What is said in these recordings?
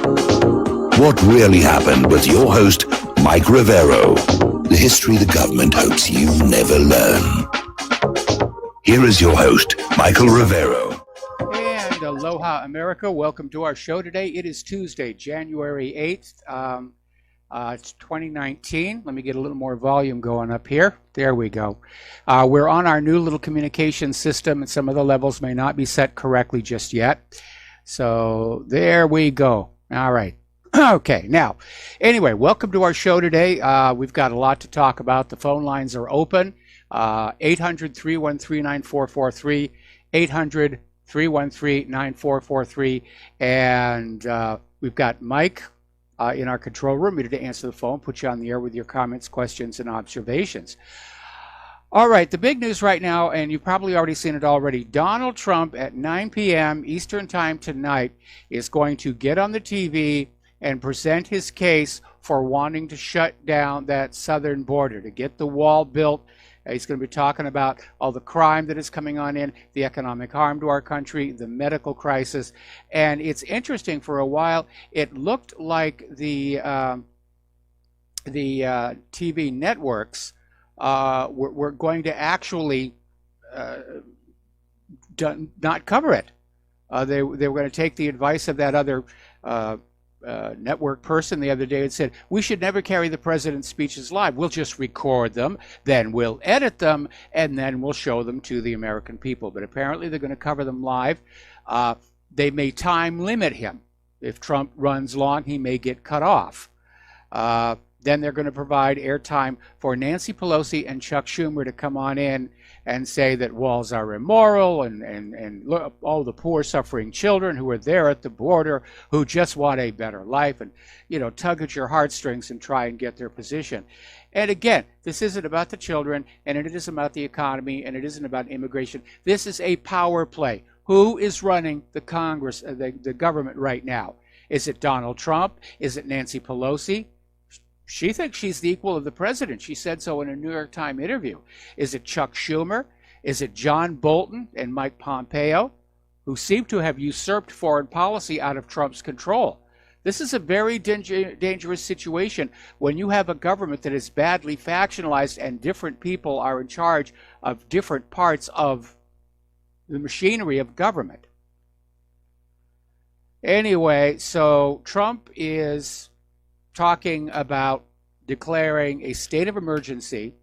What really happened with your host, Mike Rivero. The history the government hopes you never learn. Here is your host, Michael Rivero. And aloha, America. Welcome to our show today. It is Tuesday, January 8th. It's 2019. Let me get a little more volume going up here. There we go. We're on our new little communication system, and some of the levels may not be set correctly just yet. So there we go. All right. Okay, now, anyway, welcome to our show today. We've got a lot to talk about. The phone lines are open. 800-313-9443, 800-313-9443, and we've got Mike in our control room ready to answer the phone, put you on the air with your comments, questions, and observations. All right, the big news right now, and you've probably already seen it already, Donald Trump at 9 p.m. Eastern Time tonight is going to get on the TV and present his case for wanting to shut down that southern border, to get the wall built. He's going to be talking about all the crime that is coming on in, the economic harm to our country, the medical crisis. And it's interesting, for a while, it looked like the TV networks were going to actually not cover it. They were going to take the advice of that other network person the other day and said, we should never carry the president's speeches live. We'll just record them, then we'll edit them, and then we'll show them to the American people. But apparently they're going to cover them live. They may time limit him. If Trump runs long, he may get cut off. Then they're going to provide airtime for Nancy Pelosi and Chuck Schumer to come on in and say that walls are immoral, and all the poor suffering children who are there at the border who just want a better life, and tug at your heartstrings and try and get their position. And again, this isn't about the children, and it isn't about the economy, and it isn't about immigration. This is a power play. Who is running the Congress, the government right now? Is it Donald Trump? Is it Nancy Pelosi? She thinks she's the equal of the president. She said so in a New York Times interview. Is it Chuck Schumer? Is it John Bolton and Mike Pompeo, who seem to have usurped foreign policy out of Trump's control? This is a very dangerous situation when you have a government that is badly factionalized and different people are in charge of different parts of the machinery of government. Anyway, so Trump is talking about declaring a state of emergency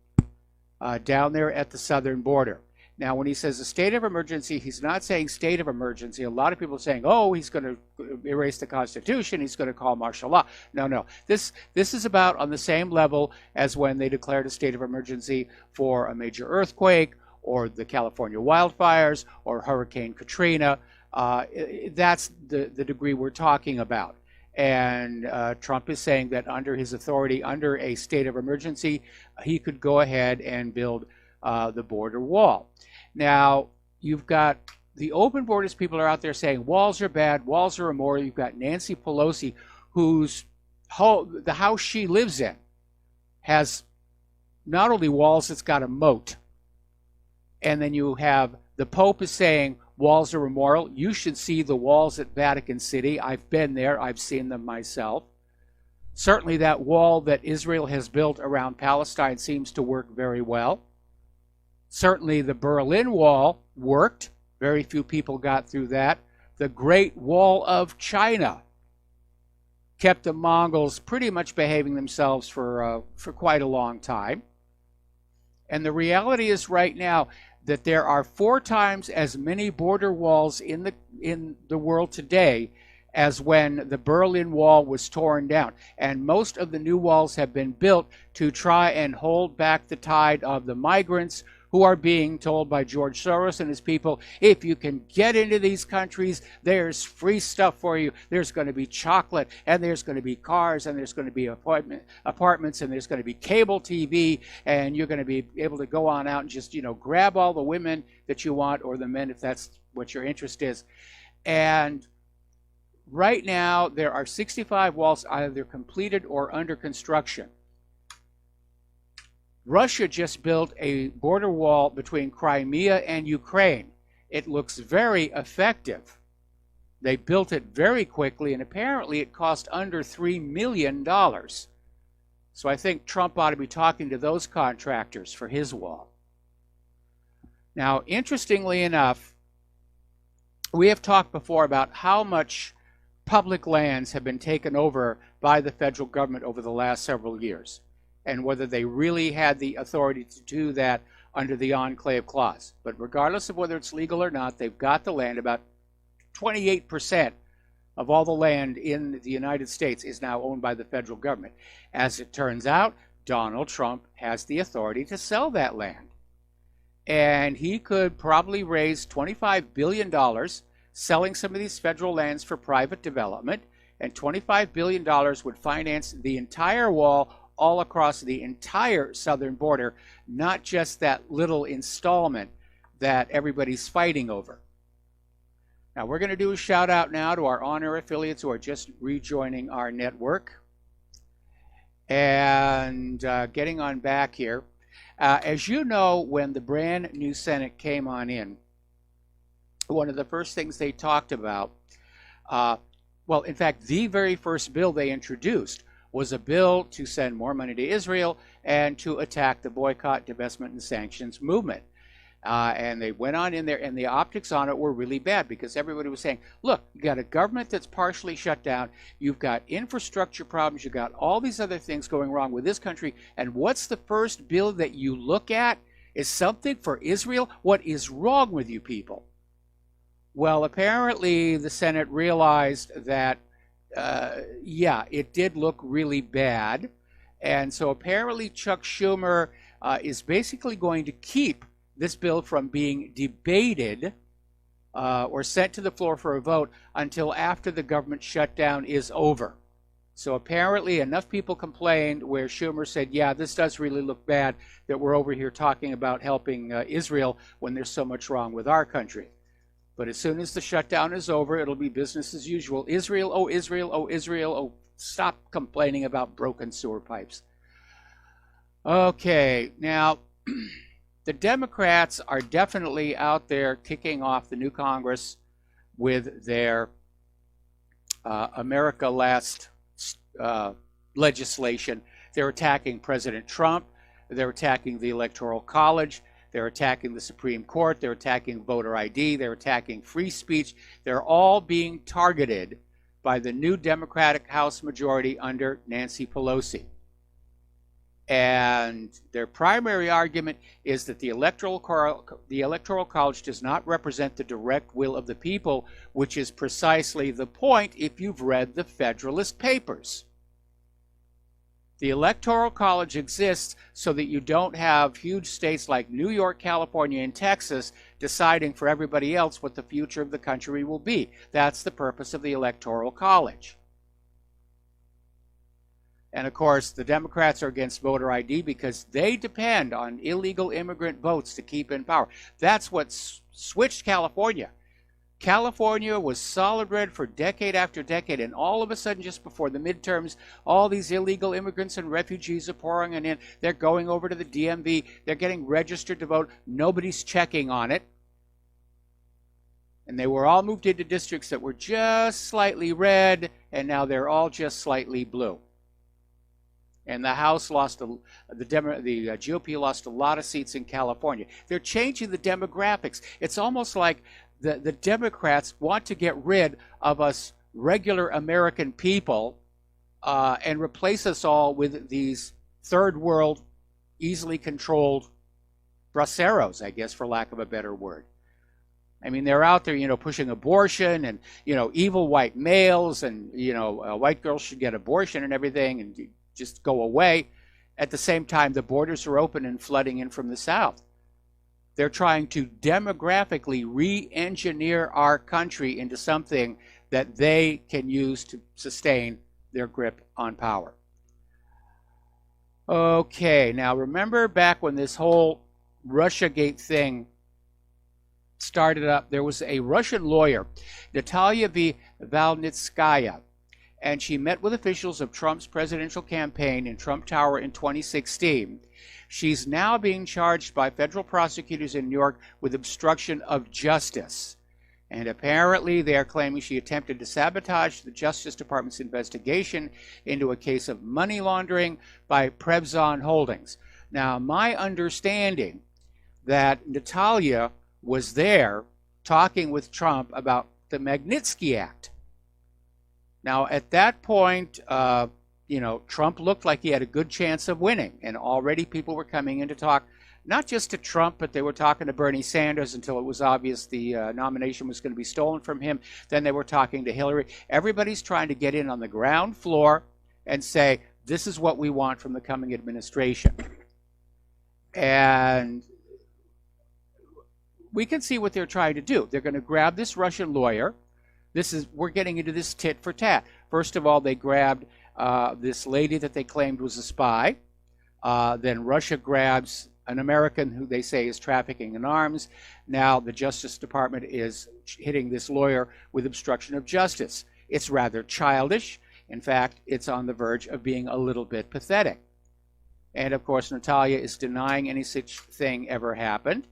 down there at the southern border. Now, when he says a state of emergency, he's not saying state of emergency. A lot of people are saying, oh, he's going to erase the Constitution, he's going to call martial law. No. This is about on the same level as when they declared a state of emergency for a major earthquake or the California wildfires or Hurricane Katrina. That's the degree we're talking about. And Trump is saying that under his authority, under a state of emergency, he could go ahead and build the border wall. Now, you've got the open borders people are out there saying walls are bad, walls are immoral. You've got Nancy Pelosi, the house she lives in has not only walls, it's got a moat. And then you have the Pope is saying walls are immoral. You should see the walls at Vatican City. I've been there. I've seen them myself. Certainly that wall that Israel has built around Palestine seems to work very well. Certainly the Berlin Wall worked. Very few people got through that. The Great Wall of China kept the Mongols pretty much behaving themselves for quite a long time. And the reality is right now that there are 4 times as many border walls in the world today as when the Berlin Wall was torn down. And most of the new walls have been built to try and hold back the tide of the migrants who are being told by George Soros and his people, if you can get into these countries, there's free stuff for you. There's going to be chocolate, and there's going to be cars, and there's going to be apartments, and there's going to be cable TV, and you're going to be able to go on out and just, grab all the women that you want, or the men if that's what your interest is. And right now, there are 65 walls either completed or under construction. Russia just built a border wall between Crimea and Ukraine. It looks very effective. They built it very quickly, and apparently it cost under $3 million. So I think Trump ought to be talking to those contractors for his wall. Now, interestingly enough, we have talked before about how much public lands have been taken over by the federal government over the last several years, and whether they really had the authority to do that under the Enclave Clause. But regardless of whether it's legal or not, they've got the land. About 28% of all the land in the United States is now owned by the federal government. As it turns out, Donald Trump has the authority to sell that land. And he could probably raise $25 billion selling some of these federal lands for private development, and $25 billion would finance the entire wall all across the entire southern border, not just that little installment that everybody's fighting over. Now, we're going to do a shout out now to our on-air affiliates who are just rejoining our network. And getting on back here. As you know, when the brand new Senate came on in, one of the first things they talked about, well, in fact, the very first bill they introduced was a bill to send more money to Israel and to attack the boycott, divestment, and sanctions movement. And they went on in there, and the optics on it were really bad because everybody was saying, look, you got a government that's partially shut down, you've got infrastructure problems, you've got all these other things going wrong with this country, and what's the first bill that you look at is something for Israel? What is wrong with you people? Well, apparently the Senate realized that, yeah, it did look really bad, and so apparently Chuck Schumer is basically going to keep this bill from being debated or sent to the floor for a vote until after the government shutdown is over. So apparently enough people complained where Schumer said, yeah, this does really look bad that we're over here talking about helping Israel when there's so much wrong with our country. But as soon as the shutdown is over, it'll be business as usual. Israel, oh, Israel, oh, Israel, oh, stop complaining about broken sewer pipes. Okay, now, the Democrats are definitely out there kicking off the new Congress with their America Last legislation. They're attacking President Trump. They're attacking the Electoral College. They're attacking the Supreme Court. They're attacking voter ID. They're attacking free speech. They're all being targeted by the new Democratic House majority under Nancy Pelosi. And their primary argument is that the Electoral College does not represent the direct will of the people, which is precisely the point if you've read the Federalist Papers. The Electoral College exists so that you don't have huge states like New York, California, and Texas deciding for everybody else what the future of the country will be. That's the purpose of the Electoral College. And of course, the Democrats are against voter ID because they depend on illegal immigrant votes to keep in power. That's what switched California. California was solid red for decade after decade, and all of a sudden, just before the midterms, all these illegal immigrants and refugees are pouring in. They're going over to the DMV. They're getting registered to vote. Nobody's checking on it. And they were all moved into districts that were just slightly red, and now they're all just slightly blue. And the House lost, the GOP lost a lot of seats in California. They're changing the demographics. It's almost like the Democrats want to get rid of us regular American people and replace us all with these third world, easily controlled braceros, I guess, for lack of a better word. I mean, they're out there, pushing abortion and, evil white males and, white girls should get abortion and everything and just go away. At the same time, the borders are open and flooding in from the south. They're trying to demographically re-engineer our country into something that they can use to sustain their grip on power. Okay, now remember back when this whole Russiagate thing started up, there was a Russian lawyer, Natalia Valnitskaya, and she met with officials of Trump's presidential campaign in Trump Tower in 2016. She's now being charged by federal prosecutors in New York with obstruction of justice. And apparently they are claiming she attempted to sabotage the Justice Department's investigation into a case of money laundering by Prevzon Holdings. Now, my understanding that Natalia was there talking with Trump about the Magnitsky Act. Now, at that point, Trump looked like he had a good chance of winning, and already people were coming in to talk, not just to Trump, but they were talking to Bernie Sanders until it was obvious the nomination was going to be stolen from him. Then they were talking to Hillary. Everybody's trying to get in on the ground floor and say, this is what we want from the coming administration. And we can see what they're trying to do. They're going to grab this Russian lawyer. We're getting into this tit for tat. First of all, they grabbed this lady that they claimed was a spy. Then Russia grabs an American who they say is trafficking in arms. Now the Justice Department is hitting this lawyer with obstruction of justice. It's rather childish. In fact, it's on the verge of being a little bit pathetic. And of course, Natalia is denying any such thing ever happened.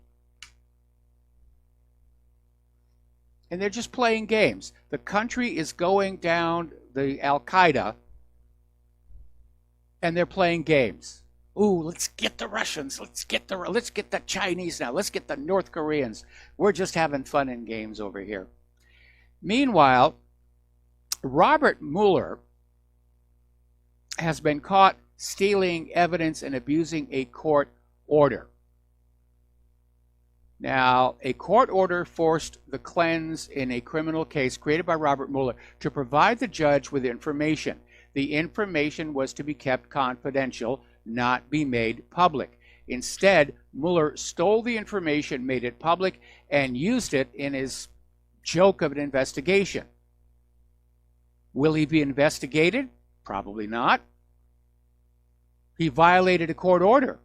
And they're just playing games. The country is going down the Al-Qaeda, and they're playing games. Ooh, let's get the Russians. Let's get the Chinese now. Let's get the North Koreans. We're just having fun in games over here. Meanwhile, Robert Mueller has been caught stealing evidence and abusing a court order. Now, a court order forced the cleanse in a criminal case created by Robert Mueller to provide the judge with information. The information was to be kept confidential, not be made public. Instead, Mueller stole the information, made it public, and used it in his joke of an investigation. Will he be investigated? Probably not. He violated a court order.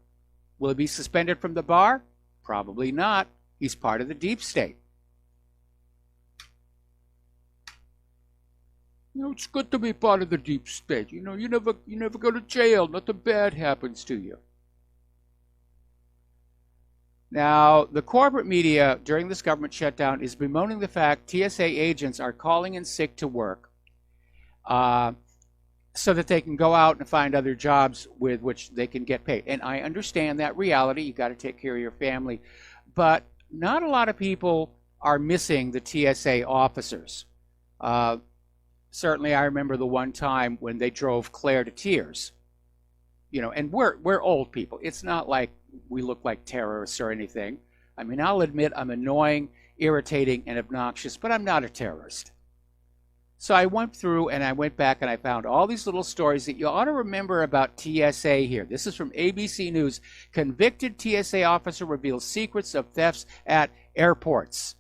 Will he be suspended from the bar? Probably not. He's part of the deep state. It's good to be part of the deep state. You never go to jail. Nothing bad happens to you. Now, the corporate media during this government shutdown is bemoaning the fact TSA agents are calling in sick to work so that they can go out and find other jobs with which they can get paid. And I understand that reality. You've got to take care of your family. But not a lot of people are missing the TSA officers. Certainly, I remember the one time when they drove Claire to tears. And we're old people. It's not like we look like terrorists or anything. I mean, I'll admit I'm annoying, irritating, and obnoxious, but I'm not a terrorist. So I went through and I went back and I found all these little stories that you ought to remember about TSA here. This is from ABC News. Convicted TSA officer reveals secrets of thefts at airports.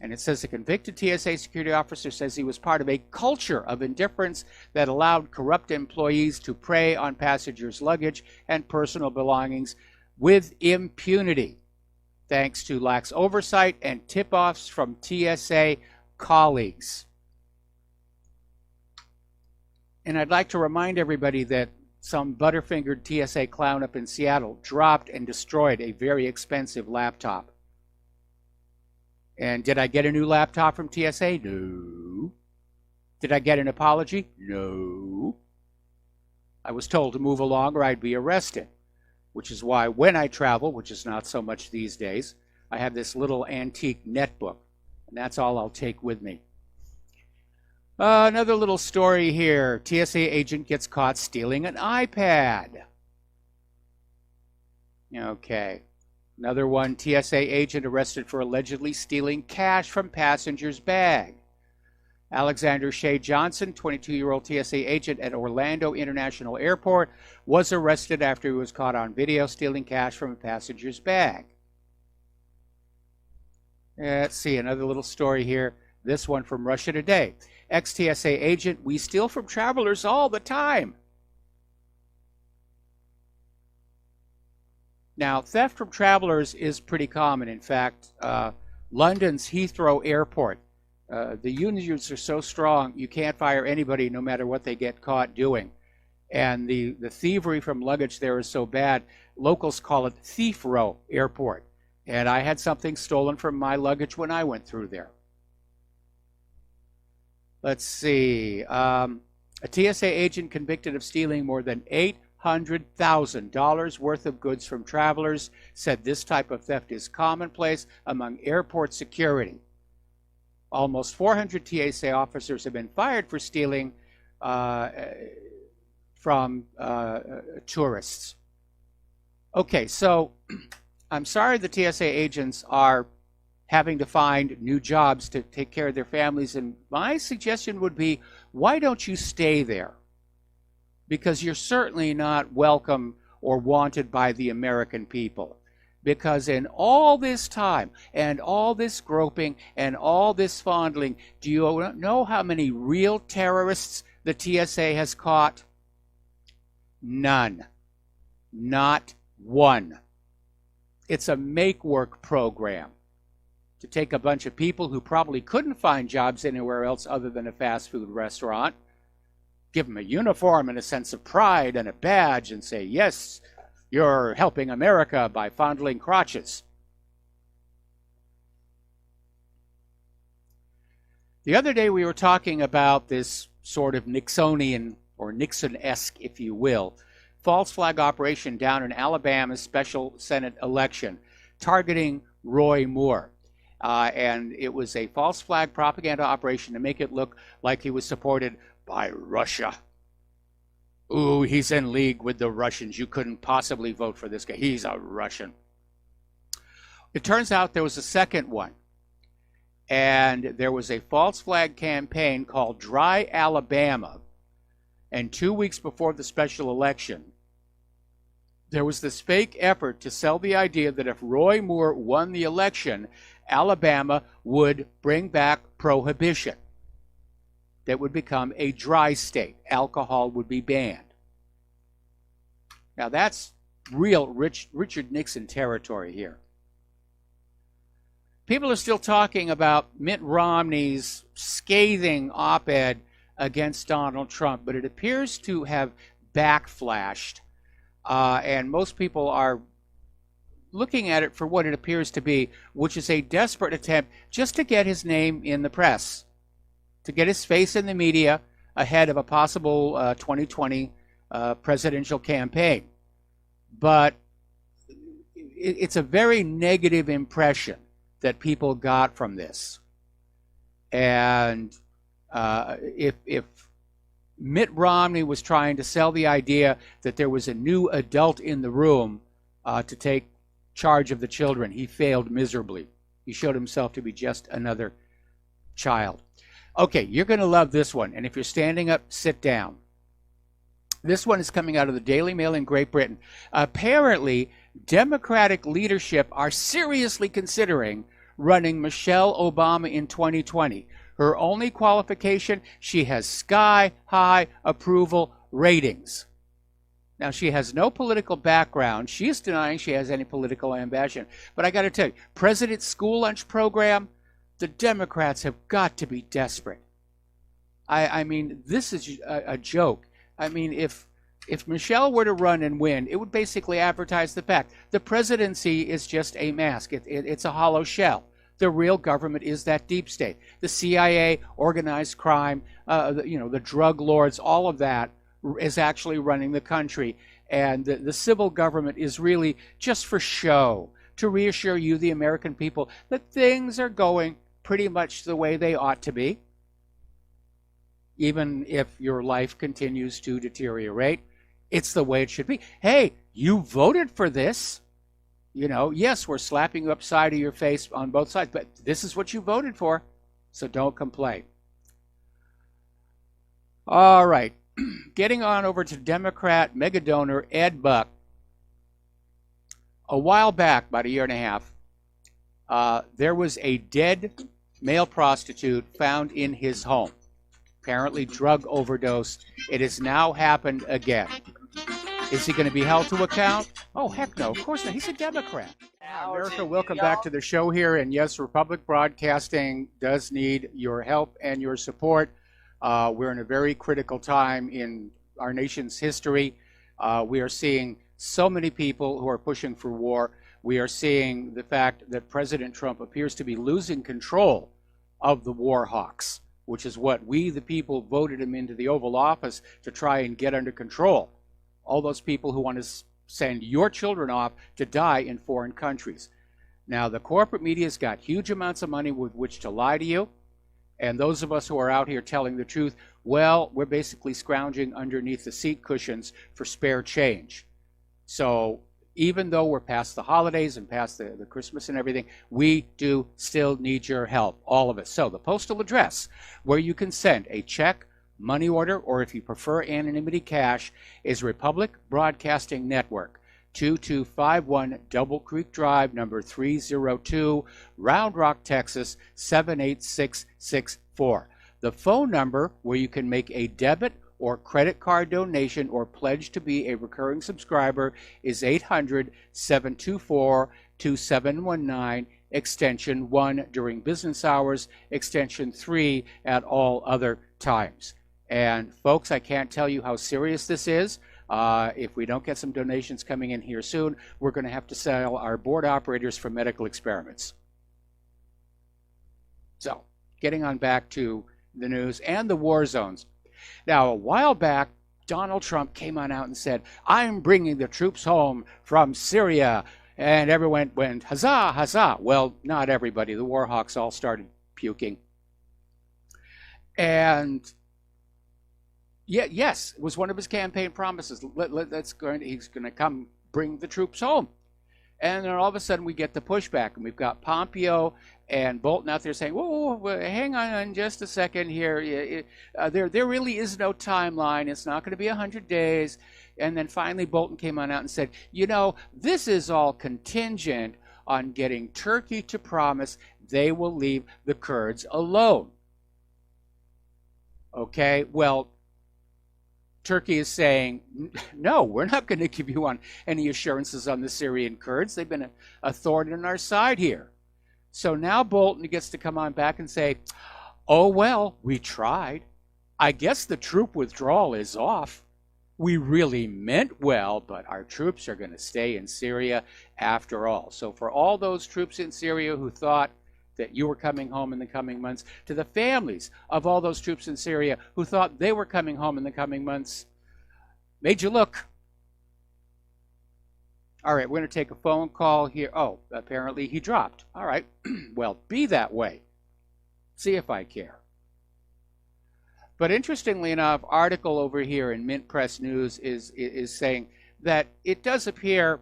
And it says a convicted TSA security officer says he was part of a culture of indifference that allowed corrupt employees to prey on passengers' luggage and personal belongings with impunity, thanks to lax oversight and tip-offs from TSA colleagues. And I'd like to remind everybody that some butterfingered TSA clown up in Seattle dropped and destroyed a very expensive laptop. And did I get a new laptop from TSA? No. Did I get an apology? No. I was told to move along or I'd be arrested, which is why when I travel, which is not so much these days, I have this little antique netbook, and that's all I'll take with me. Another little story here. TSA agent gets caught stealing an iPad. Okay. Another one, TSA agent arrested for allegedly stealing cash from passenger's bag. Alexander Shea Johnson, 22-year-old TSA agent at Orlando International Airport, was arrested after he was caught on video stealing cash from a passenger's bag. Let's see, another little story here. This one from Russia Today. Ex-TSA agent, we steal from travelers all the time. Now, theft from travelers is pretty common. In fact, London's Heathrow Airport, the unions are so strong, you can't fire anybody no matter what they get caught doing. And the thievery from luggage there is so bad, locals call it Thief Row Airport. And I had something stolen from my luggage when I went through there. Let's see. A TSA agent convicted of stealing more than $800,000 worth of goods from travelers said this type of theft is commonplace among airport security. Almost 400 TSA officers have been fired for stealing from tourists. Okay, so I'm sorry the TSA agents are having to find new jobs to take care of their families, and my suggestion would be, why don't you stay there? Because you're certainly not welcome or wanted by the American people. Because in all this time and all this groping and all this fondling, do you know how many real terrorists the TSA has caught? None. Not one. It's a make-work program to take a bunch of people who probably couldn't find jobs anywhere else other than a fast food restaurant, give them a uniform and a sense of pride and a badge, and say, yes, you're helping America by fondling crotches. The other day we were talking about this sort of Nixonian, or Nixon-esque, if you will, false flag operation down in Alabama's special Senate election targeting Roy Moore. And it was a false flag propaganda operation to make it look like he was supported by Russia. Ooh, he's in league with the Russians. You couldn't possibly vote for this guy. He's a Russian. It turns out there was a second one. And there was a false flag campaign called Dry Alabama. And 2 weeks before the special election, there was this fake effort to sell the idea that if Roy Moore won the election, Alabama would bring back prohibition. That would become a dry state. Alcohol would be banned. Now that's real Richard Nixon territory here. People are still talking about Mitt Romney's scathing op-ed against Donald Trump, but it appears to have backflashed, and most people are looking at it for what it appears to be, which is a desperate attempt just to get his name in the press, to get his face in the media ahead of a possible 2020 presidential campaign. But it's a very negative impression that people got from this. And if Mitt Romney was trying to sell the idea that there was a new adult in the room to take charge of the children, he failed miserably. He showed himself to be just another child. Okay, you're going to love this one. And if you're standing up, sit down. This one is coming out of the Daily Mail in Great Britain. Apparently, Democratic leadership are seriously considering running Michelle Obama in 2020. Her only qualification, she has sky-high approval ratings. Now, she has no political background. She is denying she has any political ambition. But I got to tell you, President's school lunch program, the Democrats have got to be desperate. I mean, this is a joke. I mean, if Michelle were to run and win, it would basically advertise the fact the presidency is just a mask. It's a hollow shell. The real government is that deep state. The CIA, organized crime, the drug lords, all of that is actually running the country. And the civil government is really just for show, to reassure you, the American people, that things are going pretty much the way they ought to be, even if your life continues to deteriorate. It's the way it should be. Hey, you voted for this. You know, yes, we're slapping you upside of your face on both sides, but this is what you voted for, so don't complain. All right, getting on over to Democrat mega donor Ed Buck. A while back, about a year and a half, there was a dead male prostitute found in his home. Apparently drug overdose. It has now happened again. Is he going to be held to account? Oh, heck no. Of course not. He's a Democrat. America, welcome back to the show here. And yes, Republic Broadcasting does need your help and your support. We're in a very critical time in our nation's history. We are seeing so many people who are pushing for war. We are seeing the fact that President Trump appears to be losing control of the war hawks. which is what we, the people, voted him into the Oval Office to try and get under control. All those people who want to send your children off to die in foreign countries. Now, the corporate media's got huge amounts of money with which to lie to you. And those of us who are out here telling the truth, well, we're basically scrounging underneath the seat cushions for spare change. So even though we're past the holidays and past the Christmas and everything, we do still need your help, all of us. So the postal address where you can send a check, money order, or if you prefer anonymity cash, is Republic Broadcasting Network, 2251 Double Creek Drive, number 302, Round Rock, Texas, 78664. The phone number where you can make a debit or credit card donation or pledge to be a recurring subscriber is 800-724-2719, extension 1 during business hours, extension 3 at all other times. And folks, I can't tell you how serious this is. If we don't get some donations coming in here soon, we're going to have to sell our board operators for medical experiments. So, getting on back to the news and the war zones. Now, a while back, Donald Trump came on out and said, I'm bringing the troops home from Syria. And everyone went, huzzah, huzzah. Well, not everybody. The war hawks all started puking. And yes, it was one of his campaign promises. He's going to come bring the troops home. And then all of a sudden we get the pushback. And we've got Pompeo and Bolton out there saying, whoa, hang on just a second here. There really is no timeline. It's not going to be 100 days. And then finally Bolton came on out and said, you know, this is all contingent on getting Turkey to promise they will leave the Kurds alone. Okay, well, Turkey is saying, no, we're not going to give you any assurances on the Syrian Kurds. They've been a thorn in our side here. So now Bolton gets to come on back and say, oh, well, we tried. I guess the troop withdrawal is off. We really meant well, but our troops are going to stay in Syria after all. So for all those troops in Syria who thought that you were coming home in the coming months, to the families of all those troops in Syria who thought they were coming home in the coming months, made you look. All right, we're going to take a phone call here. Oh, apparently he dropped. All right, well, be that way. See if I care. But interestingly enough, article over here in Mint Press News is saying that it does appear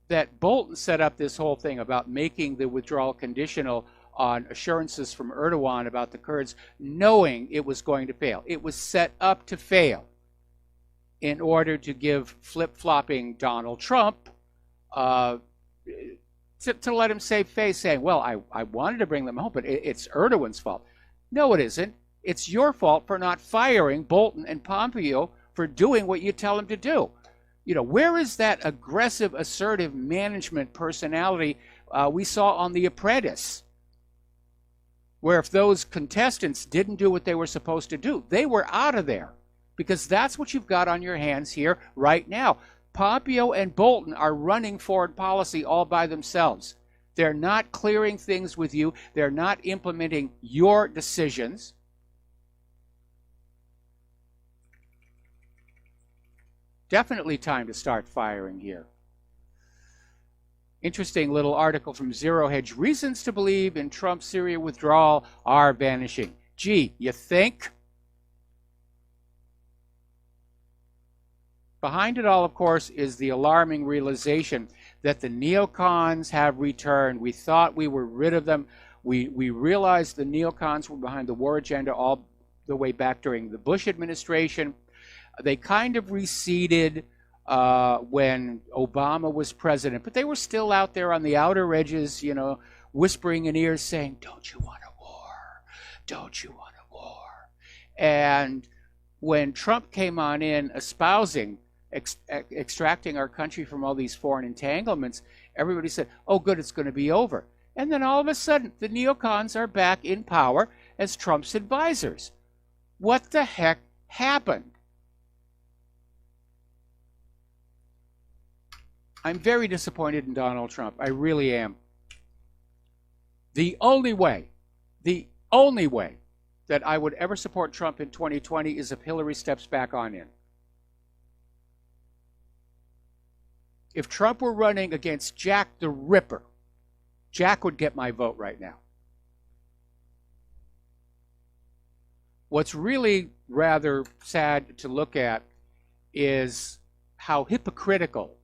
that Bolton set up this whole thing about making the withdrawal conditional on assurances from Erdogan about the Kurds, knowing it was going to fail. It was set up to fail in order to give flip-flopping Donald Trump to let him save face, saying, well, I wanted to bring them home, but it's Erdogan's fault. No, it isn't. It's your fault for not firing Bolton and Pompeo for doing what you tell them to do. You know, where is that aggressive, assertive management personality we saw on The Apprentice? Where if those contestants didn't do what they were supposed to do, they were out of there. Because that's what you've got on your hands here right now. Pompeo and Bolton are running foreign policy all by themselves. They're not clearing things with you. They're not implementing your decisions. Definitely time to start firing here. Interesting little article from Zero Hedge. Reasons to believe in Trump's Syria withdrawal are vanishing. Gee, you think? Behind it all, of course, is the alarming realization that the neocons have returned. We thought we were rid of them. We realized the neocons were behind the war agenda all the way back during the Bush administration. They kind of receded when Obama was president, but they were still out there on the outer edges, you know, whispering in ears saying, don't you want a war? Don't you want a war? And when Trump came on in espousing extracting our country from all these foreign entanglements, everybody said, oh, good, it's going to be over. And then all of a sudden, the neocons are back in power as Trump's advisors. What the heck happened? I'm very disappointed in Donald Trump. I really am. The only way that I would ever support Trump in 2020 is if Hillary steps back on in. If Trump were running against Jack the Ripper, Jack would get my vote right now. What's really rather sad to look at is how hypocritical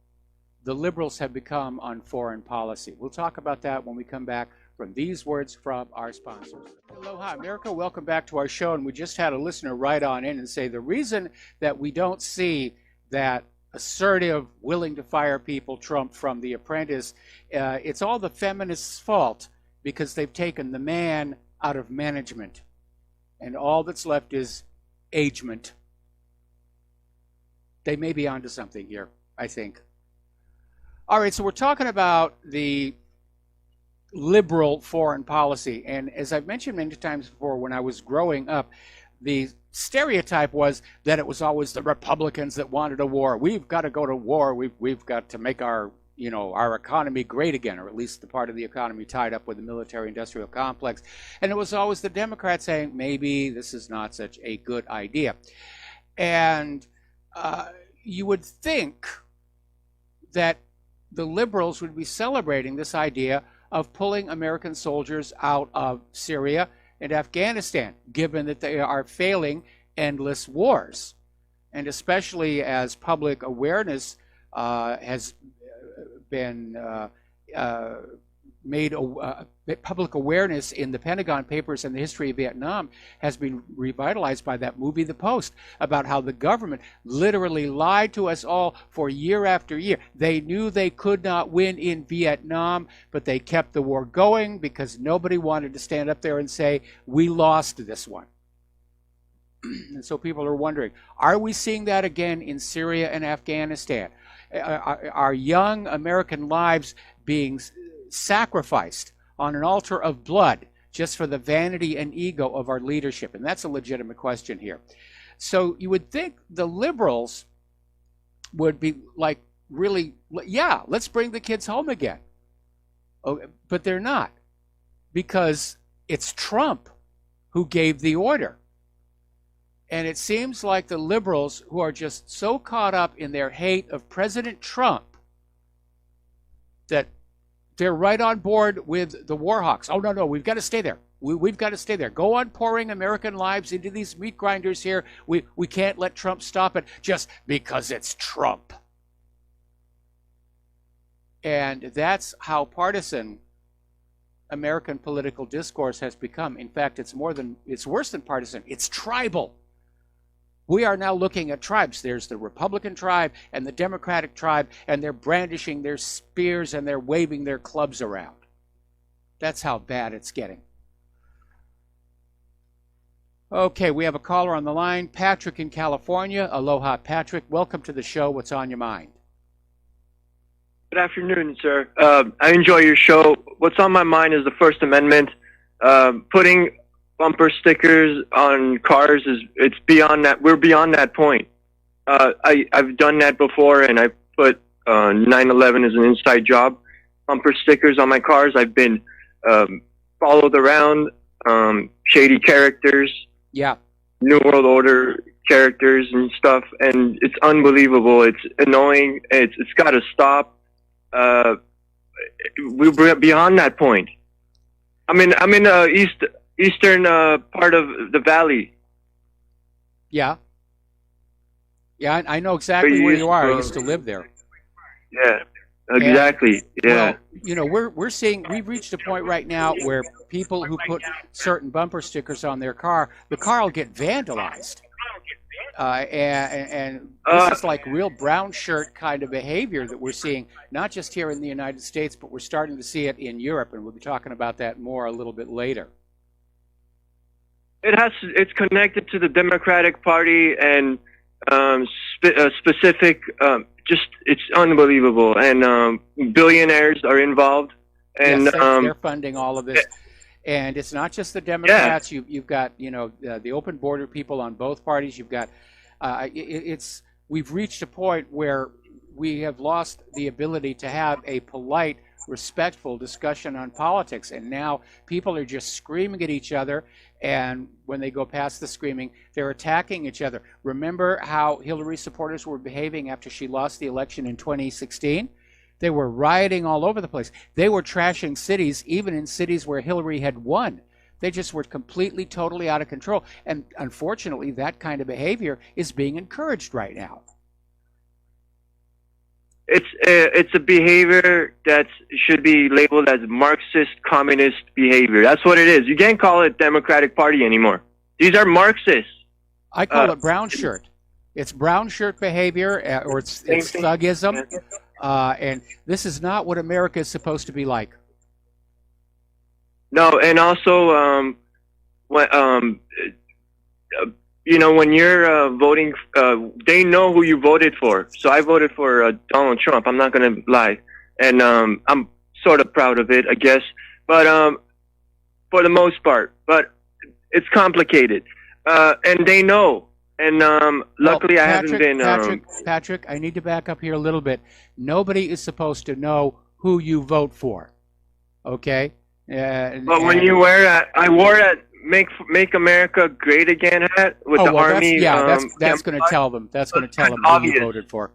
the liberals have become on foreign policy. We'll talk about that when we come back from these words from our sponsors. Aloha, America. Welcome back to our show. And we just had a listener write on in and say the reason that we don't see that assertive, willing to fire people Trump from The Apprentice, it's all the feminists' fault because they've taken the man out of management. And all that's left is agement. They may be onto something here, I think. All right, so we're talking about the liberal foreign policy. And as I've mentioned many times before, when I was growing up, the stereotype was that it was always the Republicans that wanted a war. We've got to go to war. We've got to make our economy great again, or at least the part of the economy tied up with the military-industrial complex. And it was always the Democrats saying, maybe this is not such a good idea. And you would think that the liberals would be celebrating this idea of pulling American soldiers out of Syria and Afghanistan, given that they are failing endless wars. And especially as public awareness has been made, public awareness in the Pentagon Papers and the history of Vietnam has been revitalized by that movie, The Post, about how the government literally lied to us all for year after year. They knew they could not win in Vietnam, but they kept the war going because nobody wanted to stand up there and say, we lost this one. And so people are wondering, are we seeing that again in Syria and Afghanistan? Are young American lives being sacrificed on an altar of blood just for the vanity and ego of our leadership? And that's a legitimate question here. So you would think the liberals would be like, really, yeah, let's bring the kids home again. Oh, but they're not, because it's Trump who gave the order. And it seems like the liberals, who are just so caught up in their hate of President Trump, that they're right on board with the war hawks. Oh, no, we've got to stay there. We've got to stay there. Go on pouring American lives into these meat grinders here. We can't let Trump stop it just because it's Trump. And that's how partisan American political discourse has become. In fact, it's worse than partisan. It's tribal. We are now looking at tribes. There's the Republican tribe and the Democratic tribe, and they're brandishing their spears and they're waving their clubs around. That's how bad it's getting. Okay, we have a caller on the line, Patrick in California. Aloha, Patrick. Welcome to the show. What's on your mind? Good afternoon, sir. I enjoy your show. What's on my mind is the First Amendment. Putting bumper stickers on cars it's beyond that. We're beyond that point. I've done that before, and I put 9/11 as an inside job. Bumper stickers on my cars. I've been followed around, shady characters, New World Order characters and stuff, and it's unbelievable. It's annoying. It's got to stop. We're beyond that point. I'm in eastern part of the valley. Yeah, I know exactly where you are. I used to live there. Yeah, exactly. Yeah. Well, we're seeing, we've reached a point right now where people who put certain bumper stickers on their car, the car will get vandalized. And this is like real brown shirt kind of behavior that we're seeing, not just here in the United States, but we're starting to see it in Europe, and we'll be talking about that more a little bit later. It's connected to the Democratic Party and specific. It's unbelievable, and billionaires are involved, and yes, they're funding all of this. And it's not just the Democrats. Yeah. You've got the open border people on both parties. You've got we've reached a point where we have lost the ability to have a polite respectful discussion on politics. And now people are just screaming at each other. And when they go past the screaming, they're attacking each other. Remember how Hillary supporters were behaving after she lost the election in 2016? They were rioting all over the place. They were trashing cities, even in cities where Hillary had won. They just were completely, totally out of control. And unfortunately, that kind of behavior is being encouraged right now. It's a behavior that should be labeled as Marxist communist behavior. That's what it is. You can't call it Democratic Party anymore. These are Marxists. I call it brown shirt. It's brown shirt behavior, or it's thuggism. And this is not what America is supposed to be like. No, and also, when you're voting, they know who you voted for. So I voted for Donald Trump. I'm not going to lie. And I'm sort of proud of it, I guess. But for the most part. But it's complicated. And they know. And luckily well, I haven't been... Patrick, I need to back up here a little bit. Nobody is supposed to know who you vote for. Okay? But when you wear that... I wore that Make America Great Again hat with the Army. That's going to tell them. That's going to tell them who you voted for.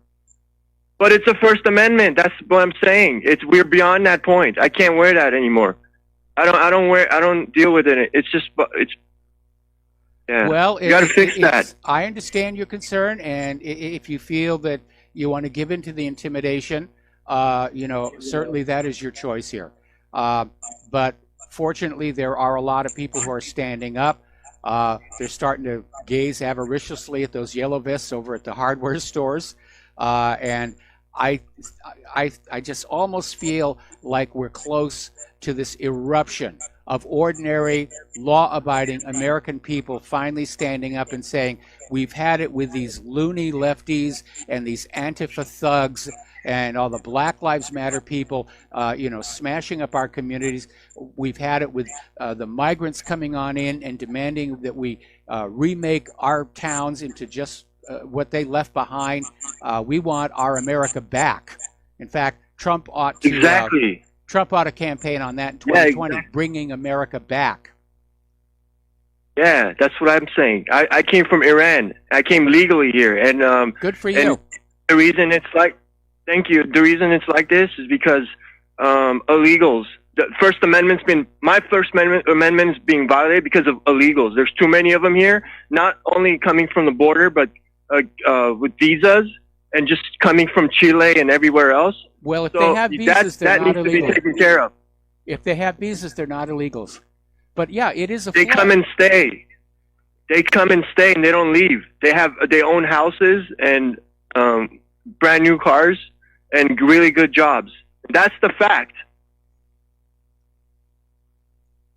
But it's a First Amendment. That's what I'm saying. We're beyond that point. I can't wear that anymore. I don't deal with it. It's just yeah. Well, you got to fix that. I understand your concern, and if you feel that you want to give in to the intimidation, certainly that is your choice here. But fortunately, there are a lot of people who are standing up. They're starting to gaze avariciously at those yellow vests over at the hardware stores. And I just almost feel like we're close to this eruption of ordinary, law-abiding American people finally standing up and saying, we've had it with these loony lefties and these Antifa thugs and all the Black Lives Matter people, smashing up our communities. We've had it with the migrants coming on in and demanding that we remake our towns into just what they left behind. We want our America back. In fact, Trump ought to campaign on that in 2020, bringing America back. Yeah, that's what I'm saying. I came from Iran. I came legally here, and good for you. The reason it's like, thank you. The reason it's like this is because illegals. The First Amendment's been my First Amendment is being violated because of illegals. There's too many of them here, not only coming from the border, but with visas and just coming from Chile and everywhere else. Well, if they have visas, they're not illegals. That needs to be taken care of. If they have visas, they're not illegals. But yeah, it is a They come and stay. They come and stay, and they don't leave. They own houses and brand new cars and really good jobs. That's the fact.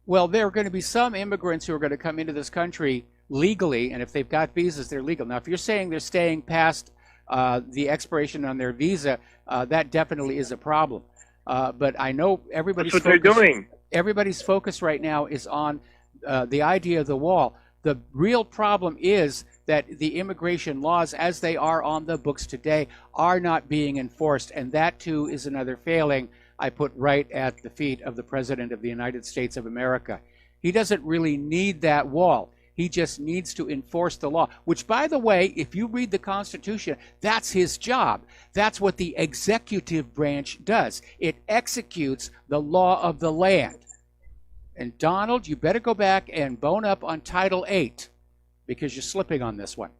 Well, there are going to be some immigrants who are going to come into this country legally, and if they've got visas, they're legal. Now, if you're saying they're staying past the expiration on their visa, that definitely is a problem. But I know everybody's That's what they're doing. Everybody's focus right now is on the idea of the wall. The real problem is that the immigration laws, as they are on the books today, are not being enforced, and that too is another failing I put right at the feet of the President of the United States of America. He doesn't really need that wall. He just needs to enforce the law, which, by the way, if you read the Constitution, that's his job. That's what the executive branch does. It executes the law of the land. And Donald, you better go back and bone up on Title VIII, because you're slipping on this one.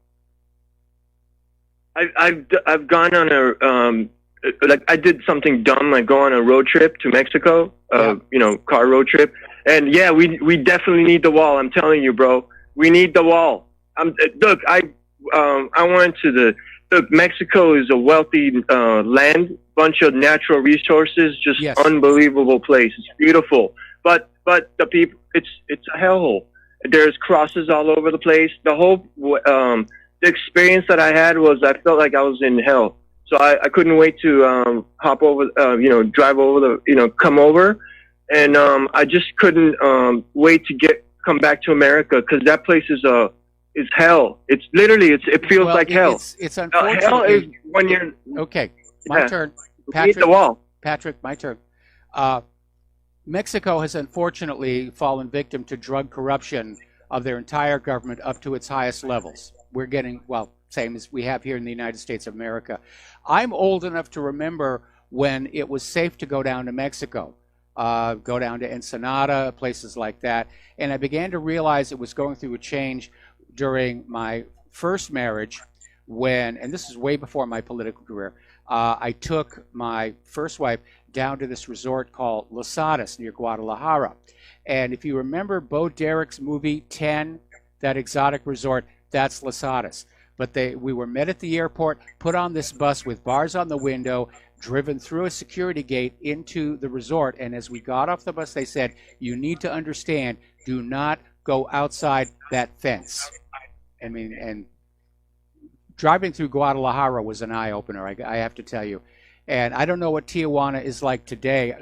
I've gone on a I did something dumb, like go on a road trip to Mexico, car road trip, and yeah, we definitely need the wall. I'm telling you, bro, we need the wall. Look, I went to Mexico is a wealthy land, bunch of natural resources, just unbelievable place. It's beautiful, but the people, it's a hellhole. There's crosses all over the place. The whole the experience that I had was I felt like I was in hell. So I couldn't wait to hop over, drive over come over, and I just couldn't wait to come back to America, because that place is hell. It's literally it feels like hell. It's unfortunate. Hell is when you're okay. My turn, Patrick. The wall. Patrick, my turn. Mexico has unfortunately fallen victim to drug corruption of their entire government up to its highest levels. We're getting, well, same as we have here in the United States of America. I'm old enough to remember when it was safe to go down to Mexico, go down to Ensenada, places like that. And I began to realize it was going through a change during my first marriage when, and this is way before my political career, I took my first wife down to this resort called Resides near Guadalajara. And if you remember Bo Derek's movie 10, that exotic resort, that's Resides. But we were met at the airport, put on this bus with bars on the window, driven through a security gate into the resort. And as we got off the bus, they said, you need to understand, do not go outside that fence. I mean, and driving through Guadalajara was an eye-opener, I have to tell you. And I don't know what Tijuana is like today.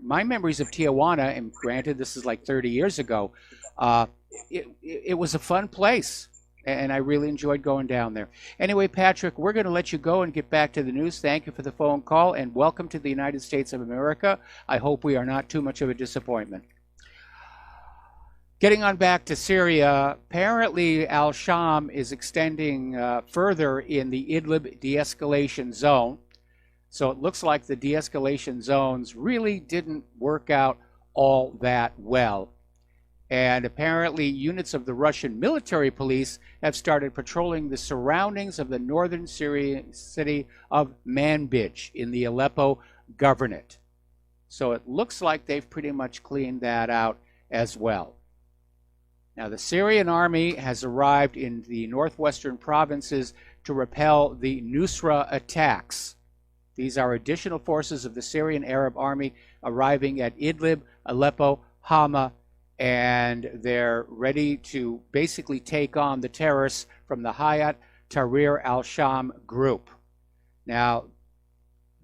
My memories of Tijuana, and granted this is like 30 years ago, it was a fun place. And I really enjoyed going down there. Anyway, Patrick, we're going to let you go and get back to the news. Thank you for the phone call, and welcome to the United States of America. I hope we are not too much of a disappointment. Getting on back to Syria, apparently al-Sham is extending further in the Idlib de-escalation zone. So it looks like the de-escalation zones really didn't work out all that well. And apparently units of the Russian military police have started patrolling the surroundings of the northern Syrian city of Manbij in the Aleppo governorate. So it looks like they've pretty much cleaned that out as well. Now, the Syrian army has arrived in the northwestern provinces to repel the Nusra attacks. These are additional forces of the Syrian Arab army arriving at Idlib, Aleppo, Hama, and they're ready to basically take on the terrorists from the Hayat Tahrir al-Sham group. Now,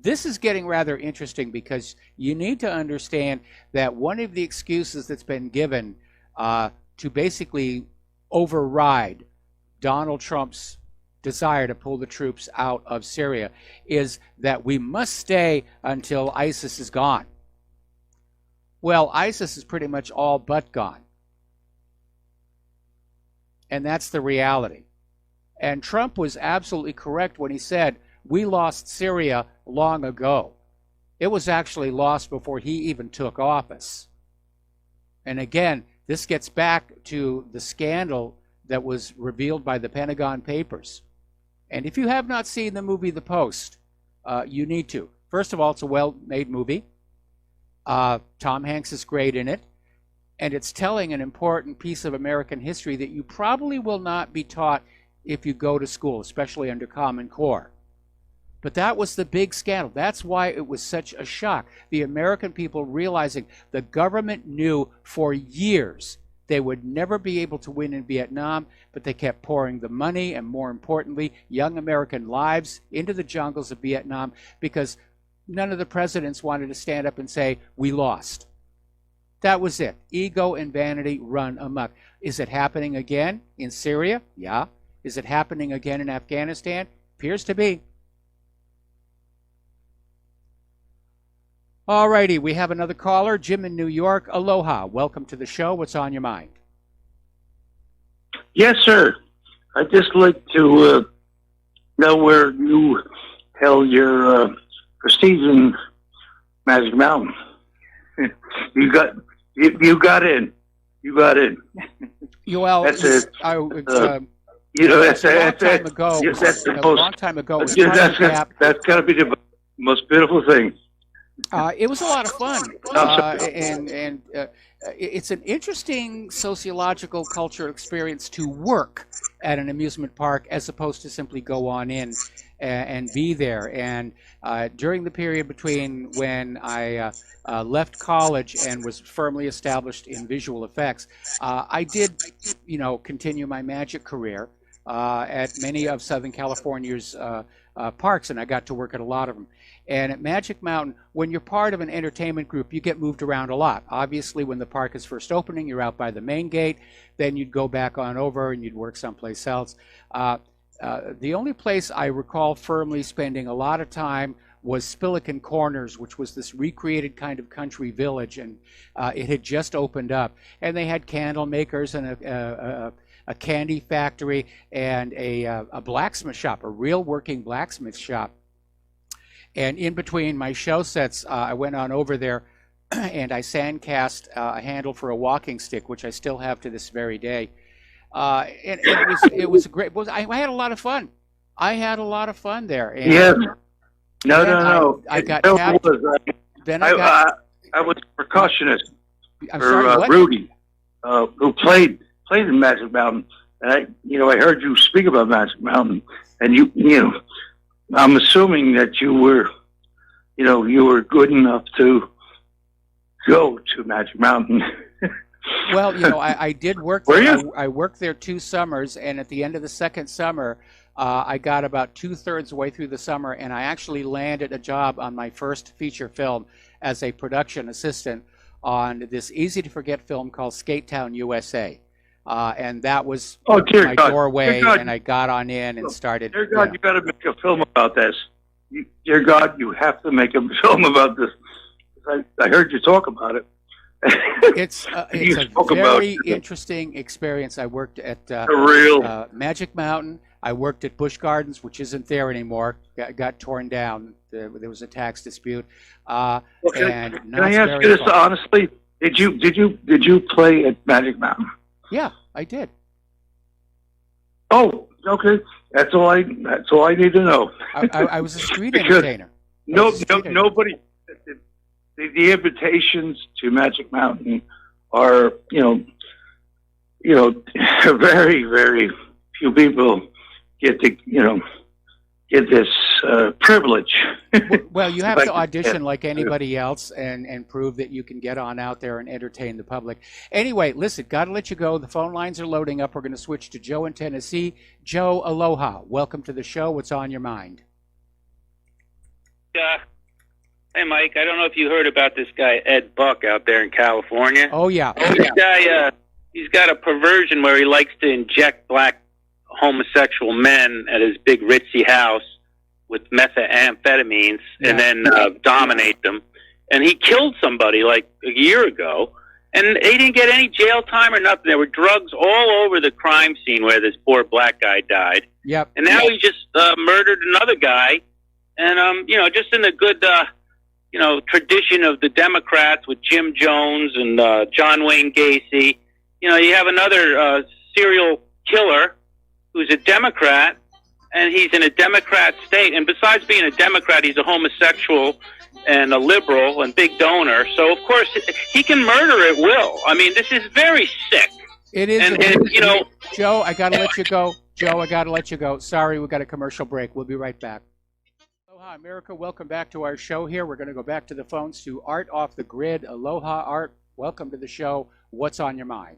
this is getting rather interesting because you need to understand that one of the excuses that's been given to basically override Donald Trump's desire to pull the troops out of Syria is that we must stay until ISIS is gone. Well, ISIS is pretty much all but gone. And that's the reality. And Trump was absolutely correct when he said, we lost Syria long ago. It was actually lost before he even took office. And again, this gets back to the scandal that was revealed by the Pentagon Papers. And if you have not seen the movie The Post, you need to. First of all, it's a well-made movie. Tom Hanks is great in it, and it's telling an important piece of American history that you probably will not be taught if you go to school, especially under Common Core. But that was the big scandal. That's why it was such a shock. The American people realizing the government knew for years they would never be able to win in Vietnam, but they kept pouring the money and, more importantly, young American lives into the jungles of Vietnam because none of the presidents wanted to stand up and say, we lost. That was it. Ego and vanity run amok. Is it happening again in Syria? Yeah. Is it happening again in Afghanistan? Appears to be. All righty, we have another caller, Jim in New York. Aloha. Welcome to the show. What's on your mind? Yes, sir. I'd just like to know where you held your prestige in Magic Mountain. You got in. You got in. Well, that's it. That's a long time ago. That's a long time ago. That's got to be the most beautiful thing. It was a lot of fun, and it's an interesting sociological cultural experience to work at an amusement park as opposed to simply go on in and be there. And during the period between when I left college and was firmly established in visual effects, I did, continue my magic career at many of Southern California's parks, and I got to work at a lot of them. And at Magic Mountain, when you're part of an entertainment group, you get moved around a lot. Obviously, when the park is first opening, you're out by the main gate. Then you'd go back on over and you'd work someplace else. The only place I recall firmly spending a lot of time was Spillikin Corners, which was this recreated kind of country village, and it had just opened up. And they had candle makers and a candy factory and a blacksmith shop, a real working blacksmith shop. And in between my show sets, I went on over there and I sandcast a handle for a walking stick, which I still have to this very day. And it was a great. I had a lot of fun. I had a lot of fun there. And yeah. No. I got tapped. Then I was a percussionist I'm for sorry, what? Rudy, who played in Magic Mountain. And I heard you speak about Magic Mountain, and you know, I'm assuming that you were good enough to go to Magic Mountain. Well, I did work there. I worked there 2 summers, and at the end of the second summer, I got about 2/3 way through the summer, and I actually landed a job on my first feature film as a production assistant on this easy-to-forget film called Skate Town, USA. And that was my doorway, and I got on in and started. Dear God, you got to make a film about this. Dear God, you have to make a film about this. I heard you talk about it. It's a very interesting experience. I worked at Magic Mountain. I worked at Busch Gardens, which isn't there anymore. Got torn down. There was a tax dispute. Can I ask you this honestly? Did you play at Magic Mountain? Yeah, I did. Oh, okay. That's all I need to know. I was a street entertainer. Nobody. The invitations to Magic Mountain are, very, very few people get this privilege. Well, you have to audition like anybody else and prove that you can get on out there and entertain the public. Anyway, listen, got to let you go. The phone lines are loading up. We're going to switch to Joe in Tennessee. Joe, aloha. Welcome to the show. What's on your mind? Hey, Mike, I don't know if you heard about this guy, Ed Buck, out there in California. Oh, yeah. This guy, he's got a perversion where he likes to inject black homosexual men at his big ritzy house with methamphetamines and then dominate them. And he killed somebody like a year ago, and he didn't get any jail time or nothing. There were drugs all over the crime scene where this poor black guy died. Yep. And now he just murdered another guy. And, just in the good... tradition of the Democrats with Jim Jones and John Wayne Gacy. You have another serial killer who's a Democrat, and he's in a Democrat state. And besides being a Democrat, he's a homosexual and a liberal and big donor. So, of course, he can murder at will. I mean, this is very sick. It is. And Joe, I got to let you go. Joe, I got to let you go. Sorry, we got a commercial break. We'll be right back. Aloha, America. Welcome back to our show here. We're going to go back to the phones to Art off the grid. Aloha, Art. Welcome to the show. What's on your mind?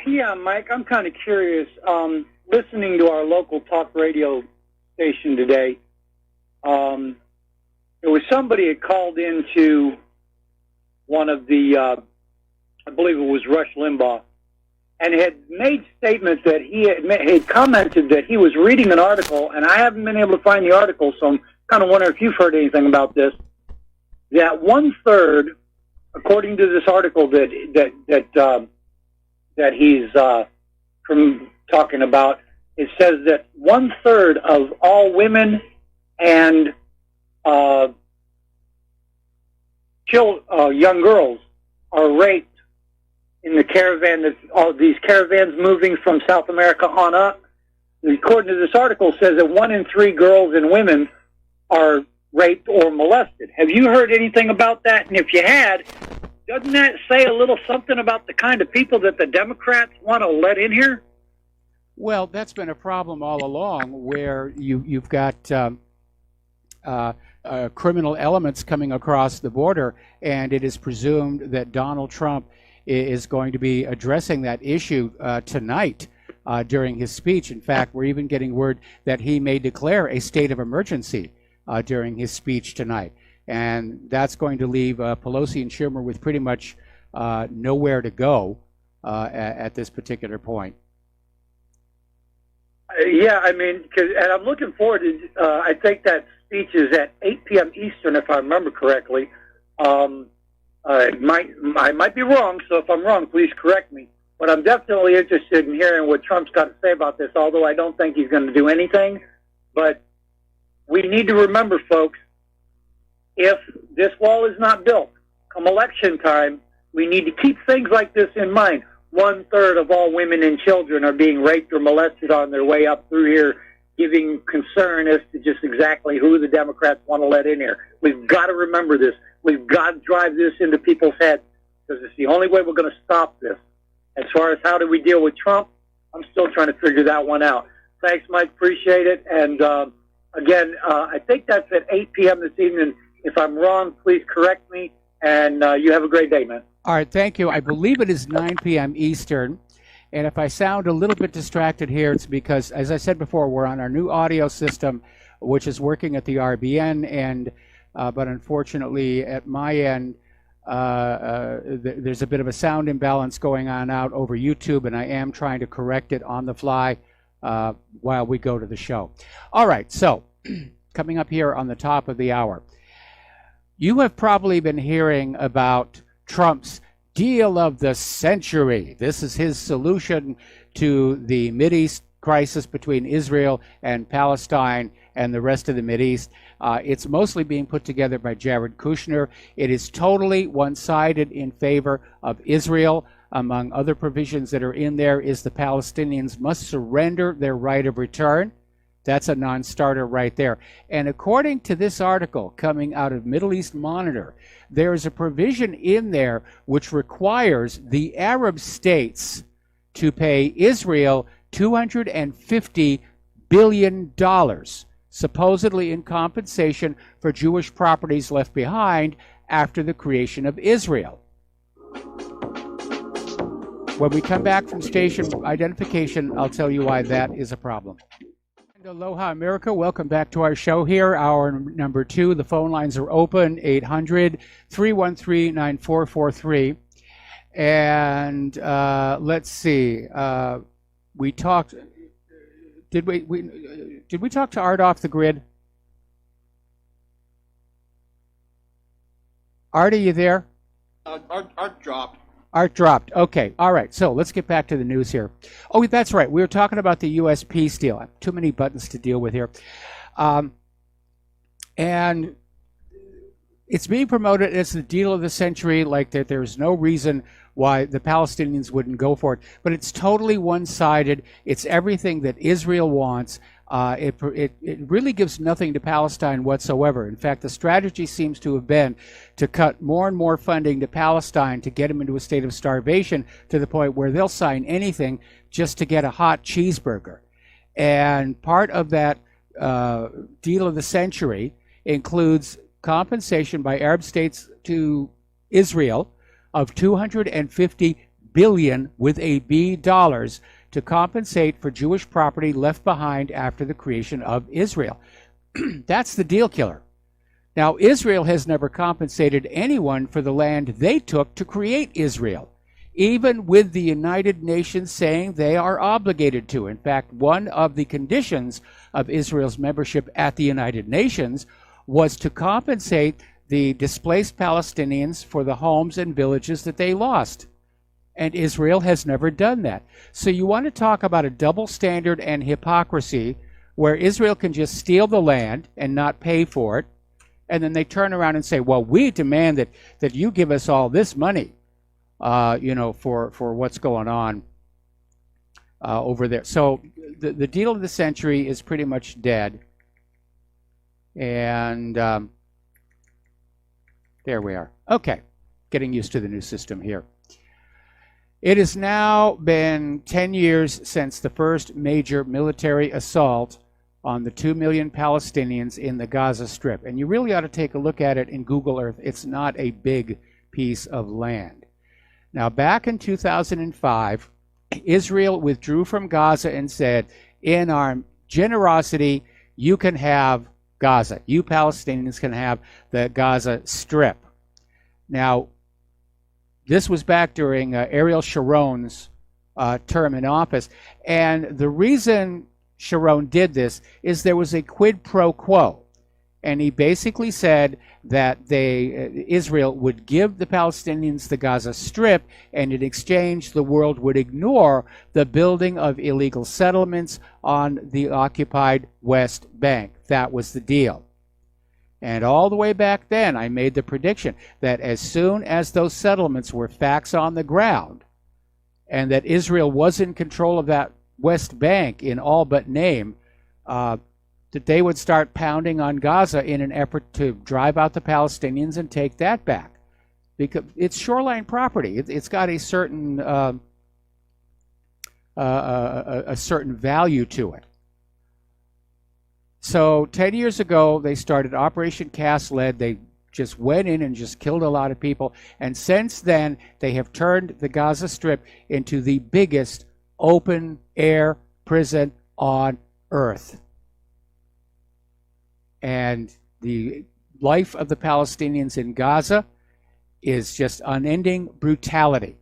Yeah, Mike, I'm kind of curious. Listening to our local talk radio station today, there was somebody that called into one of the, I believe it was Rush Limbaugh, and had made statements that he had commented that he was reading an article, and I haven't been able to find the article, so I'm kind of wondering if you've heard anything about this, that 1/3, according to this article that he's from talking about, it says that 1/3 of all women and young girls are raped in the caravan, all these caravans moving from South America on up. According to this article, it says that 1 in 3 girls and women are raped or molested. Have you heard anything about that? And if you had, doesn't that say a little something about the kind of people that the Democrats want to let in here? Well, that's been a problem all along, where you've got criminal elements coming across the border, and it is presumed that Donald Trump is going to be addressing that issue tonight during his speech. In fact, we're even getting word that he may declare a state of emergency during his speech tonight. And that's going to leave Pelosi and Schumer with pretty much nowhere to go at this particular point. Yeah, I mean, and I'm looking forward to, I think that speech is at 8 p.m. Eastern, if I remember correctly. I might be wrong, so if I'm wrong, please correct me. But I'm definitely interested in hearing what Trump's got to say about this, although I don't think he's going to do anything. But we need to remember, folks, if this wall is not built, come election time, we need to keep things like this in mind. 1/3 of all women and children are being raped or molested on their way up through here, giving concern as to just exactly who the Democrats want to let in here. We've got to remember this. We've got to drive this into people's heads because it's the only way we're going to stop this. As far as how do we deal with Trump, I'm still trying to figure that one out. Thanks, Mike. Appreciate it. And again, I think that's at 8 p.m. this evening. If I'm wrong, please correct me. And you have a great day, man. All right, thank you. I believe it is 9 p.m. Eastern. And if I sound a little bit distracted here, it's because, as I said before, we're on our new audio system, which is working at the RBN end. But unfortunately, at my end, there's a bit of a sound imbalance going on out over YouTube, and I am trying to correct it on the fly while we go to the show. All right, so coming up here on the top of the hour, you have probably been hearing about Trump's deal of the century. This is his solution to the Mideast crisis between Israel and Palestine and the rest of the Mideast. It's mostly being put together by Jared Kushner. It is totally one-sided in favor of Israel. Among other provisions that are in there is the Palestinians must surrender their right of return. That's a non-starter right there. And according to this article coming out of Middle East Monitor, there is a provision in there which requires the Arab states to pay Israel $250 billion, supposedly in compensation for Jewish properties left behind after the creation of Israel. When we come back from station identification, I'll tell you why that is a problem. Aloha, America. Welcome back to our show here, hour number 2. The phone lines are open, 800-313-9443. And let's see. We talked. Did we talk to Art off the grid? Art, are you there? Art dropped. Art dropped. Okay. All right. So let's get back to the news here. Oh, that's right. We were talking about the U.S. peace deal. I have too many buttons to deal with here. And it's being promoted as the deal of the century, like that there's no reason why the Palestinians wouldn't go for it. But it's totally one-sided. It's everything that Israel wants. It really gives nothing to Palestine whatsoever. In fact, the strategy seems to have been to cut more and more funding to Palestine to get them into a state of starvation to the point where they'll sign anything just to get a hot cheeseburger. And part of that deal of the century includes compensation by Arab states to Israel of $250 billion with a B dollars to compensate for Jewish property left behind after the creation of Israel. That's the deal killer. Now, Israel has never compensated anyone for the land they took to create Israel, even with the United Nations saying they are obligated to. In fact, one of the conditions of Israel's membership at the United Nations was to compensate the displaced Palestinians for the homes and villages that they lost. And Israel has never done that. So you want to talk about a double standard and hypocrisy where Israel can just steal the land and not pay for it, and then they turn around and say, well, we demand that you give us all this money, for what's going on over there. So the deal of the century is pretty much dead. And there we are. Okay, getting used to the new system here. It has now been 10 years since the first major military assault on the 2 million Palestinians in the Gaza Strip. And you really ought to take a look at it in Google Earth. It's not a big piece of land. Now, back in 2005, Israel withdrew from Gaza and said, in our generosity, you can have Gaza. You Palestinians can have the Gaza Strip. Now, this was back during Ariel Sharon's term in office. And the reason Sharon did this is there was a quid pro quo. And he basically said that Israel would give the Palestinians the Gaza Strip, and in exchange, the world would ignore the building of illegal settlements on the occupied West Bank. That was the deal. And all the way back then, I made the prediction that as soon as those settlements were facts on the ground, and that Israel was in control of that West Bank in all but name, that they would start pounding on Gaza in an effort to drive out the Palestinians and take that back, because it's shoreline property. It's got a certain certain value to it. So 10 years ago, they started Operation Cast Lead. They just went in and just killed a lot of people. And since then, they have turned the Gaza Strip into the biggest open-air prison on Earth. And the life of the Palestinians in Gaza is just unending brutality.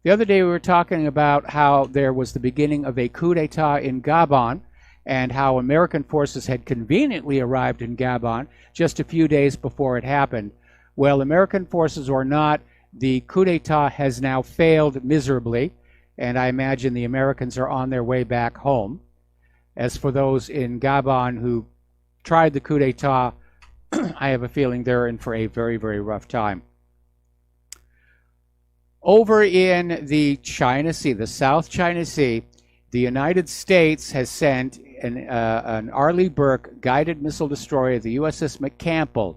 The other day we were talking about how there was the beginning of a coup d'etat in Gabon, and how American forces had conveniently arrived in Gabon just a few days before it happened. Well, American forces or not, the coup d'etat has now failed miserably, and I imagine the Americans are on their way back home. As for those in Gabon who tried the coup d'etat, I have a feeling they're in for a very, very rough time. Over in the China Sea, the South China Sea, the United States has sent an Arleigh Burke guided missile destroyer, the USS McCampbell,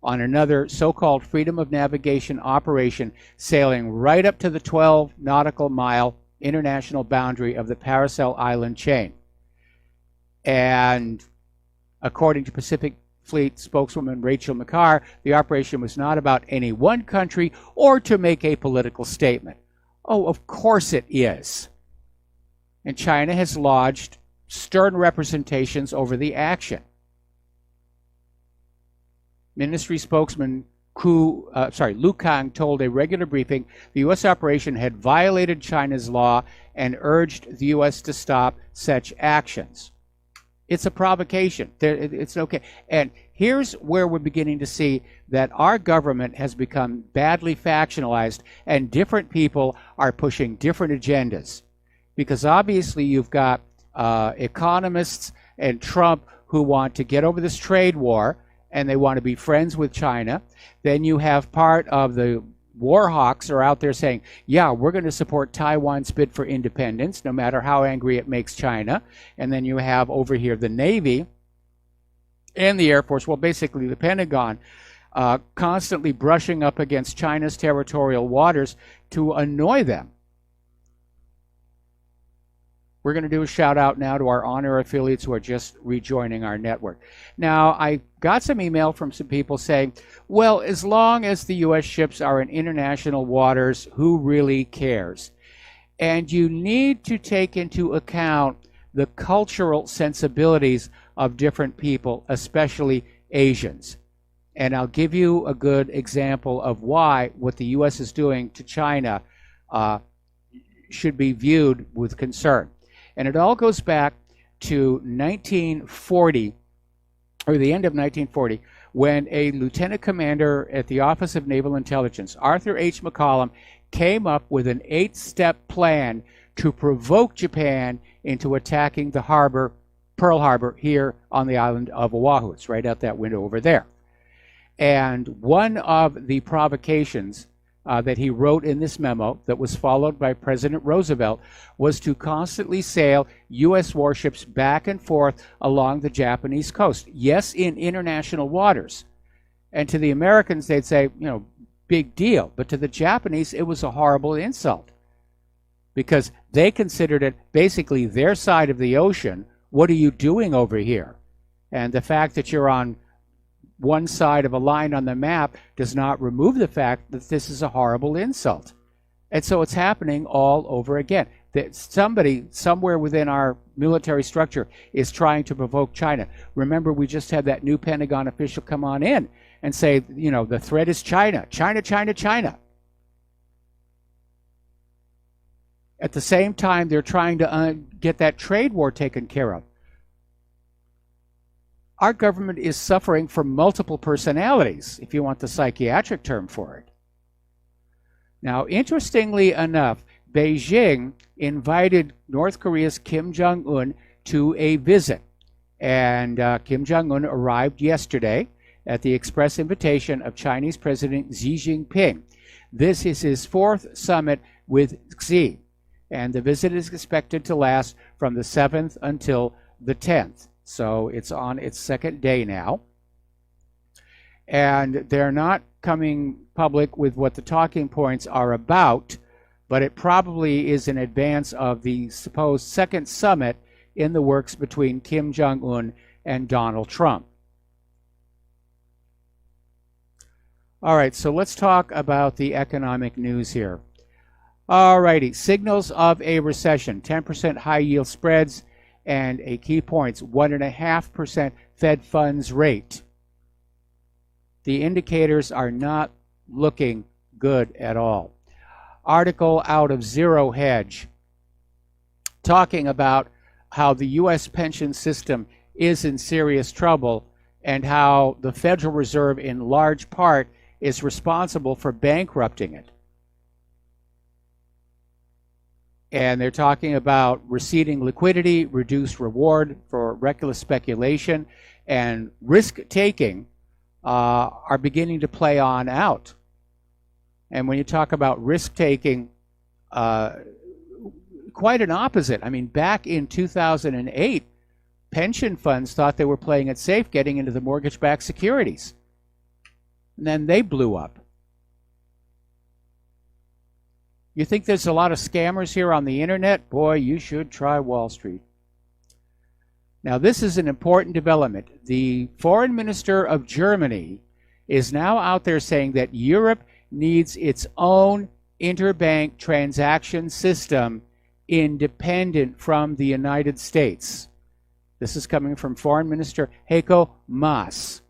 on another so-called freedom of navigation operation, sailing right up to the 12 nautical mile international boundary of the Paracel Island chain. And according to Pacific Fleet spokeswoman Rachel McCarr, the operation was not about any one country or to make a political statement. Oh, of course it is. And China has lodged stern representations over the action. Ministry spokesman Lu Kang told a regular briefing the U.S. operation had violated China's law and urged the U.S. to stop such actions. It's a provocation. It's okay. And here's where we're beginning to see that our government has become badly factionalized, and different people are pushing different agendas. Because obviously you've got economists and Trump who want to get over this trade war, and they want to be friends with China. Then you have part of the war hawks are out there saying, yeah, we're going to support Taiwan's bid for independence, no matter how angry it makes China. And then you have over here the Navy and the Air Force, well, basically the Pentagon, constantly brushing up against China's territorial waters to annoy them. We're going to do a shout out now to our honor affiliates who are just rejoining our network. Now, I got some email from some people saying, well, as long as the U.S. ships are in international waters, who really cares? And you need to take into account the cultural sensibilities of different people, especially Asians. And I'll give you a good example of why what the U.S. is doing to China should be viewed with concern. And it all goes back to 1940, or the end of 1940, when a lieutenant commander at the Office of Naval Intelligence, Arthur H. McCollum, came up with an 8-step plan to provoke Japan into attacking the harbor, Pearl Harbor, here on the island of Oahu. It's right out that window over there. And one of the provocations that he wrote in this memo that was followed by President Roosevelt was to constantly sail U.S. warships back and forth along the Japanese coast. Yes, in international waters. And to the Americans, they'd say, you know, big deal. But to the Japanese, it was a horrible insult because they considered it basically their side of the ocean. What are you doing over here? And the fact that you're on one side of a line on the map does not remove the fact that this is a horrible insult. And so it's happening all over again. That somebody somewhere within our military structure is trying to provoke China. Remember, we just had that new Pentagon official come on in and say, you know, the threat is China. China, China, China. At the same time, they're trying to get that trade war taken care of. Our government is suffering from multiple personalities, if you want the psychiatric term for it. Now, interestingly enough, Beijing invited North Korea's Kim Jong-un to a visit. And Kim Jong-un arrived yesterday at the express invitation of Chinese President Xi Jinping. This is his fourth summit with Xi, and the visit is expected to last from the 7th until the 10th. So it's on its second day now. And they're not coming public with what the talking points are about, but it probably is in advance of the supposed second summit in the works between Kim Jong-un and Donald Trump. All right, so let's talk about the economic news here. All righty, signals of a recession, 10% high yield spreads, and a key points, 1.5% Fed funds rate. The indicators are not looking good at all. Article out of Zero Hedge talking about how the U.S. pension system is in serious trouble and how the Federal Reserve in large part is responsible for bankrupting it. And they're talking about receding liquidity, reduced reward for reckless speculation, and risk-taking are beginning to play on out. And when you talk about risk-taking, quite an opposite. I mean, back in 2008, pension funds thought they were playing it safe getting into the mortgage-backed securities. And then they blew up. You think there's a lot of scammers here on the internet? Boy, you should try Wall Street. Now, this is an important development. The foreign minister of Germany is now out there saying that Europe needs its own interbank transaction system independent from the United States. This is coming from Foreign Minister Heiko Maas.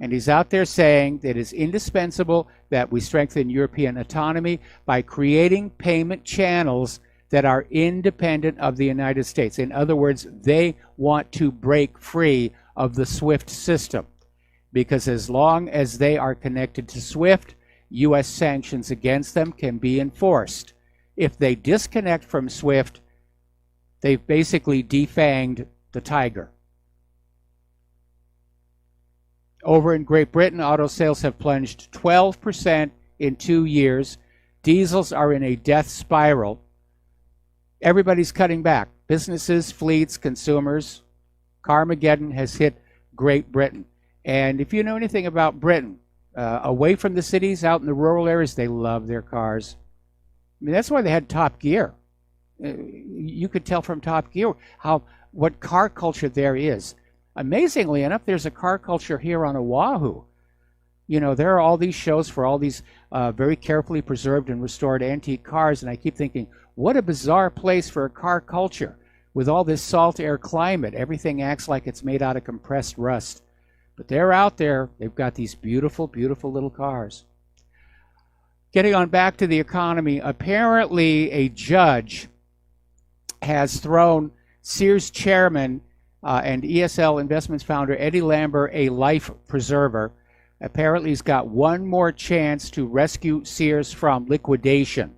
And he's out there saying that it is indispensable that we strengthen European autonomy by creating payment channels that are independent of the United States. In other words, they want to break free of the SWIFT system, because as long as they are connected to SWIFT, U.S. sanctions against them can be enforced. If they disconnect from SWIFT, they've basically defanged the tiger. Over in Great Britain, auto sales have plunged 12% in 2 years. Diesels are in a death spiral. Everybody's cutting back. Businesses, fleets, consumers. Carmageddon has hit Great Britain. And if you know anything about Britain, away from the cities, out in the rural areas, they love their cars. I mean, that's why they had Top Gear. You could tell from Top Gear what car culture there is. Amazingly enough, there's a car culture here on Oahu. You know, there are all these shows for all these very carefully preserved and restored antique cars, and I keep thinking, what a bizarre place for a car culture. With all this salt air climate, everything acts like it's made out of compressed rust. But they're out there. They've got these beautiful, beautiful little cars. Getting on back to the economy, apparently a judge has thrown Sears chairman and ESL Investments founder Eddie Lambert a life preserver. Apparently he's got one more chance to rescue Sears from liquidation.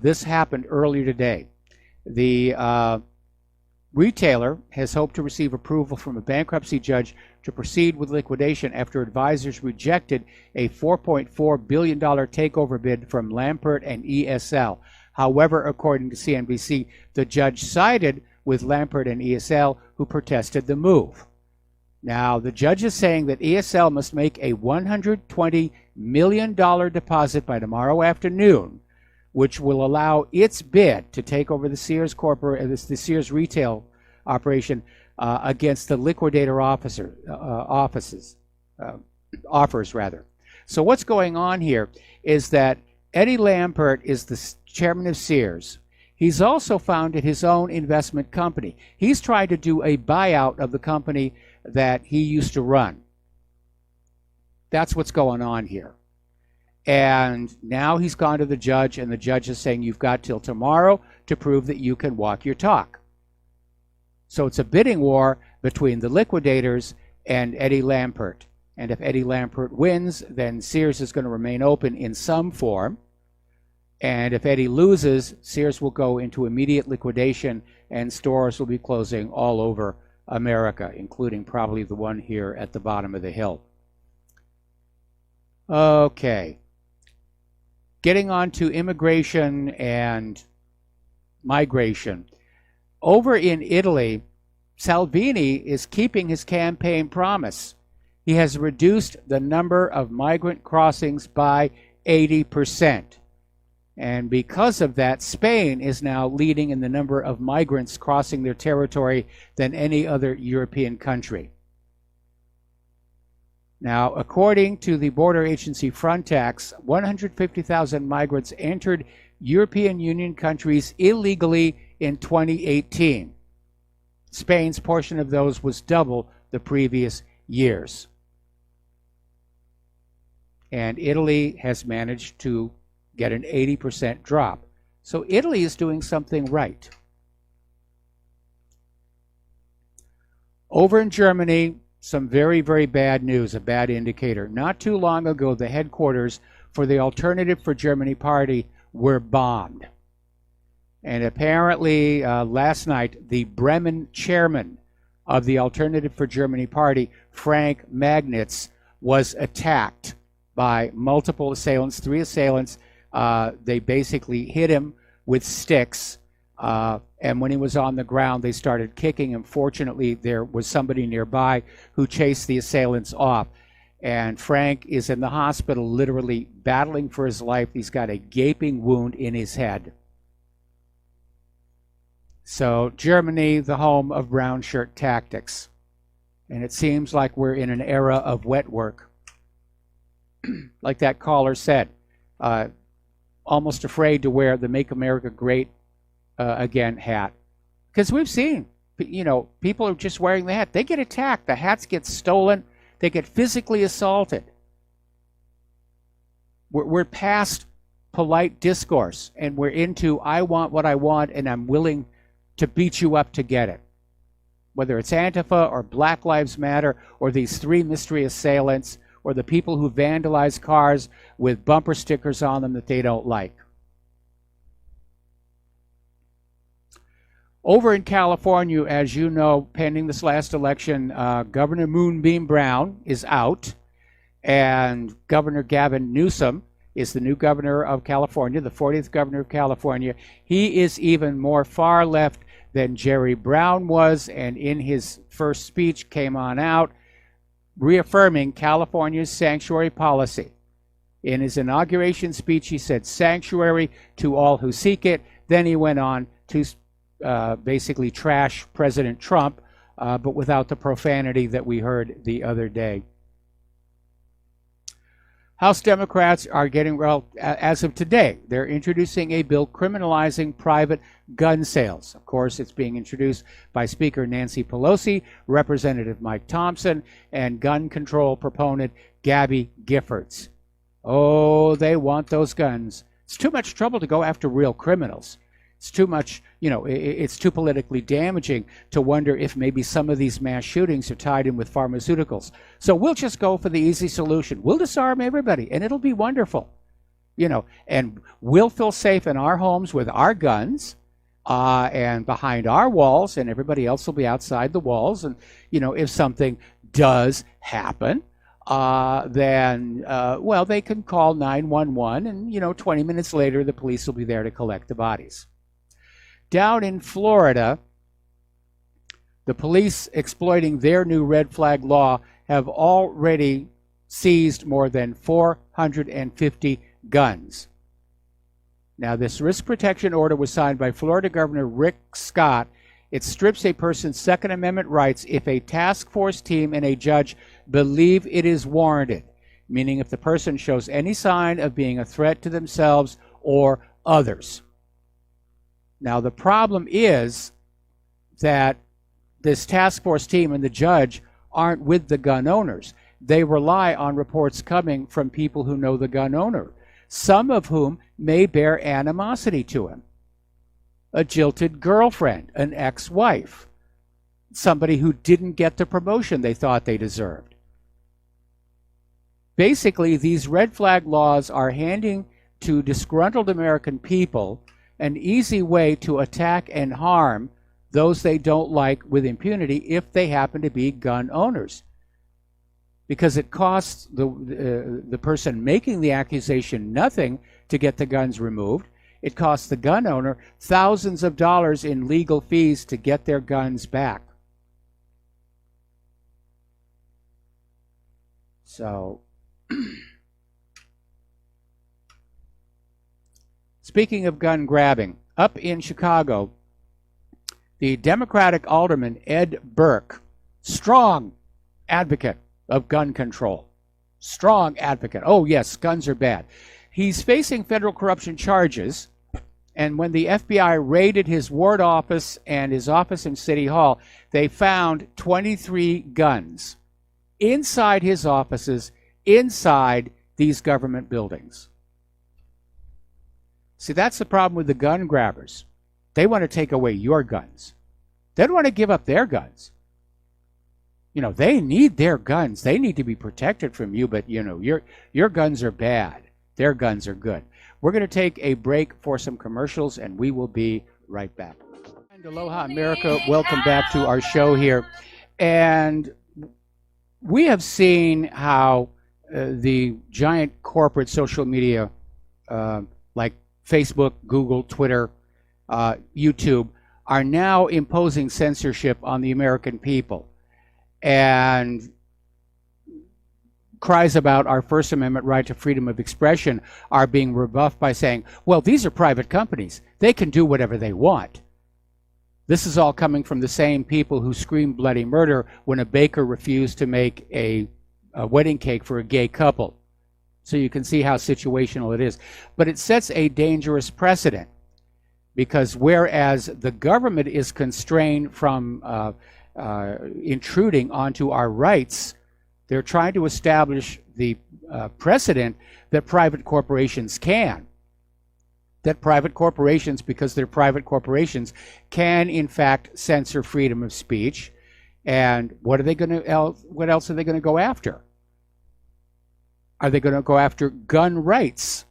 This happened earlier today. The retailer has hoped to receive approval from a bankruptcy judge to proceed with liquidation after advisors rejected a $4.4 billion takeover bid from Lambert and ESL. However, according to CNBC, the judge sided with Lambert and ESL, who protested the move. Now, the judge is saying that ESL must make a $120 million deposit by tomorrow afternoon, which will allow its bid to take over the Sears the Sears retail operation against the liquidator offers. So what's going on here is that Eddie Lambert is the chairman of Sears. He's also founded his own investment company. He's tried to do a buyout of the company that he used to run. That's what's going on here. And now he's gone to the judge, and the judge is saying you've got till tomorrow to prove that you can walk your talk. So it's a bidding war between the liquidators and Eddie Lampert. And if Eddie Lampert wins, then Sears is going to remain open in some form. And if Eddie loses, Sears will go into immediate liquidation, and stores will be closing all over America, including probably the one here at the bottom of the hill. Okay. Getting on to immigration and migration. Over in Italy, Salvini is keeping his campaign promise. He has reduced the number of migrant crossings by 80%. And because of that, Spain is now leading in the number of migrants crossing their territory than any other European country. Now, according to the border agency Frontex, 150,000 migrants entered European Union countries illegally in 2018. Spain's portion of those was double the previous years. And Italy has managed to get an 80% drop. So Italy is doing something right. Over in Germany, some very, very bad news, a bad indicator. Not too long ago, the headquarters for the Alternative for Germany party were bombed. And apparently, last night, the Bremen chairman of the Alternative for Germany party, Frank Magnitz, was attacked by multiple assailants, 3 assailants. They basically hit him with sticks, and when he was on the ground, they started kicking him. Fortunately, there was somebody nearby who chased the assailants off. And Frank is in the hospital, literally battling for his life. He's got a gaping wound in his head. So Germany, the home of brown shirt tactics. And it seems like we're in an era of wet work. Like that caller said, almost afraid to wear the Make America Great Again hat. Because we've seen, people are just wearing the hat. They get attacked. The hats get stolen. They get physically assaulted. We're past polite discourse, and we're into I want what I want, and I'm willing to beat you up to get it. Whether it's Antifa or Black Lives Matter or these 3 mystery assailants or the people who vandalize cars with bumper stickers on them that they don't like. Over in California, as you know, pending this last election, Governor Moonbeam Brown is out, and Governor Gavin Newsom is the new governor of California, the 40th governor of California. He is even more far left than Jerry Brown was, and in his first speech came on out reaffirming California's sanctuary policy. In his inauguration speech, he said sanctuary to all who seek it. Then he went on to basically trash President Trump, but without the profanity that we heard the other day. House Democrats are getting, well, as of today, they're introducing a bill criminalizing private gun sales. Of course, it's being introduced by Speaker Nancy Pelosi, Representative Mike Thompson, and gun control proponent Gabby Giffords. Oh, they want those guns. It's too much trouble to go after real criminals. It's too much, it's too politically damaging to wonder if maybe some of these mass shootings are tied in with pharmaceuticals. So we'll just go for the easy solution. We'll disarm everybody, and it'll be wonderful. And we'll feel safe in our homes with our guns and behind our walls, and everybody else will be outside the walls. And, if something does happen, then they can call 911, and, 20 minutes later, the police will be there to collect the bodies. Down in Florida, the police, exploiting their new red flag law, have already seized more than 450 guns. Now, this risk protection order was signed by Florida Governor Rick Scott. It strips a person's Second Amendment rights if a task force team and a judge believe it is warranted, meaning if the person shows any sign of being a threat to themselves or others. Now, the problem is that this task force team and the judge aren't with the gun owners. They rely on reports coming from people who know the gun owner. some of whom may bear animosity to him. A jilted girlfriend, an ex-wife, somebody who didn't get the promotion they thought they deserved. Basically, these red flag laws are handing to disgruntled American people an easy way to attack and harm those they don't like with impunity if they happen to be gun owners. Because it costs the person making the accusation nothing to get the guns removed. It costs the gun owner thousands of dollars in legal fees to get their guns back. So, speaking of gun grabbing, up in Chicago, the Democratic alderman Ed Burke, strong advocate of gun control, strong advocate. Oh yes, guns are bad. He's facing federal corruption charges, and when the FBI raided his ward office and his office in City Hall, they found 23 guns inside his offices, inside these government buildings. See, that's the problem with the gun grabbers. They want to take away your guns. They don't want to give up their guns. You know, they need their guns. They need to be protected from you, but you know, your guns are bad. Their guns are good. We're going to take a break for some commercials, and we will be right back. And aloha, America. Welcome back to our show here. And we have seen how the giant corporate social media like Facebook, Google, Twitter, YouTube are now imposing censorship on the American people. And cries about our First Amendment right to freedom of expression are being rebuffed by saying, well, these are private companies. They can do whatever they want. This is all coming from the same people who screamed bloody murder when a baker refused to make a wedding cake for a gay couple. So you can see how situational it is. But it sets a dangerous precedent, because whereas the government is constrained from intruding onto our rights, they're trying to establish the precedent that private corporations can. That private corporations, because they're private corporations, can in fact censor freedom of speech. And what else are they going to go after? Are they going to go after gun rights?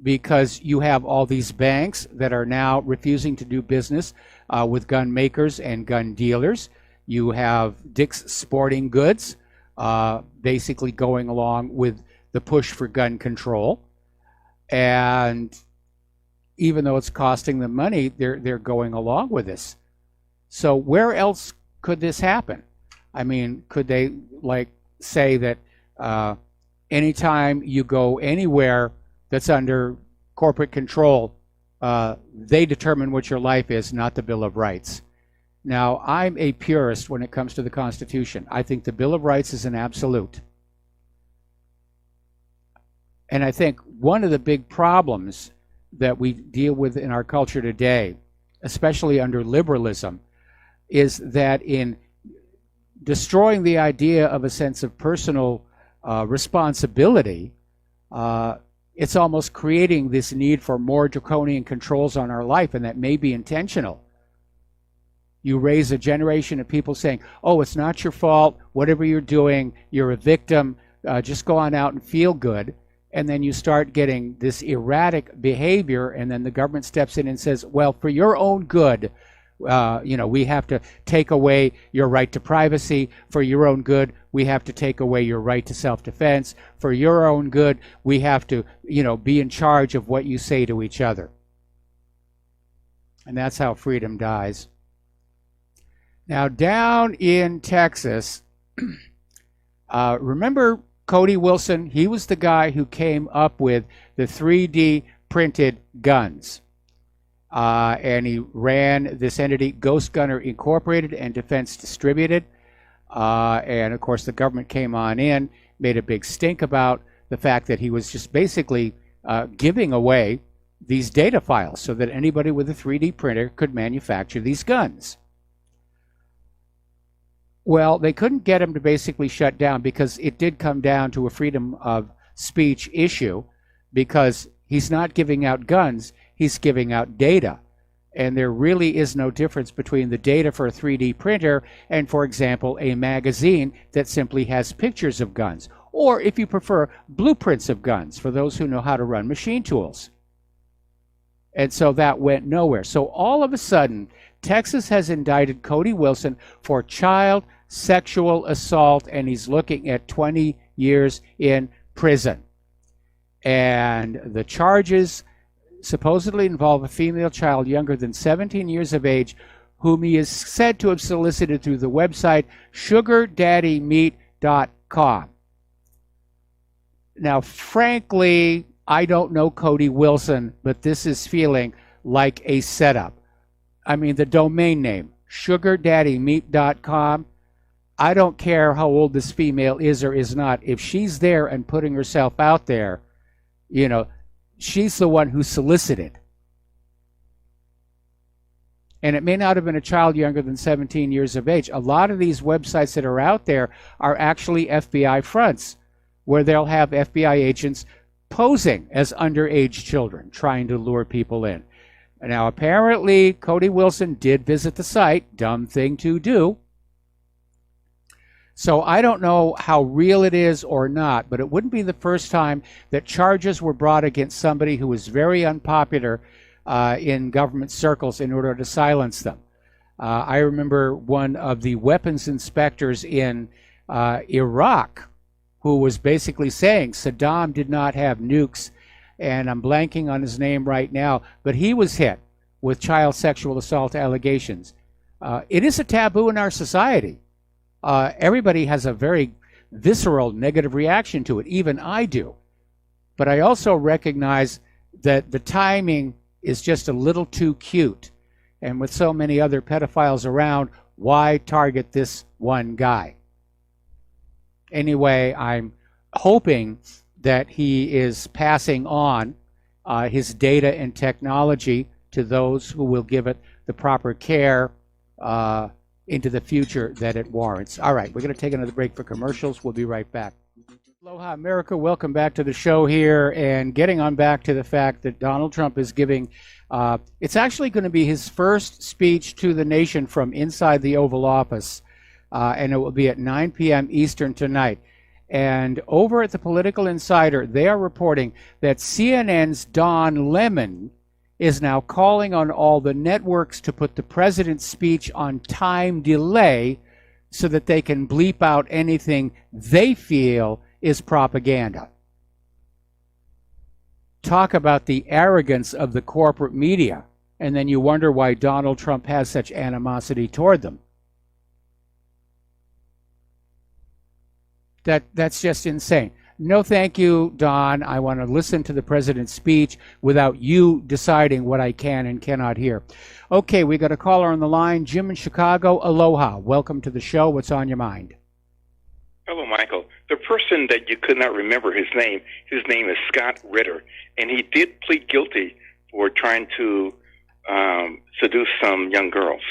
Because you have all these banks that are now refusing to do business with gun makers and gun dealers. You have Dick's Sporting Goods basically going along with the push for gun control. And even though it's costing them money, they're going along with this. So where else could this happen? I mean, could they like say that anytime you go anywhere that's under corporate control, they determine what your life is, not the Bill of Rights? Now, I'm a purist when it comes to the Constitution. I think the Bill of Rights is an absolute. And I think one of the big problems that we deal with in our culture today, especially under liberalism, is that in destroying the idea of a sense of personal responsibility, it's almost creating this need for more draconian controls on our life, and that may be intentional. You raise a generation of people saying, oh, it's not your fault, whatever you're doing, you're a victim, just go on out and feel good. And then you start getting this erratic behavior, and then the government steps in and says, well, for your own good, we have to take away your right to privacy. For your own good, we have to take away your right to self-defense. For your own good, we have to, be in charge of what you say to each other. And that's how freedom dies. Now, down in Texas, remember Cody Wilson? He was the guy who came up with the 3D printed guns. And he ran this entity, Ghost Gunner Incorporated and Defense Distributed. And of course, the government came on in, made a big stink about the fact that he was just basically giving away these data files so that anybody with a 3D printer could manufacture these guns. Well, they couldn't get him to basically shut down because it did come down to a freedom of speech issue. because he's not giving out guns, he's giving out data. And there really is no difference between the data for a 3D printer and, for example, a magazine that simply has pictures of guns. Or, if you prefer, blueprints of guns for those who know how to run machine tools. And so that went nowhere. So all of a sudden, Texas has indicted Cody Wilson for child sexual assault, and he's looking at 20 years in prison. And the charges supposedly involve a female child younger than 17 years of age, whom he is said to have solicited through the website sugardaddymeat.com. Now, frankly, I don't know Cody Wilson, but this is feeling like a setup. I mean, the domain name, sugardaddymeat.com, I don't care how old this female is or is not. If she's there and putting herself out there, you know, she's the one who solicited. And it may not have been a child younger than 17 years of age. A lot of these websites that are out there are actually FBI fronts, where they'll have FBI agents posing as underage children, trying to lure people in. Now, apparently, Cody Wilson did visit the site. Dumb thing to do. So I don't know how real it is or not, but it wouldn't be the first time that charges were brought against somebody who was very unpopular in government circles in order to silence them. I remember one of the weapons inspectors in Iraq who was basically saying Saddam did not have nukes, and I'm blanking on his name right now, but he was hit with child sexual assault allegations. It is a taboo in our society. Everybody has a very visceral negative reaction to it. Even I do. But I also recognize that the timing is just a little too cute. And with so many other pedophiles around, why target this one guy? Anyway, I'm hoping that he is passing on his data and technology to those who will give it the proper care into the future that it warrants. All right, we're going to take another break for commercials. We'll be right back. Aloha, America. Welcome back to the show here, and getting on back to the fact that Donald Trump is giving, it's actually going to be his first speech to the nation from inside the Oval Office, and it will be at 9 p.m. Eastern tonight. And over at the Political Insider, they are reporting that CNN's Don Lemon is now calling on all the networks to put the president's speech on time delay so that they can bleep out anything they feel is propaganda. Talk about the arrogance of the corporate media, and then you wonder why Donald Trump has such animosity toward them. That's just insane. No, thank you, Don. I want to listen to the president's speech without you deciding what I can and cannot hear. Okay, we got a caller on the line. Jim in Chicago. Aloha. Welcome to the show. What's on your mind? Hello, Michael. The person that you could not remember his name is Scott Ritter, and he did plead guilty for trying to seduce some young girls.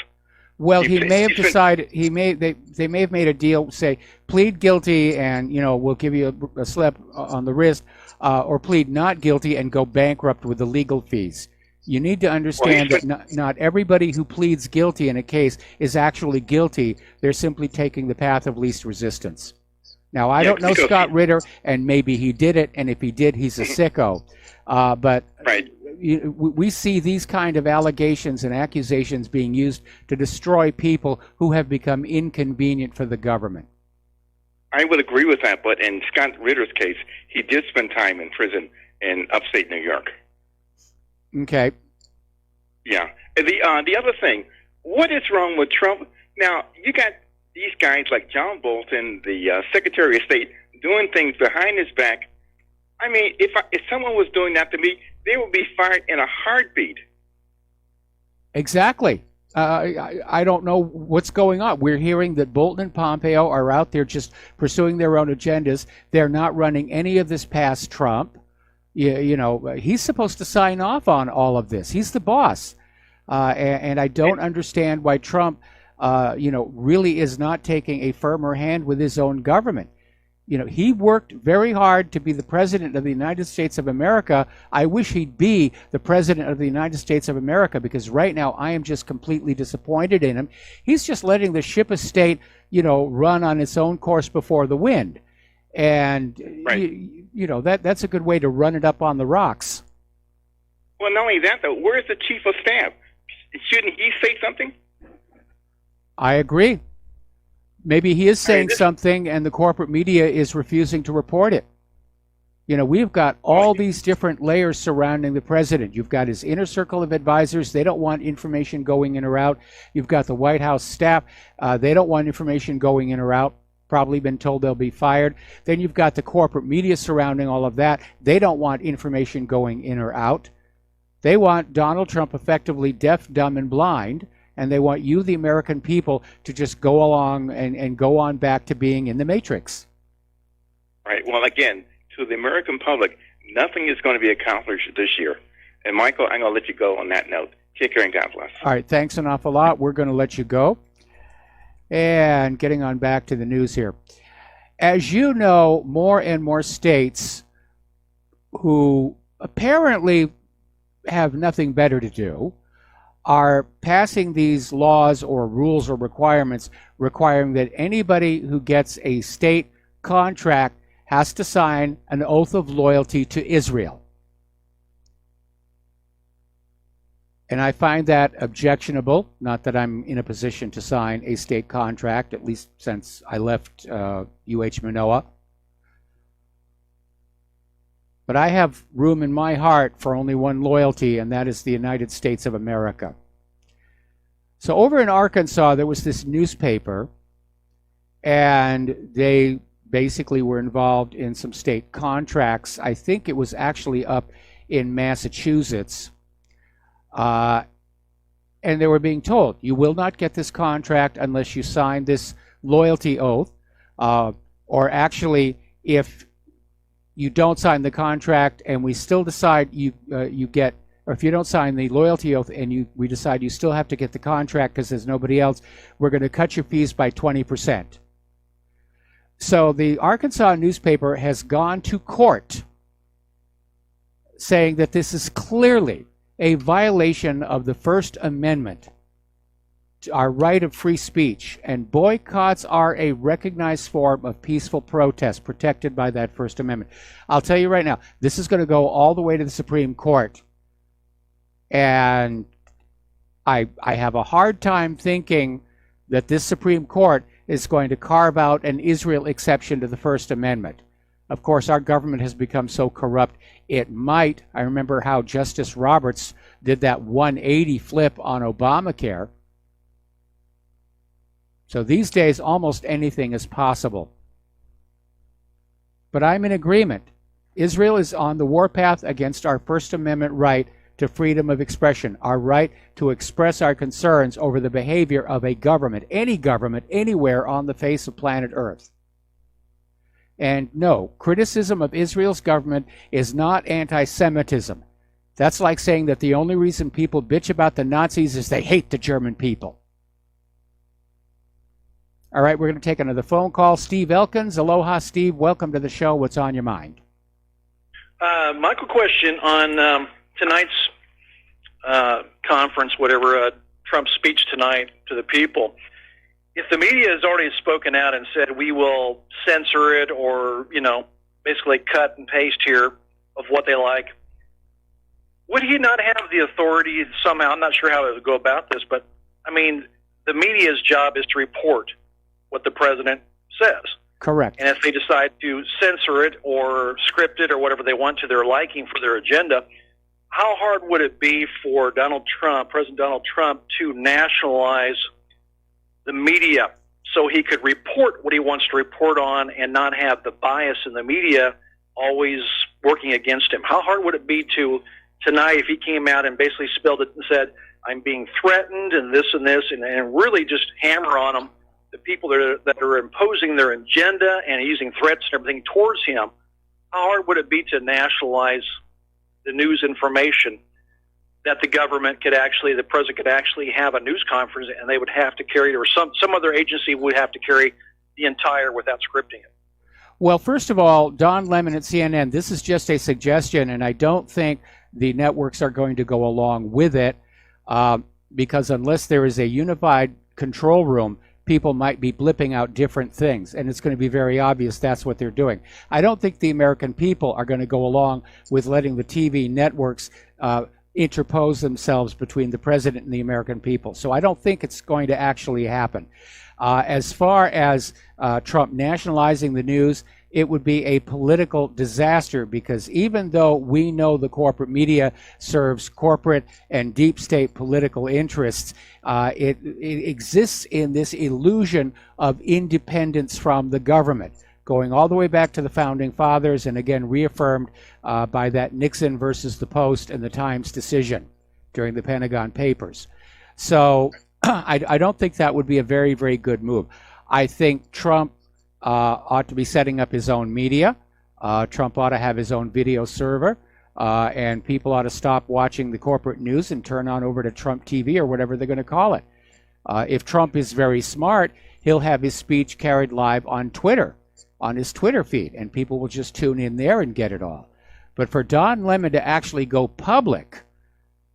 Well, he may have decided they may have made a deal, say plead guilty and we'll give you a slap on the wrist, or plead not guilty and go bankrupt with the legal fees. You need to understand that not everybody who pleads guilty in a case is actually guilty. They're simply taking the path of least resistance. Now, I don't know Scott Ritter, and maybe he did it, and if he did, he's a sicko. But we see these kind of allegations and accusations being used to destroy people who have become inconvenient for the government. I would agree with that, but in Scott Ritter's case, he did spend time in prison in upstate New York. Okay. Yeah. The other thing, what is wrong with Trump? Now, you got these guys like John Bolton, the Secretary of State, doing things behind his back. I mean, if someone was doing that to me, they would be fired in a heartbeat. Exactly. I don't know what's going on. We're hearing that Bolton and Pompeo are out there just pursuing their own agendas. They're not running any of this past Trump. He's supposed to sign off on all of this. He's the boss. And I don't understand why Trump, really is not taking a firmer hand with his own government. You know, he worked very hard to be the president of the United States of America. I wish he'd be the president of the United States of America, because right now I am just completely disappointed in him. He's just letting the ship of state, you know, run on its own course before the wind. And, Right. you know, that's a good way to run it up on the rocks. Well, not only that, though, where's the chief of staff? Shouldn't he say something? I agree. Maybe he is saying something and the corporate media is refusing to report it. You know, we've got all these different layers surrounding the president. You've got his inner circle of advisors. They don't want information going in or out. You've got the White House staff. They don't want information going in or out. Probably been told they'll be fired. Then you've got the corporate media surrounding all of that. They don't want information going in or out. They want Donald Trump effectively deaf, dumb, and blind. And they want you, the American people, to just go along and go on back to being in the Matrix. Right. Well, again, to the American public, nothing is going to be accomplished this year. And, Michael, I'm going to let you go on that note. Take care and God bless. All right. Thanks an awful lot. We're going to let you go. And getting on back to the news here. As you know, more and more states who apparently have nothing better to do are passing these laws or rules or requirements requiring that anybody who gets a state contract has to sign an oath of loyalty to Israel. And I find that objectionable, not that I'm in a position to sign a state contract, at least since I left UH Manoa. But I have room in my heart for only one loyalty, and that is the United States of America. So over in Arkansas, there was this newspaper, and they basically were involved in some state contracts. I think it was actually up in Massachusetts. And they were being told, you will not get this contract unless you sign this loyalty oath, or actually, if you don't sign the contract and we still decide you get, or if you don't sign the loyalty oath and we decide you still have to get the contract because there's nobody else, we're going to cut your fees by 20%. So the Arkansas newspaper has gone to court saying that this is clearly a violation of the First Amendment, our right of free speech, and boycotts are a recognized form of peaceful protest protected by that First Amendment. I'll tell you right now, this is going to go all the way to the Supreme Court, and I have a hard time thinking that this Supreme Court is going to carve out an Israel exception to the First Amendment. Of course, our government has become so corrupt, it might. I remember how Justice Roberts did that 180 flip on Obamacare. So these days, almost anything is possible. But I'm in agreement. Israel is on the warpath against our First Amendment right to freedom of expression, our right to express our concerns over the behavior of a government, anywhere on the face of planet Earth. And no, criticism of Israel's government is not anti-Semitism. That's like saying that the only reason people bitch about the Nazis is they hate the German people. All right, we're going to take another phone call. Steve Elkins. Aloha, Steve. Welcome to the show. What's on your mind? Michael, question on tonight's conference, whatever, Trump's speech tonight to the people. If the media has already spoken out and said we will censor it or, basically cut and paste here of what they like, would he not have the authority somehow? I'm not sure how it would go about this, but, the media's job is to report what the president says. Correct. And if they decide to censor it or script it or whatever they want to their liking for their agenda, how hard would it be for President Donald Trump, to nationalize the media so he could report what he wants to report on and not have the bias in the media always working against him? How hard would it be tonight if he came out and basically spilled it and said, I'm being threatened and this, and really just hammer on them, the people that are imposing their agenda and using threats and everything towards him? How hard would it be to nationalize the news information that the president could actually have a news conference and they would have to carry it, or some other agency would have to carry the entire without scripting it? Well, first of all, Don Lemon at CNN, this is just a suggestion, and I don't think the networks are going to go along with it because unless there is a unified control room, people might be blipping out different things, and it's going to be very obvious that's what they're doing. I don't think the American people are going to go along with letting the TV networks interpose themselves between the president and the American people. So I don't think it's going to actually happen. As far as Trump nationalizing the news, it would be a political disaster because even though we know the corporate media serves corporate and deep state political interests, it exists in this illusion of independence from the government, going all the way back to the Founding Fathers and again reaffirmed by that Nixon versus the Post and the Times decision during the Pentagon Papers. So I don't think that would be a very, very good move. I think Trump ought to be setting up his own media. Trump ought to have his own video server, and people ought to stop watching the corporate news and turn on over to Trump TV or whatever they're going to call it. If Trump is very smart, he'll have his speech carried live on Twitter, on his Twitter feed, and people will just tune in there and get it all. But for Don Lemon to actually go public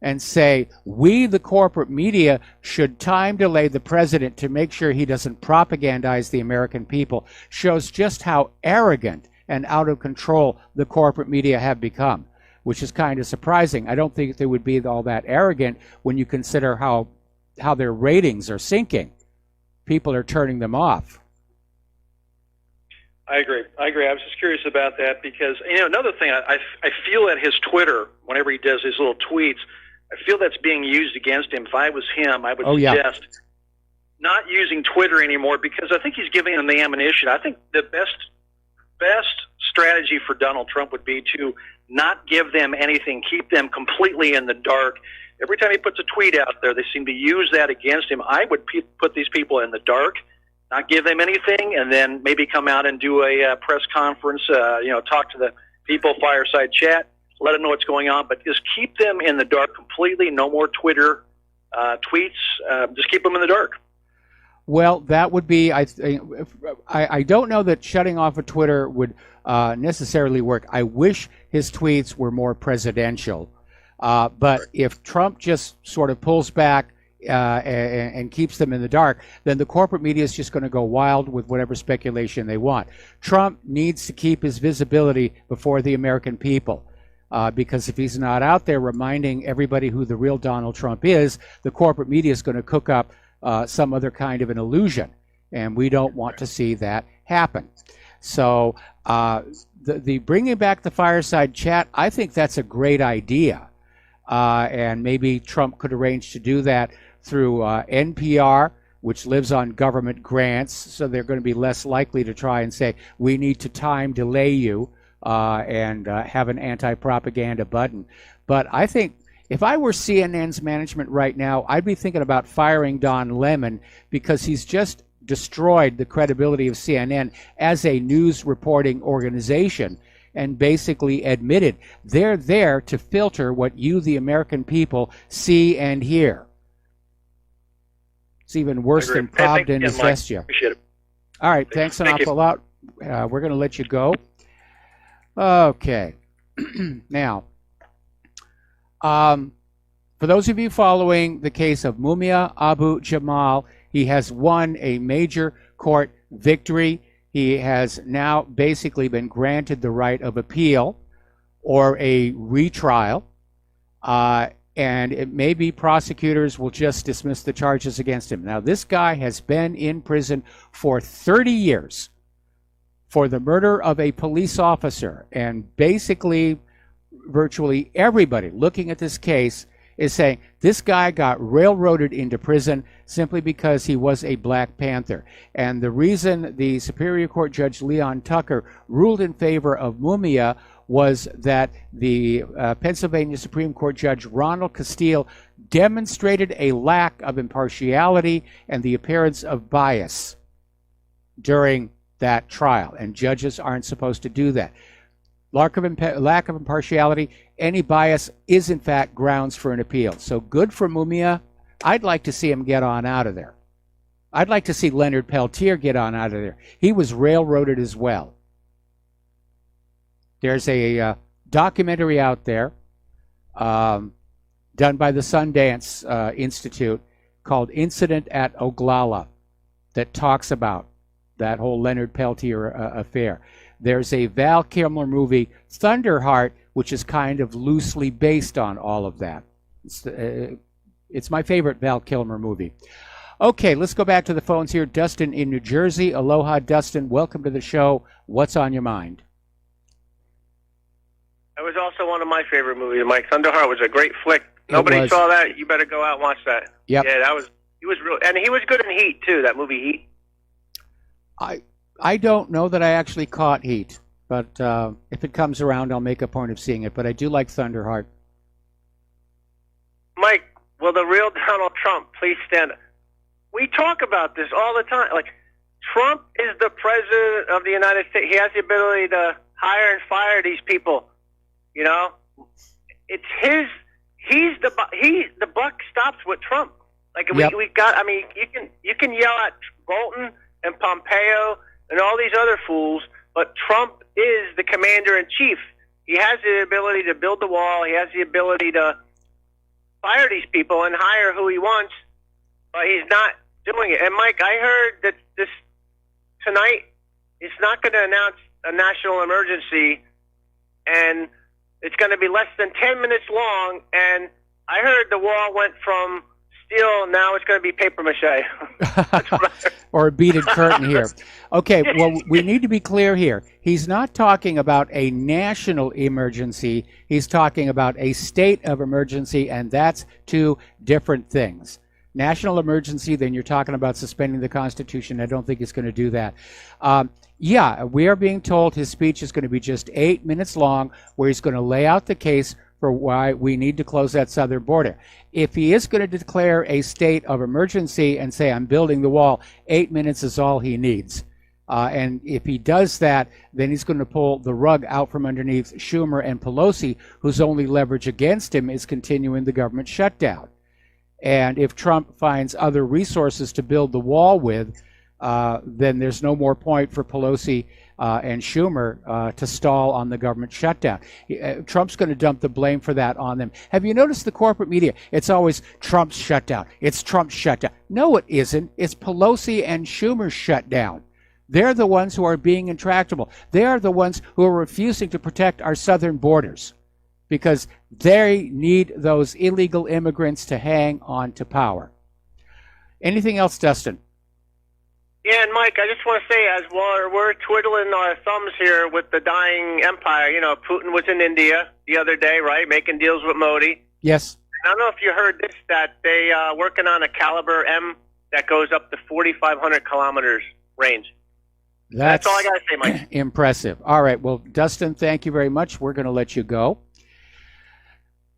and say, we, the corporate media, should time delay the president to make sure he doesn't propagandize the American people, shows just how arrogant and out of control the corporate media have become, which is kind of surprising. I don't think they would be all that arrogant when you consider how their ratings are sinking. People are turning them off. I agree. I was just curious about that because, another thing, I feel at his Twitter, whenever he does his little tweets, I feel that's being used against him. If I was him, I would suggest not using Twitter anymore because I think he's giving them the ammunition. I think the best strategy for Donald Trump would be to not give them anything, keep them completely in the dark. Every time he puts a tweet out there, they seem to use that against him. I would put these people in the dark, not give them anything, and then maybe come out and do a press conference, talk to the people, fireside chat, let them know what's going on, but just keep them in the dark completely. No more Twitter tweets. Just keep them in the dark. Well, that would be, I don't know that shutting off of Twitter would necessarily work. I wish his tweets were more presidential. But if Trump just sort of pulls back and keeps them in the dark, then the corporate media is just going to go wild with whatever speculation they want. Trump needs to keep his visibility before the American people. Because if he's not out there reminding everybody who the real Donald Trump is, the corporate media is going to cook up some other kind of an illusion. And we don't want to see that happen. So the bringing back the fireside chat, I think that's a great idea. And maybe Trump could arrange to do that through NPR, which lives on government grants. So they're going to be less likely to try and say, we need to time delay you. And have an anti-propaganda button. But I think if I were CNN's management right now, I'd be thinking about firing Don Lemon because he's just destroyed the credibility of CNN as a news reporting organization and basically admitted they're there to filter what you, the American people, see and hear. It's even worse than Pravda and Izvestia. Appreciate it. All right, thanks an awful lot. We're going to let you go. Okay. Now, for those of you following the case of Mumia Abu Jamal, he has won a major court victory. He has now basically been granted the right of appeal or a retrial. And it may be prosecutors will just dismiss the charges against him. Now, this guy has been in prison for 30 years. For the murder of a police officer, and basically virtually everybody looking at this case is saying this guy got railroaded into prison simply because he was a Black Panther. And the reason the Superior Court Judge Leon Tucker ruled in favor of Mumia was that the Pennsylvania Supreme Court Judge Ronald Castile demonstrated a lack of impartiality and the appearance of bias during that trial, and judges aren't supposed to do that. Lack of impartiality, any bias is in fact grounds for an appeal. So good for Mumia. I'd like to see him get on out of there. I'd like to see Leonard Peltier get on out of there. He was railroaded as well. There's a documentary out there done by the Sundance Institute called Incident at Oglala that talks about that whole Leonard Peltier affair. There's a Val Kilmer movie, Thunderheart, which is kind of loosely based on all of that. It's my favorite Val Kilmer movie. Okay, let's go back to the phones here. Dustin in New Jersey. Aloha, Dustin. Welcome to the show. What's on your mind? That was also one of my favorite movies, Mike. Thunderheart was a great flick. Nobody saw that. You better go out and watch that. Yep. Yeah, he was real, and he was good in Heat too. That movie Heat. I don't know that I actually caught Heat, but if it comes around, I'll make a point of seeing it. But I do like Thunderheart. Mike, will the real Donald Trump please stand up? We talk about this all the time. Like, Trump is the president of the United States. He has the ability to hire and fire these people. You know, it's his. The buck stops with Trump. Like, yep. we got. I mean, you can yell at Bolton and Pompeo and all these other fools, but Trump is the commander in chief. He has the ability to build the wall. He has the ability to fire these people and hire who he wants, but he's not doing it. And Mike, I heard that this tonight he's not going to announce a national emergency, and it's going to be less than 10 minutes long. And I heard the wall went from steel, now it's going to be paper mache. Or a beaded curtain here. Okay, well, we need to be clear here. He's not talking about a national emergency. He's talking about a state of emergency, and that's two different things. National emergency, then you're talking about suspending the Constitution. I don't think he's going to do that. Yeah, we are being told his speech is going to be just 8 minutes long, where he's going to lay out the case for why we need to close that southern border. If he is going to declare a state of emergency and say, I'm building the wall, 8 minutes is all he needs. And if he does that, then he's going to pull the rug out from underneath Schumer and Pelosi, whose only leverage against him is continuing the government shutdown. And if Trump finds other resources to build the wall with, then there's no more point for Pelosi and Schumer to stall on the government shutdown. Trump's going to dump the blame for that on them. Have you noticed the corporate media? It's always Trump's shutdown. It's Trump's shutdown. No, it isn't. It's Pelosi and Schumer's shutdown. They're the ones who are being intractable. They are the ones who are refusing to protect our southern borders because they need those illegal immigrants to hang on to power. Anything else, Dustin? Yeah, and Mike, I just want to say, as we're twiddling our thumbs here with the dying empire, you know, Putin was in India the other day, right, making deals with Modi. Yes. I don't know if you heard this, that they working on a caliber M that goes up to 4,500 kilometers range. That's all I got to say, Mike. Impressive. All right, well, Dustin, thank you very much. We're going to let you go.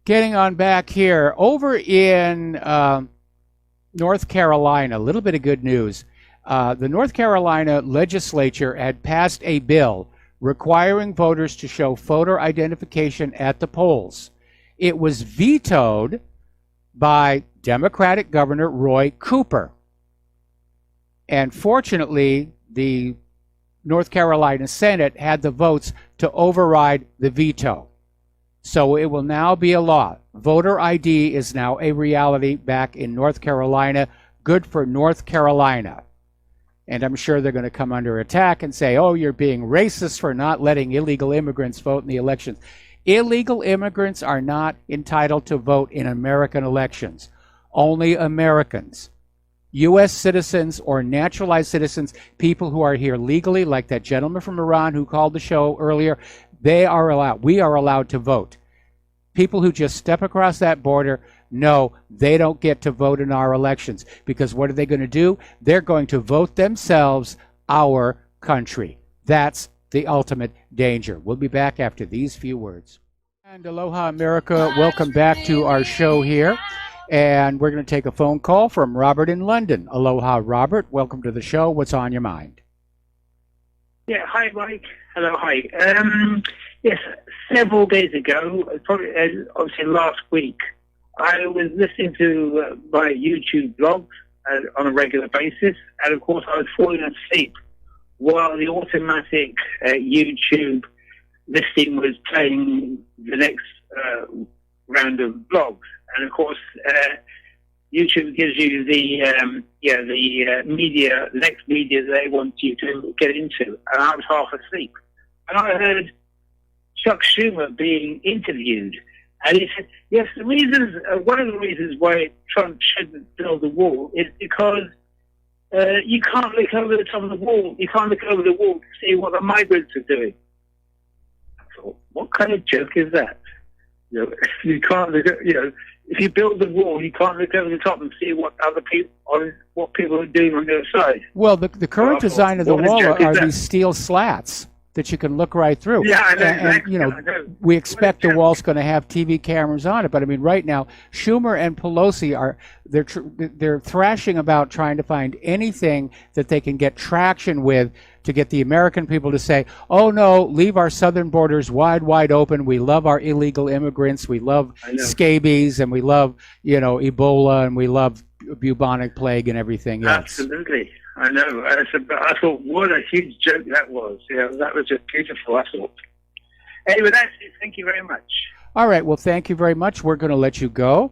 Getting on back here, over in North Carolina, a little bit of good news. The North Carolina legislature had passed a bill requiring voters to show voter identification at the polls. It was vetoed by Democratic Governor Roy Cooper. And fortunately, the North Carolina Senate had the votes to override the veto. So it will now be a law. Voter ID is now a reality back in North Carolina. Good for North Carolina. And I'm sure they're going to come under attack and say, oh, you're being racist for not letting illegal immigrants vote in the elections. Illegal immigrants are not entitled to vote in American elections. Only Americans. U.S. citizens or naturalized citizens, people who are here legally, like that gentleman from Iran who called the show earlier, they are allowed. We are allowed to vote. People who just step across that border, no, they don't get to vote in our elections. Because what are they going to do? They're going to vote themselves our country. That's the ultimate danger. We'll be back after these few words. And aloha, America. Welcome back to our show here. And we're going to take a phone call from Robert in London. Aloha, Robert. Welcome to the show. What's on your mind? Yeah, hi, Mike. Hello, hi. Yes, several days ago, probably obviously last week, I was listening to my YouTube blogs on a regular basis, and of course I was falling asleep while the automatic YouTube listing was playing the next round of blogs, and of course, YouTube gives you the media, the next media they want you to get into. And I was half asleep, and I heard Chuck Schumer being interviewed, and he said, "Yes, the reasons, one of the reasons why Trump shouldn't build a wall is because you can't look over the top of the wall. You can't look over the wall to see what the migrants are doing." I thought, what kind of joke is that? You know, you can't look at, if you build the wall, you can't look over the top and see what other people, or what people are doing on the other side. Well, the current design of the wall are these steel slats that you can look right through. Yeah, I know. And we expect the wall's going to have TV cameras on it, but I mean, right now, Schumer and Pelosi they're thrashing about trying to find anything that they can get traction with to get the American people to say, "Oh no, leave our southern borders wide open. We love our illegal immigrants. We love scabies, and we love Ebola, and we love bubonic plague and everything else." Absolutely. I know. I thought, what a huge joke that was. That was just beautiful, I thought. Anyway, that's it. Thank you very much. All right. Well, thank you very much. We're going to let you go.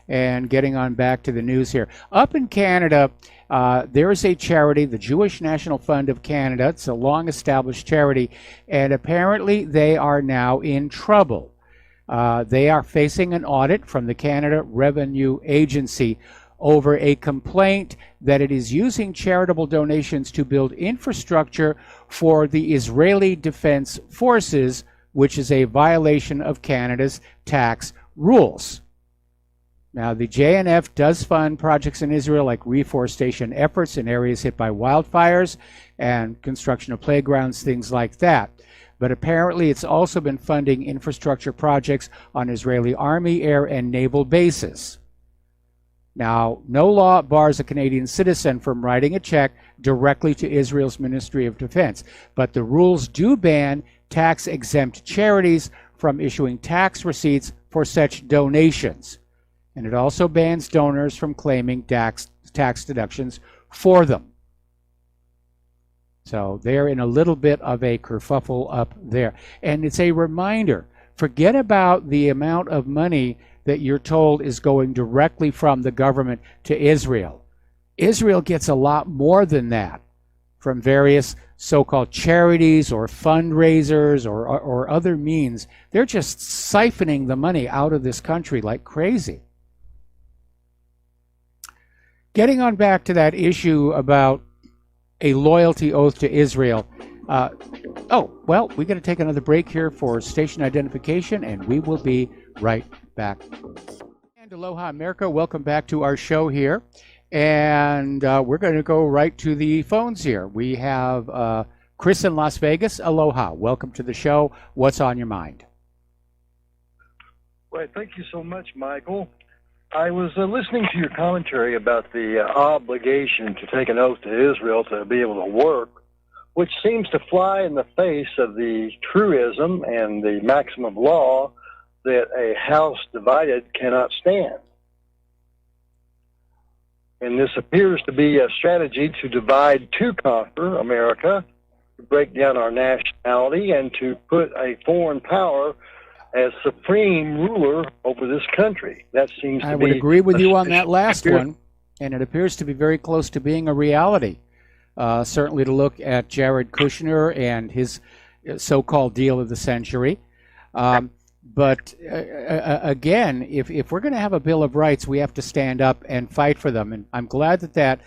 And getting on back to the news here. Up in Canada, there is a charity, the Jewish National Fund of Canada. It's a long-established charity. And apparently they are now in trouble. They are facing an audit from the Canada Revenue Agency over a complaint that it is using charitable donations to build infrastructure for the Israeli Defense Forces, which is a violation of Canada's tax rules. Now, the JNF does fund projects in Israel like reforestation efforts in areas hit by wildfires and construction of playgrounds, things like that. But apparently it's also been funding infrastructure projects on Israeli Army, air, and naval bases. Now, no law bars a Canadian citizen from writing a check directly to Israel's Ministry of Defense, but the rules do ban tax-exempt charities from issuing tax receipts for such donations. And it also bans donors from claiming tax deductions for them. So they're in a little bit of a kerfuffle up there. And it's a reminder, forget about the amount of money that you're told is going directly from the government to Israel. Israel gets a lot more than that from various so-called charities or fundraisers or other means. They're just siphoning the money out of this country like crazy. Getting on back to that issue about a loyalty oath to Israel. We're going to take another break here for station identification, and we will be right back. And aloha, America. Welcome back to our show here. And we're going to go right to the phones here. We have Chris in Las Vegas. Aloha. Welcome to the show. What's on your mind? Well, thank you so much, Michael. I was listening to your commentary about the obligation to take an oath to Israel to be able to work, which seems to fly in the face of the truism and the maxim of law that a house divided cannot stand. And this appears to be a strategy to divide to conquer America, to break down our nationality, and to put a foreign power as supreme ruler over this country. That seems to be... I would agree with you on that last one, and it appears to be very close to being a reality. Certainly to look at Jared Kushner and his so-called deal of the century. But again, if we're going to have a Bill of Rights, we have to stand up and fight for them. And I'm glad that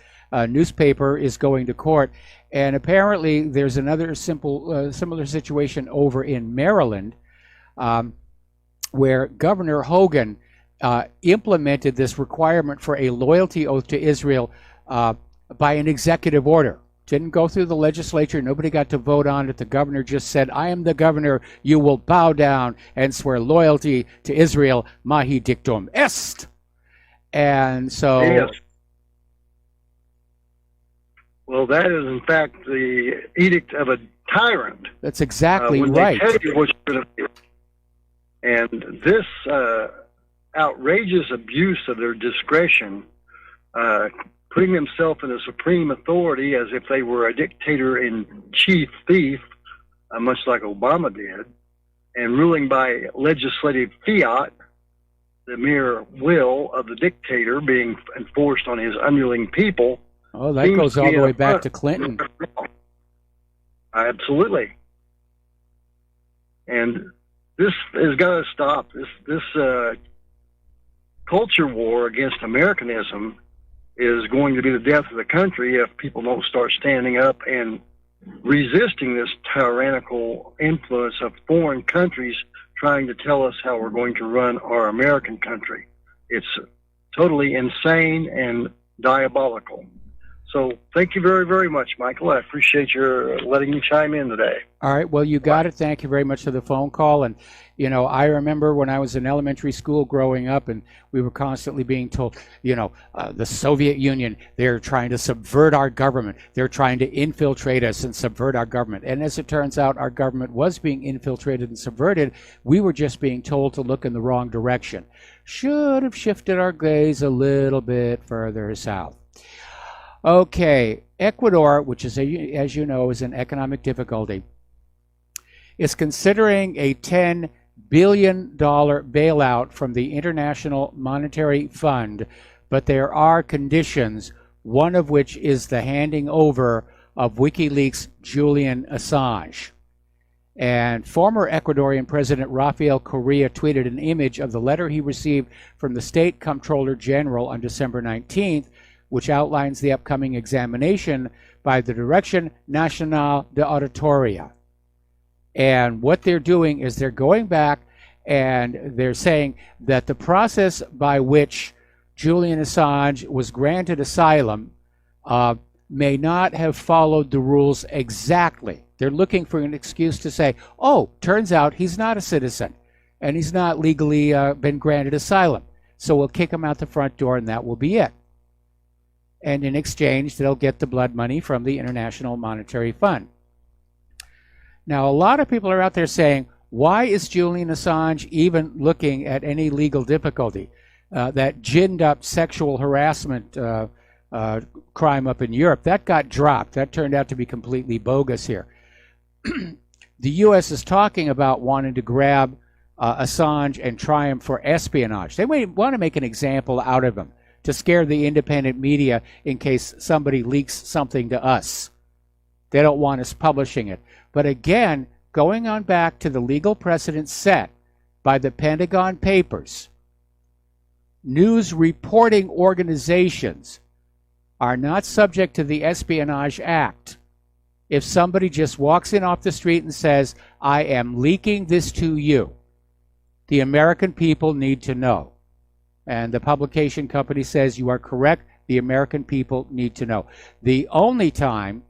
newspaper is going to court. And apparently there's another similar situation over in Maryland, where Governor Hogan implemented this requirement for a loyalty oath to Israel by an executive order. Didn't go through the legislature. Nobody got to vote on it. The governor just said, "I am the governor. You will bow down and swear loyalty to Israel. Mahi dictum est." And so... Yes. Well, that is, in fact, the edict of a tyrant. That's exactly when right. They tell you what you're going to do. And this outrageous abuse of their discretion, putting themselves in a supreme authority as if they were a dictator-in-chief thief, much like Obama did, and ruling by legislative fiat, the mere will of the dictator being enforced on his unwilling people. Oh, that goes all the way back to Clinton. Absolutely. And this has got to stop. This culture war against Americanism is going to be the death of the country if people don't start standing up and resisting this tyrannical influence of foreign countries trying to tell us how we're going to run our American country. It's totally insane and diabolical. So thank you very, very much, Michael. I appreciate your letting me chime in today. All right. Well, you got it. Thank you very much for the phone call. And, you know, I remember when I was in elementary school growing up, and we were constantly being told, you know, the Soviet Union, they're trying to subvert our government. They're trying to infiltrate us and subvert our government. And as it turns out, our government was being infiltrated and subverted. We were just being told to look in the wrong direction. Should have shifted our gaze a little bit further south. Okay, Ecuador, which is, as you know, is in economic difficulty, is considering a $10 billion bailout from the International Monetary Fund, but there are conditions, one of which is the handing over of WikiLeaks' Julian Assange. And former Ecuadorian President Rafael Correa tweeted an image of the letter he received from the State Comptroller General on December 19th, which outlines the upcoming examination by the Dirección Nacional de Auditoría. And what they're doing is they're going back and they're saying that the process by which Julian Assange was granted asylum may not have followed the rules exactly. They're looking for an excuse to say, oh, turns out he's not a citizen and he's not legally been granted asylum. So we'll kick him out the front door and that will be it. And in exchange, they'll get the blood money from the International Monetary Fund. Now, a lot of people are out there saying, why is Julian Assange even looking at any legal difficulty? That ginned up sexual harassment crime up in Europe, that got dropped. That turned out to be completely bogus here. The U.S. is talking about wanting to grab Assange and try him for espionage. They may want to make an example out of him to scare the independent media in case somebody leaks something to us. They don't want us publishing it. But again, going on back to the legal precedent set by the Pentagon Papers, news reporting organizations are not subject to the Espionage Act. If somebody just walks in off the street and says, I am leaking this to you, the American people need to know. And the publication company says you are correct. The American people need to know. The only time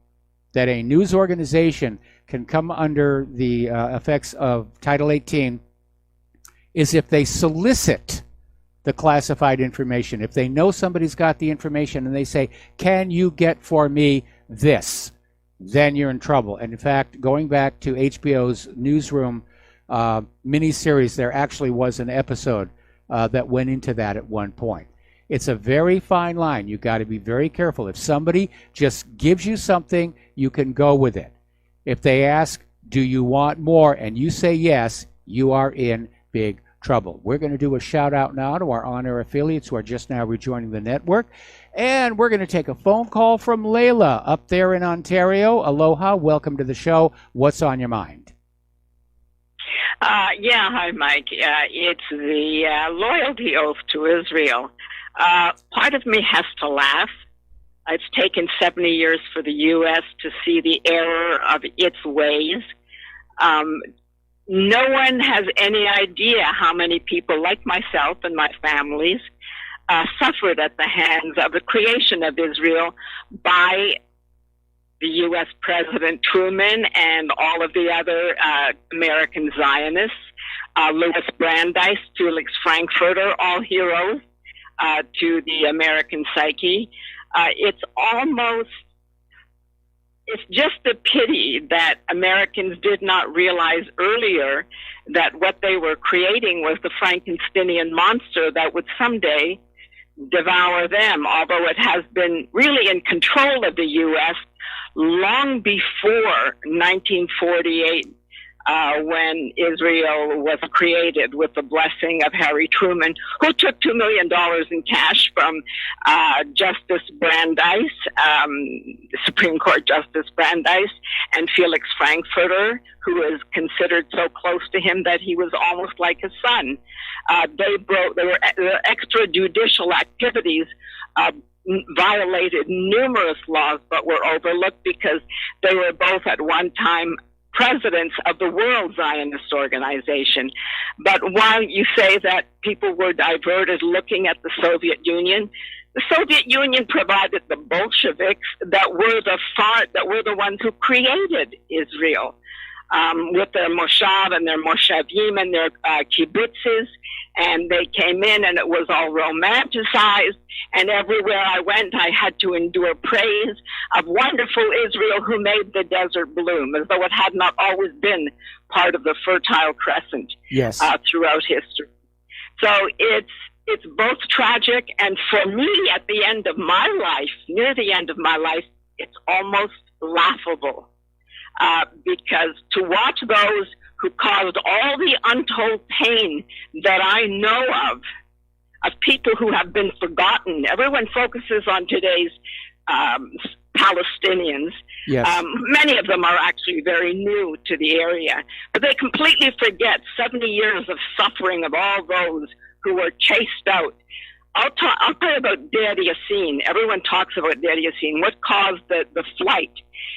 that a news organization can come under the effects of Title 18 is if they solicit the classified information. If they know somebody's got the information and they say, can you get for me this? Then you're in trouble. And in fact, going back to HBO's Newsroom miniseries, there actually was an episode that went into that at one point. It's a very fine line. You've got to be very careful. If somebody just gives you something, you can go with it. If they ask, do you want more, and you say yes, you are in big trouble. We're going to do a shout out now to our on-air affiliates who are just now rejoining the network. And we're going to take a phone call from Layla up there in Ontario. Aloha, welcome to the show. What's on your mind? Yeah, hi, Mike. It's the loyalty oath to Israel. Part of me has to laugh. It's taken 70 years for the U.S. to see the error of its ways. No one has any idea how many people like myself and my families suffered at the hands of the creation of Israel by the U.S. President Truman and all of the other American Zionists, Louis Brandeis, Felix Frankfurter, all heroes to the American psyche. It's just a pity that Americans did not realize earlier that what they were creating was the Frankensteinian monster that would someday devour them, although it has been really in control of the U.S. long before 1948 when Israel was created with the blessing of Harry Truman, who took $2 million in cash from Justice Brandeis, Supreme Court Justice Brandeis, and Felix Frankfurter, who is considered so close to him that he was almost like his son. There were extrajudicial activities violated numerous laws but were overlooked because they were both at one time presidents of the World Zionist Organization. But while you say that people were diverted looking at the Soviet Union, the Soviet Union provided the Bolsheviks that were the ones who created Israel, with their moshav and their moshavim and their kibbutzes. And they came in and it was all romanticized. And everywhere I went, I had to endure praise of wonderful Israel who made the desert bloom, as though it had not always been part of the Fertile Crescent throughout history. So it's both tragic, and for me, at the end of my life, near the end of my life, it's almost laughable. Because to watch those who caused all the untold pain that I know of people who have been forgotten. Everyone focuses on today's Palestinians. Yes. Many of them are actually very new to the area, but they completely forget 70 years of suffering of all those who were chased out. I'll tell you about Deir Yassin. Everyone talks about Deir Yassin. What caused the flight?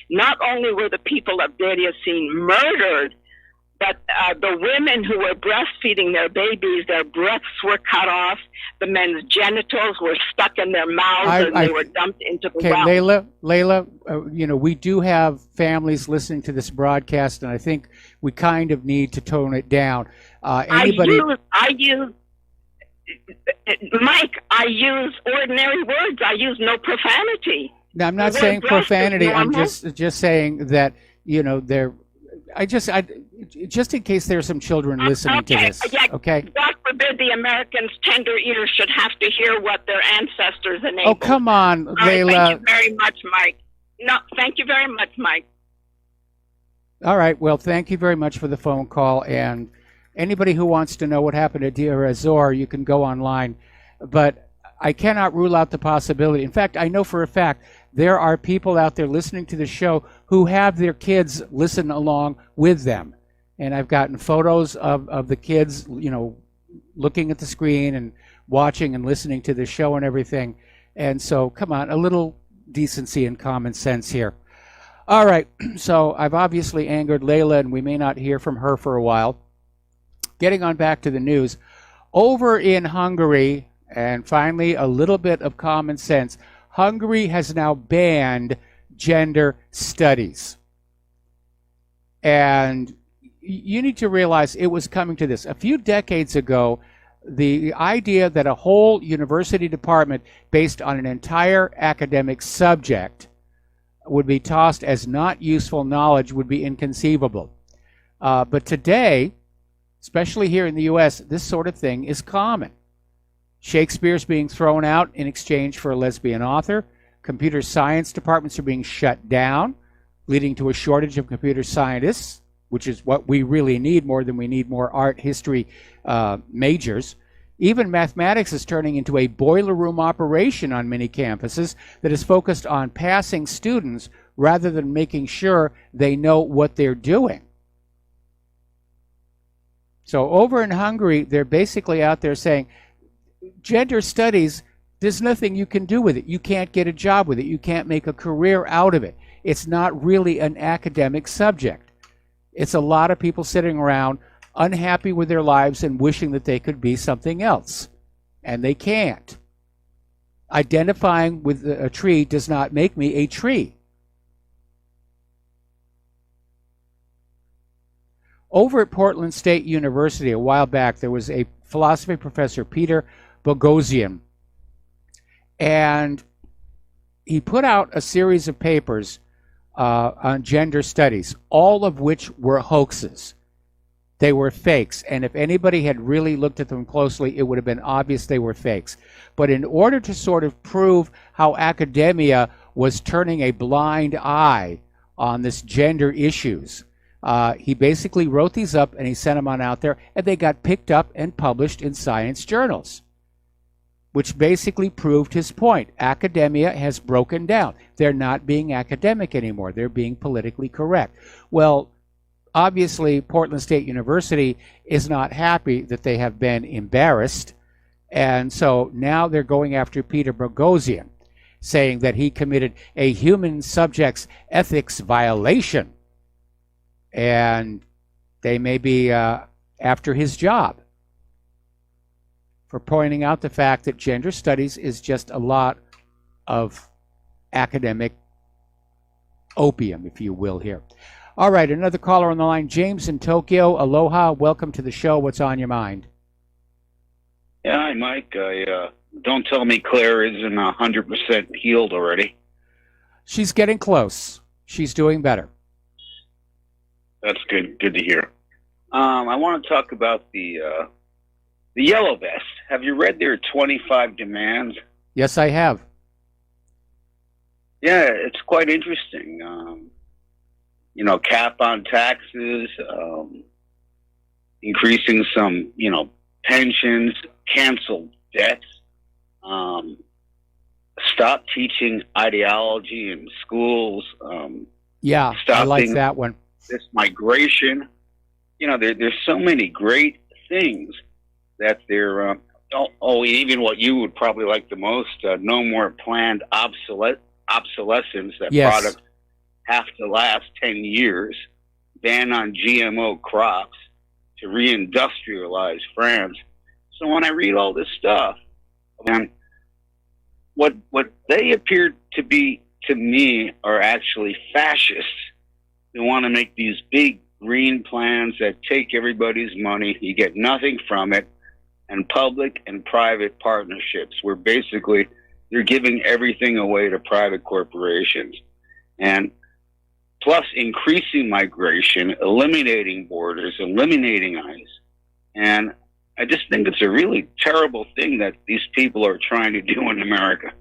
Not only were the people of Deir Yassin murdered, but the women who were breastfeeding their babies, their breaths were cut off. The men's genitals were stuck in their mouths, and they were dumped into the well. Okay, Layla, we do have families listening to this broadcast, and I think we kind of need to tone it down. Mike, I use ordinary words. I use no profanity. Now, I'm not saying profanity. I'm just saying that, just in case there are some children listening to this. Okay. God forbid the Americans' tender ears should have to hear what their ancestors enabled. Oh, come on, Layla. Thank you very much, Mike. No, thank you very much, Mike. All right. Well, thank you very much for the phone call. And anybody who wants to know what happened to Deir Azor, you can go online. But I cannot rule out the possibility. In fact, I know for a fact there are people out there listening to the show who have their kids listen along with them. And I've gotten photos of the kids, looking at the screen and watching and listening to the show and everything. And so, come on, a little decency and common sense here. All right, so I've obviously angered Layla, and we may not hear from her for a while. Getting on back to the news. Over in Hungary, and finally a little bit of common sense, Hungary has now banned gender studies. And you need to realize it was coming to this. A few decades ago, the idea that a whole university department based on an entire academic subject would be tossed as not useful knowledge would be inconceivable. But today, especially here in the U.S., this sort of thing is common. Shakespeare's being thrown out in exchange for a lesbian author. Computer science departments are being shut down, leading to a shortage of computer scientists, which is what we really need more than we need more art history majors. Even mathematics is turning into a boiler room operation on many campuses that is focused on passing students rather than making sure they know what they're doing. So over in Hungary, they're basically out there saying, gender studies, there's nothing you can do with it. You can't get a job with it. You can't make a career out of it. It's not really an academic subject. It's a lot of people sitting around unhappy with their lives and wishing that they could be something else. And they can't. Identifying with a tree does not make me a tree. Over at Portland State University a while back, there was a philosophy professor, Peter Boghossian, and he put out a series of papers on gender studies, all of which were hoaxes. They were fakes, and if anybody had really looked at them closely, it would have been obvious they were fakes. But in order to sort of prove how academia was turning a blind eye on this gender issues, He basically wrote these up and he sent them on out there, and they got picked up and published in science journals, which basically proved his point. Academia has broken down. They're not being academic anymore. They're being politically correct. Well, obviously, Portland State University is not happy that they have been embarrassed, and so now they're going after Peter Boghossian, saying that he committed a human subjects ethics violation, and they may be after his job for pointing out the fact that gender studies is just a lot of academic opium, if you will, here. All right, another caller on the line, James in Tokyo. Aloha, welcome to the show. What's on your mind? Yeah, hi, Mike. Don't tell me Claire isn't 100% healed already. She's getting close. She's doing better. That's good. Good to hear. I want to talk about the Yellow Vest. Have you read their 25 demands? Yes, I have. Yeah, it's quite interesting. Cap on taxes, increasing some, pensions, cancel debts, stop teaching ideology in schools. Yeah, I like that one. This migration. There's so many great things that they're, even what you would probably like the most, no more planned obsolescence, that products have to last 10 years, ban on GMO crops, to reindustrialize France. So when I read all this stuff, and what they appear to be to me are actually fascists who want to make these big green plans that take everybody's money, you get nothing from it, and public and private partnerships where basically you're giving everything away to private corporations. And plus increasing migration, eliminating borders, eliminating ICE. And I just think it's a really terrible thing that these people are trying to do in America.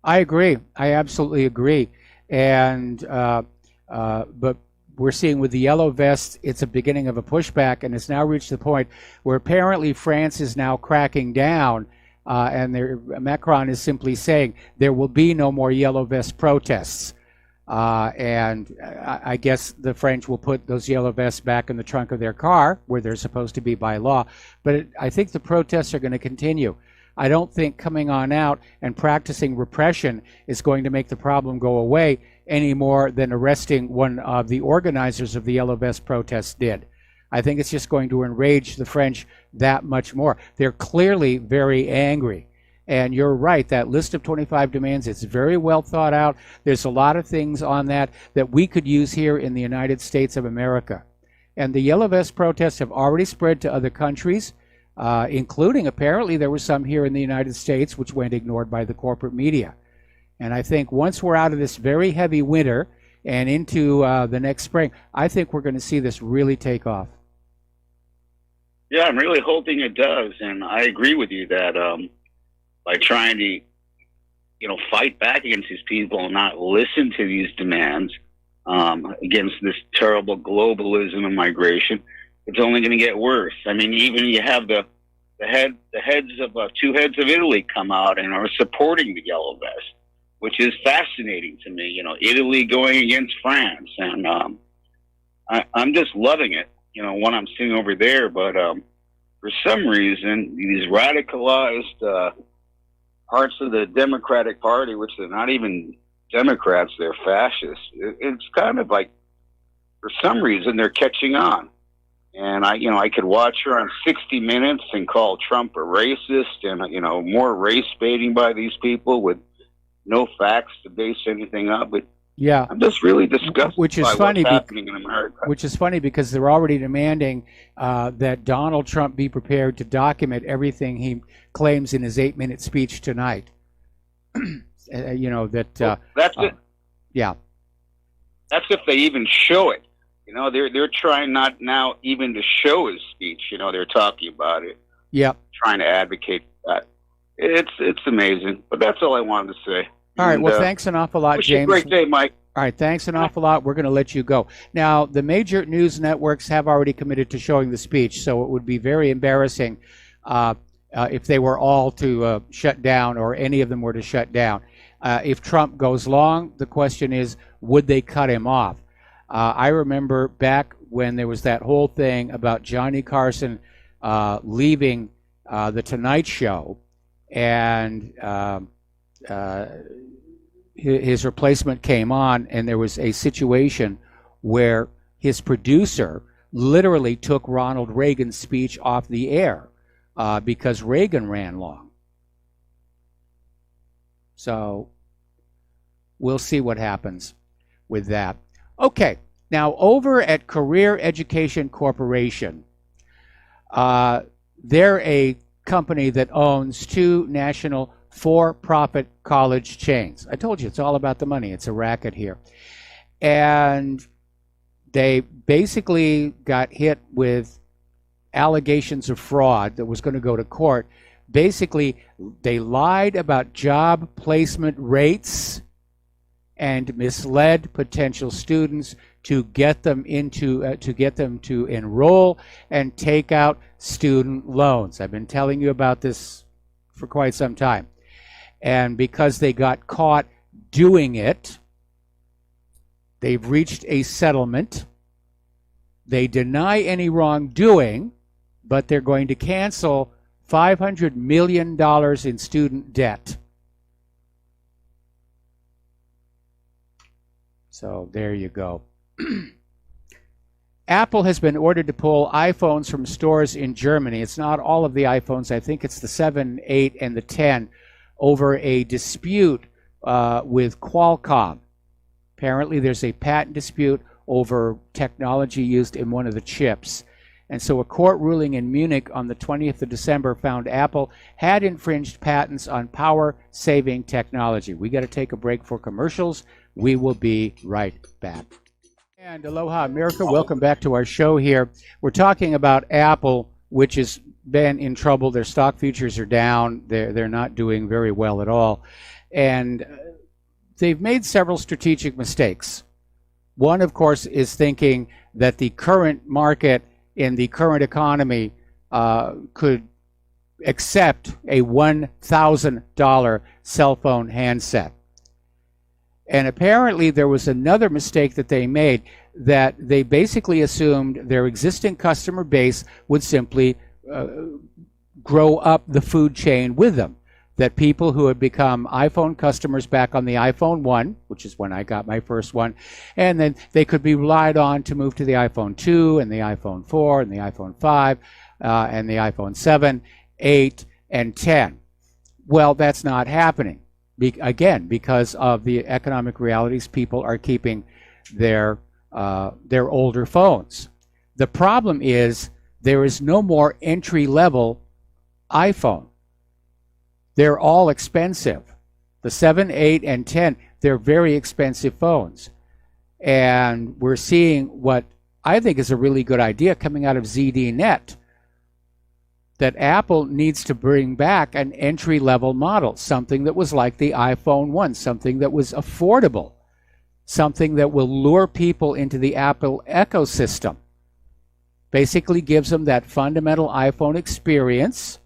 I agree. I absolutely agree. And but we're seeing with the Yellow Vests, it's a beginning of a pushback, and it's now reached the point where apparently France is now cracking down, and Macron is simply saying there will be no more Yellow Vest protests. And I guess the French will put those Yellow Vests back in the trunk of their car, where they're supposed to be by law. But I think the protests are going to continue. I don't think coming on out and practicing repression is going to make the problem go away any more than arresting one of the organizers of the Yellow Vest protests did. I think it's just going to enrage the French that much more. They're clearly very angry. And you're right, that list of 25 demands, it's very well thought out. There's a lot of things on that we could use here in the United States of America. And the Yellow Vest protests have already spread to other countries, including apparently there were some here in the United States which went ignored by the corporate media. And I think once we're out of this very heavy winter and into the next spring, I think we're going to see this really take off. Yeah, I'm really hoping it does. And I agree with you that by trying to, fight back against these people and not listen to these demands against this terrible globalism and migration, it's only going to get worse. I mean, even you have the heads of two heads of Italy come out and are supporting the Yellow Vest, which is fascinating to me. Italy going against France, and I'm just loving it. What I'm seeing over there, but for some reason, these radicalized parts of the Democratic Party, which they're not even Democrats, they're fascists. It's kind of like, for some reason, they're catching on. And I could watch her on 60 Minutes and call Trump a racist, and more race baiting by these people with no facts to base anything up. But yeah, I'm just really disgusted which is by funny what's happening in America. Which is funny because they're already demanding that Donald Trump be prepared to document everything he claims in his 8-minute speech tonight. That's it. Yeah. That's if they even show it. They're trying not now even to show his speech. They're talking about it. Yeah. Trying to advocate that. It's amazing. But that's all I wanted to say. All right. Well, thanks an awful lot, James. Wish you a great day, Mike. All right, thanks an awful lot. We're going to let you go. Now, the major news networks have already committed to showing the speech, so it would be very embarrassing if they were all to shut down, or any of them were to shut down. If Trump goes long, the question is, would they cut him off? I remember back when there was that whole thing about Johnny Carson leaving The Tonight Show, and his replacement came on, and there was a situation where his producer literally took Ronald Reagan's speech off the air because Reagan ran long. So we'll see what happens with that. Okay, now over at Career Education Corporation, they're a company that owns 2 national for-profit college chains. I told you, it's all about the money. It's a racket here. And they basically got hit with allegations of fraud that was going to go to court. Basically, they lied about job placement rates and misled potential students to get them to enroll and take out student loans. I've been telling you about this for quite some time. And because they got caught doing it, they've reached a settlement. They deny any wrongdoing, but they're going to cancel $500 million in student debt. So there you go. Apple has been ordered to pull iPhones from stores in Germany. It's not all of the iPhones. I think it's the 7, 8, and the 10, over a dispute with Qualcomm. Apparently there's a patent dispute over technology used in one of the chips. And so a court ruling in Munich on the 20th of December found Apple had infringed patents on power-saving technology. We got to take a break for commercials. We will be right back. And aloha, America. Welcome back to our show here. We're talking about Apple, which has been in trouble. Their stock futures are down. They're not doing very well at all. And they've made several strategic mistakes. One, of course, is thinking that the current market in the current economy could accept a $1,000 cell phone handset. And apparently there was another mistake that they made, that they basically assumed their existing customer base would simply grow up the food chain with them. That people who had become iPhone customers back on the iPhone 1, which is when I got my first one, and then they could be relied on to move to the iPhone 2 and the iPhone 4 and the iPhone 5 and the iPhone 7, 8, and 10. Well, that's not happening. Again, because of the economic realities, people are keeping their older phones. The problem is there is no more entry-level iPhone. They're all expensive. The 7, 8, and 10, they're very expensive phones. And we're seeing what I think is a really good idea coming out of ZDNet, that Apple needs to bring back an entry-level model, something that was like the iPhone 1, something that was affordable, something that will lure people into the Apple ecosystem. Basically gives them that fundamental iPhone experience.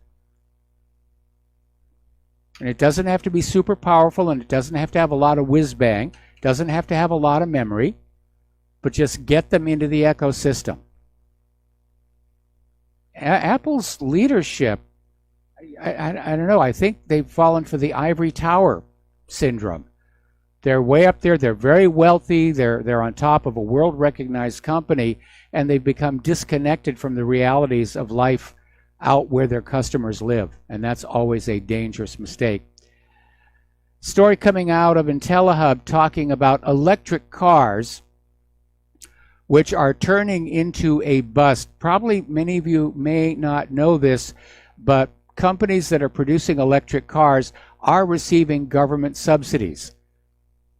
And it doesn't have to be super powerful, and it doesn't have to have a lot of whiz-bang, doesn't have to have a lot of memory, but just get them into the ecosystem. Apple's leadership, I don't know, I think they've fallen for the ivory tower syndrome. They're way up there, they're very wealthy, they're on top of a world-recognized company, and they've become disconnected from the realities of life out where their customers live, and that's always a dangerous mistake. Story coming out of IntelliHub talking about electric cars, which are turning into a bust. Probably many of you may not know this, but companies that are producing electric cars are receiving government subsidies.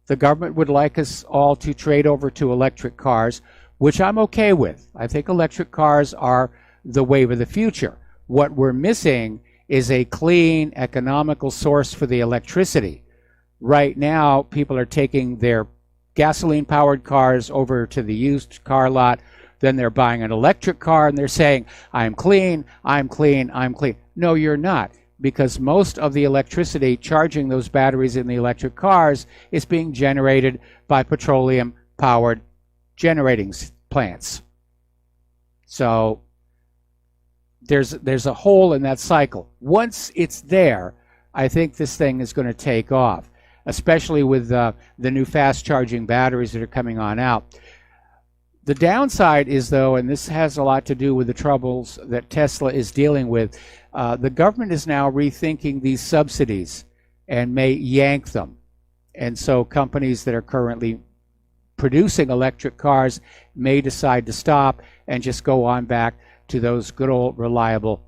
The government would like us all to trade over to electric cars, which I'm okay with. I think electric cars are the wave of the future. What we're missing is a clean, economical source for the electricity. Right now, people are taking their gasoline-powered cars over to the used car lot. Then they're buying an electric car and they're saying, I'm clean, I'm clean, I'm clean. No, you're not, because most of the electricity charging those batteries in the electric cars is being generated by petroleum-powered generating plants. So there's a hole in that cycle. Once it's there, I think this thing is going to take off, especially with the new fast-charging batteries that are coming on out. The downside is, though, and this has a lot to do with the troubles that Tesla is dealing with, the government is now rethinking these subsidies and may yank them. And so companies that are currently producing electric cars may decide to stop and just go on back to those good old reliable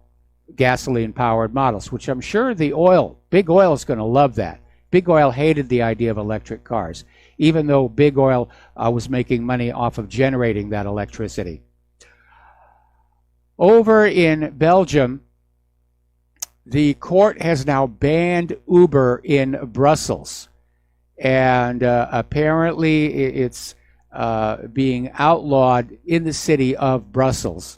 gasoline-powered models, which I'm sure Big Oil is going to love that. Big Oil hated the idea of electric cars, even though Big Oil was making money off of generating that electricity. Over in Belgium, the court has now banned Uber in Brussels. And apparently it's being outlawed in the city of Brussels,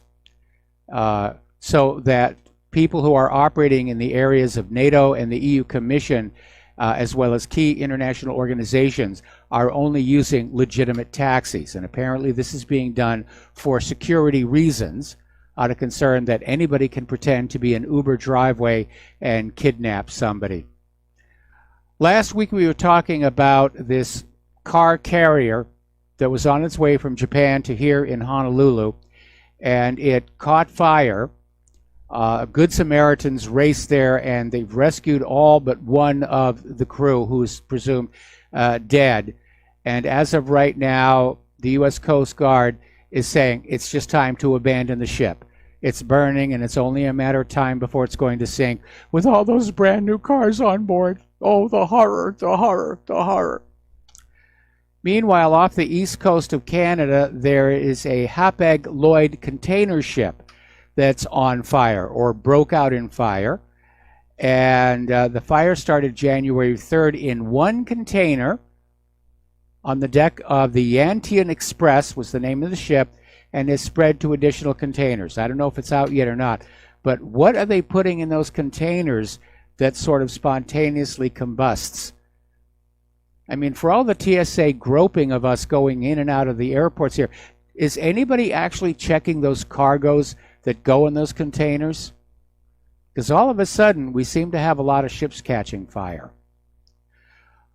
so that people who are operating in the areas of NATO and the EU Commission, as well as key international organizations, are only using legitimate taxis. And apparently this is being done for security reasons, out of concern that anybody can pretend to be an Uber driveway and kidnap somebody. Last week we were talking about this car carrier that was on its way from Japan to here in Honolulu, and it caught fire. Good Samaritans raced there, and they've rescued all but one of the crew, who is presumed dead. And as of right now, the U.S. Coast Guard is saying it's just time to abandon the ship. It's burning, and it's only a matter of time before it's going to sink with all those brand new cars on board. Oh, the horror, the horror, the horror. Meanwhile, off the east coast of Canada, there is a Hapag-Lloyd container ship that's on fire, or broke out in fire. And the fire started January 3rd in one container on the deck of the Yantian Express, was the name of the ship, and is spread to additional containers. I don't know if it's out yet or not, but what are they putting in those containers that sort of spontaneously combusts? I mean, for all the TSA groping of us going in and out of the airports here, is anybody actually checking those cargoes that go in those containers? Because all of a sudden, we seem to have a lot of ships catching fire.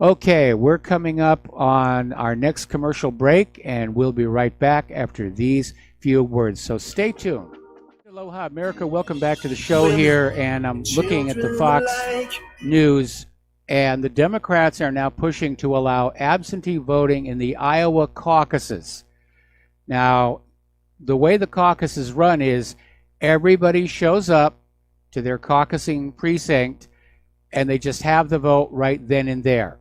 Okay, we're coming up on our next commercial break, and we'll be right back after these few words. So stay tuned. Aloha, America. Welcome back to the show here, and I'm looking at the Fox News, and the Democrats are now pushing to allow absentee voting in the Iowa caucuses. Now, the way the caucuses run is everybody shows up to their caucusing precinct, and they just have the vote right then and there.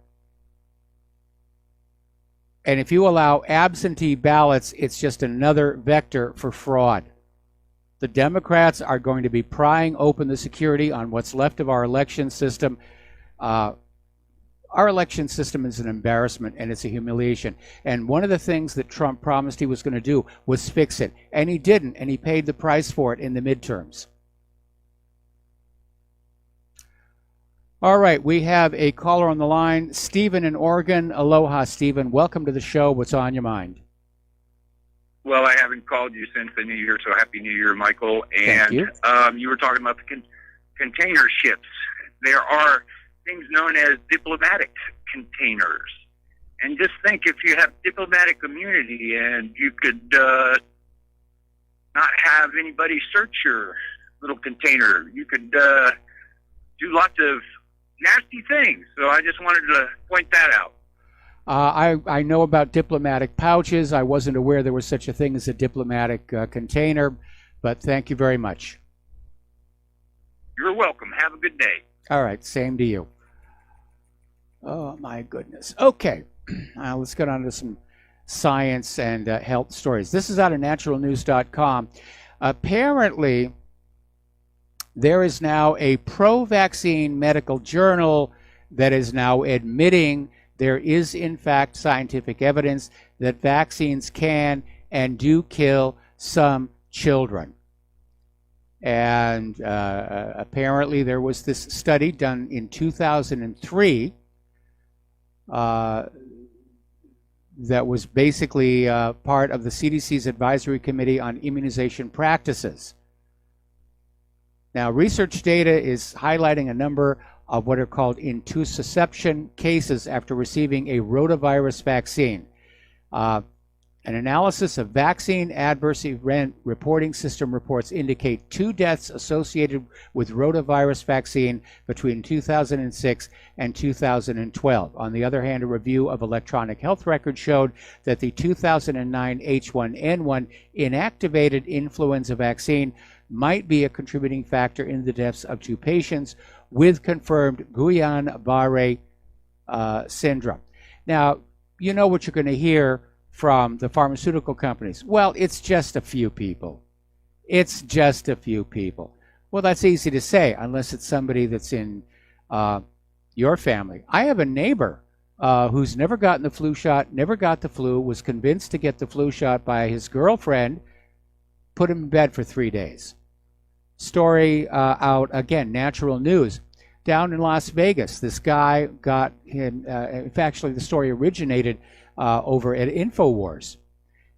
And if you allow absentee ballots, it's just another vector for fraud. The Democrats are going to be prying open the security on what's left of our election system. Our election system is an embarrassment, and it's a humiliation. And one of the things that Trump promised he was going to do was fix it. And he didn't, and he paid the price for it in the midterms. All right, we have a caller on the line, Stephen in Oregon. Aloha, Stephen. Welcome to the show. What's on your mind? Well, I haven't called you since the New Year, so Happy New Year, Michael. And Thank you. You were talking about the container ships. There are things known as diplomatic containers. And just think, if you have diplomatic immunity and you could not have anybody search your little container, you could do lots of nasty things. So I just wanted to point that out. I know about diplomatic pouches. I wasn't aware there was such a thing as a diplomatic container, but thank you very much. You're welcome. Have a good day. All right, same to you. Oh, my goodness. Okay, let's get on to some science and health stories. This is out of naturalnews.com. Apparently, there is now a pro-vaccine medical journal that is now admitting there is in fact scientific evidence that vaccines can and do kill some children. And apparently there was this study done in 2003 that was basically part of the CDC's Advisory Committee on Immunization Practices. Now, research data is highlighting a number of what are called intussusception cases after receiving a rotavirus vaccine. An analysis of vaccine adverse event reporting system reports indicate 2 deaths associated with rotavirus vaccine between 2006 and 2012. On the other hand, a review of electronic health records showed that the 2009 H1N1 inactivated influenza vaccine might be a contributing factor in the deaths of 2 patients with confirmed Guillain-Barré syndrome. Now, you know what you're going to hear from the pharmaceutical companies. Well, it's just a few people. It's just a few people. Well, that's easy to say, unless it's somebody that's in your family. I have a neighbor who's never gotten the flu shot, never got the flu, was convinced to get the flu shot by his girlfriend, put him in bed for 3 days. Story out, again, Natural News. Down in Las Vegas, this guy got him, in fact, actually the story originated over at InfoWars.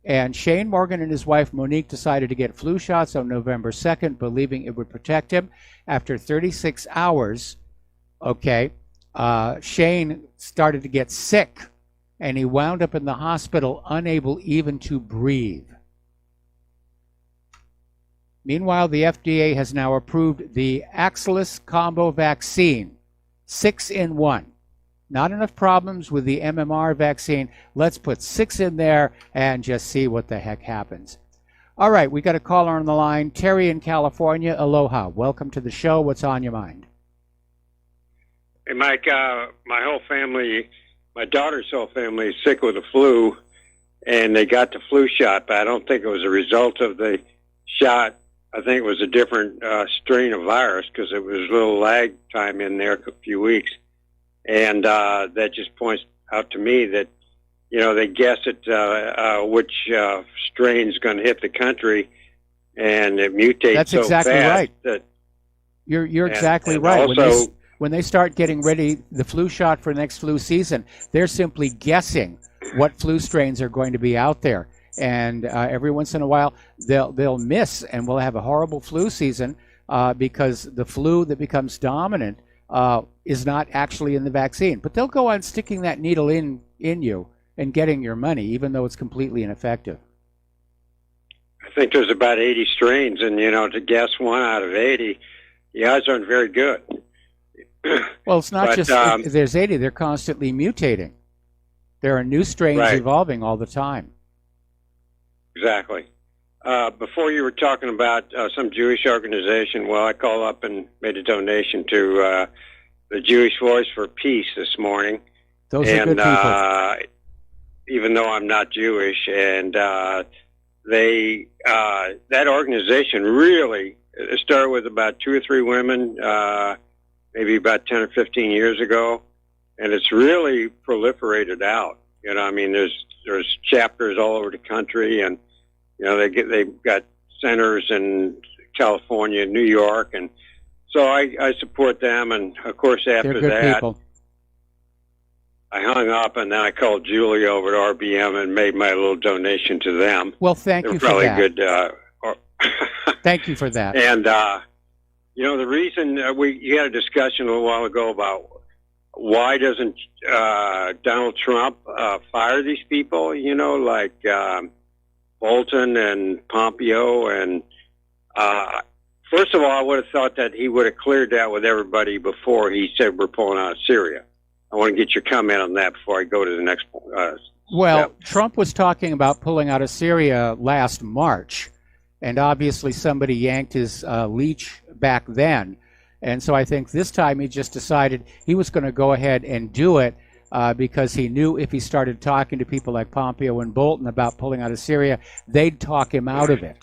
And Shane Morgan and his wife Monique decided to get flu shots on November 2nd, believing it would protect him. After 36 hours, Shane started to get sick, and he wound up in the hospital unable even to breathe. Meanwhile, the FDA has now approved the Axelis combo vaccine, 6-in-1. Not enough problems with the MMR vaccine. Let's put 6 in there and just see what the heck happens. All right, we got a caller on the line. Terry in California. Aloha. Welcome to the show. What's on your mind? Hey, Mike, my whole family, my daughter's whole family is sick with the flu, and they got the flu shot, but I don't think it was a result of the shot. I think it was a different strain of virus because it was a little lag time in there, a few weeks. And that just points out to me that, you know, they guess at which strain's going to hit the country, and it mutates That's so exactly fast right. that You're exactly right. Also, when they start getting ready, the flu shot for next flu season, they're simply guessing what flu strains are going to be out there. And every once in a while, they'll miss, and we'll have a horrible flu season because the flu that becomes dominant is not actually in the vaccine. But they'll go on sticking that needle in you and getting your money, even though it's completely ineffective. I think there's about 80 strains, and, you know, to guess 1 out of 80, the odds aren't very good. Well, it's not but, just there's 80. They're constantly mutating. There are new strains evolving all the time. Exactly. Before you were talking about some Jewish organization, well, I called up and made a donation to the Jewish Voice for Peace this morning. Those are good people. Even though I'm not Jewish, and they that organization really started with about 2 or 3 women, maybe about 10 or 15 years ago, and it's really proliferated out. You know, I mean, there's chapters all over the country, and you know they've got centers in California, New York, and so I support them. And of course, after that, people. I hung up, and then I called Julie over at RBM and made my little donation to them. Well, thank you for that. They're probably good. Thank you for that. And you know, the reason you had a discussion a little while ago about why doesn't Donald Trump fire these people, you know, like Bolton and Pompeo. And first of all, I would have thought that he would have cleared that with everybody before he said we're pulling out of Syria. I want to get your comment on that before I go to the next Well, Trump was talking about pulling out of Syria last March, and obviously somebody yanked his leash back then. And so I think this time he just decided he was going to go ahead and do it because he knew if he started talking to people like Pompeo and Bolton about pulling out of Syria, they'd talk him out of it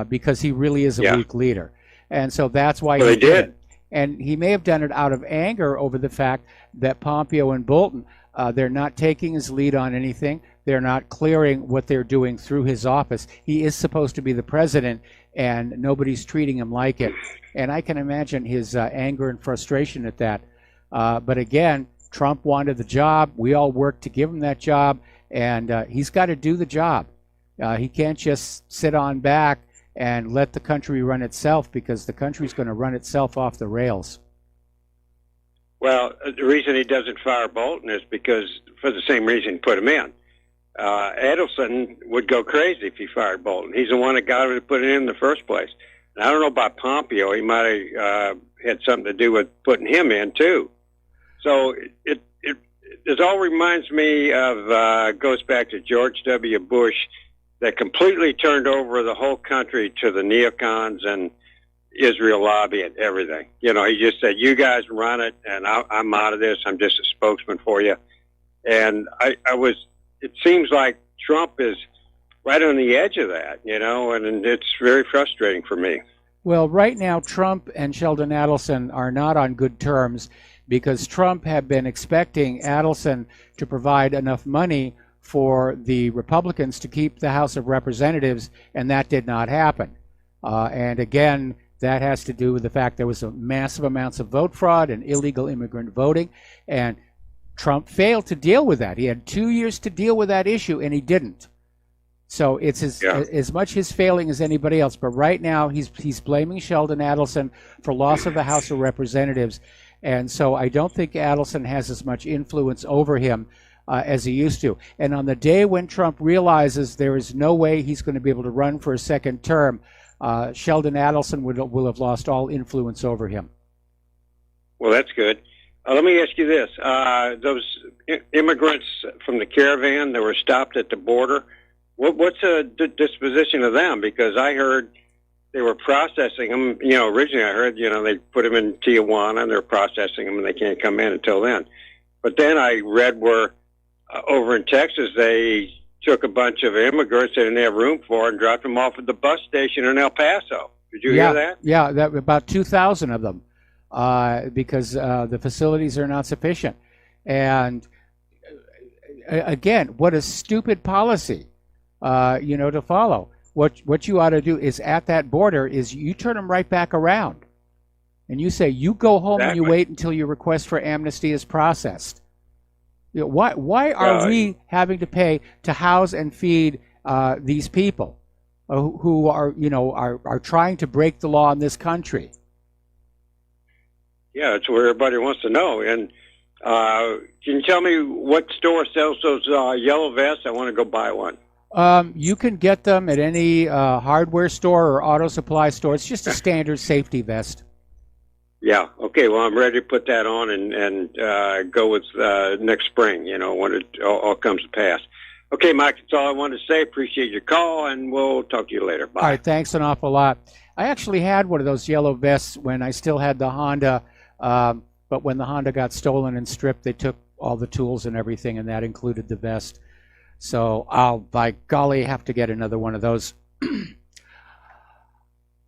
because he really is a weak leader. And so that's why he did it. And he may have done it out of anger over the fact that Pompeo and Bolton They're not taking his lead on anything. They're not clearing what they're doing through his office. He is supposed to be the president, and nobody's treating him like it. And I can imagine his anger and frustration at that. But again, Trump wanted the job. We all worked to give him that job, and he's got to do the job. He can't just sit on back and let the country run itself, because the country's going to run itself off the rails. Well, the reason he doesn't fire Bolton is because, for the same reason he put him in. Edelson would go crazy if he fired Bolton. He's the one that got him to put it in the first place. And I don't know about Pompeo. He might have had something to do with putting him in, too. So it all reminds me of, goes back to George W. Bush, that completely turned over the whole country to the neocons and Israel lobby and everything. You know, he just said, you guys run it, and I'm out of this. I'm just a spokesman for you. And it seems like Trump is right on the edge of that, you know, and it's very frustrating for me. Well, right now, Trump and Sheldon Adelson are not on good terms, because Trump had been expecting Adelson to provide enough money for the Republicans to keep the House of Representatives, and that did not happen. And again, that has to do with the fact there was a massive amounts of vote fraud and illegal immigrant voting, and Trump failed to deal with that. He had 2 years to deal with that issue, and he didn't. So it's as much his failing as anybody else. But right now, he's blaming Sheldon Adelson for loss of the House of Representatives, and so I don't think Adelson has as much influence over him as he used to. And on the day when Trump realizes there is no way he's going to be able to run for a second term, Sheldon Adelson will have lost all influence over him. Well, that's good. Let me ask you this. Those immigrants from the caravan that were stopped at the border, what's the disposition of them? Because I heard they were processing them. You know, originally I heard, you know, they put them in Tijuana and they're processing them and they can't come in until then. But then I read where over in Texas they took a bunch of immigrants they didn't have room for and dropped them off at the bus station in El Paso. Did you hear that? Yeah, about 2,000 of them, because the facilities are not sufficient. And again, what a stupid policy, to follow. What you ought to do is at that border is you turn them right back around, and you say you go home and you wait until your request for amnesty is processed. You know, why are we having to pay to house and feed these people who are trying to break the law in this country? Yeah, it's what everybody wants to know. And can you tell me what store sells those yellow vests? I want to go buy one. You can get them at any hardware store or auto supply store. It's just a standard safety vest. Yeah. Okay. Well, I'm ready to put that on and go with next spring, when it all comes to pass. Okay, Mike, that's all I wanted to say. Appreciate your call, and we'll talk to you later. Bye. All right. Thanks an awful lot. I actually had one of those yellow vests when I still had the Honda, but when the Honda got stolen and stripped, they took all the tools and everything, and that included the vest. So I'll, by golly, have to get another one of those.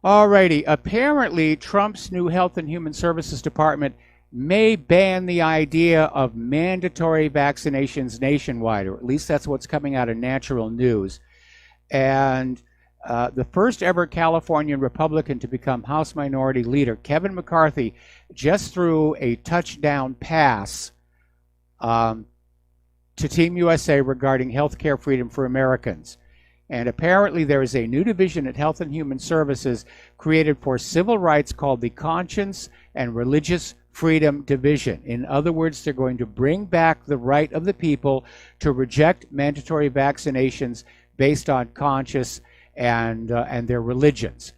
Alrighty, apparently Trump's new Health and Human Services Department may ban the idea of mandatory vaccinations nationwide, or at least that's what's coming out of Natural News. And the first ever Californian Republican to become House Minority Leader, Kevin McCarthy, just threw a touchdown pass to Team USA regarding health care freedom for Americans. And apparently there is a new division at Health and Human Services created for civil rights called the Conscience and Religious Freedom Division. In other words, they're going to bring back the right of the people to reject mandatory vaccinations based on conscience and their religions.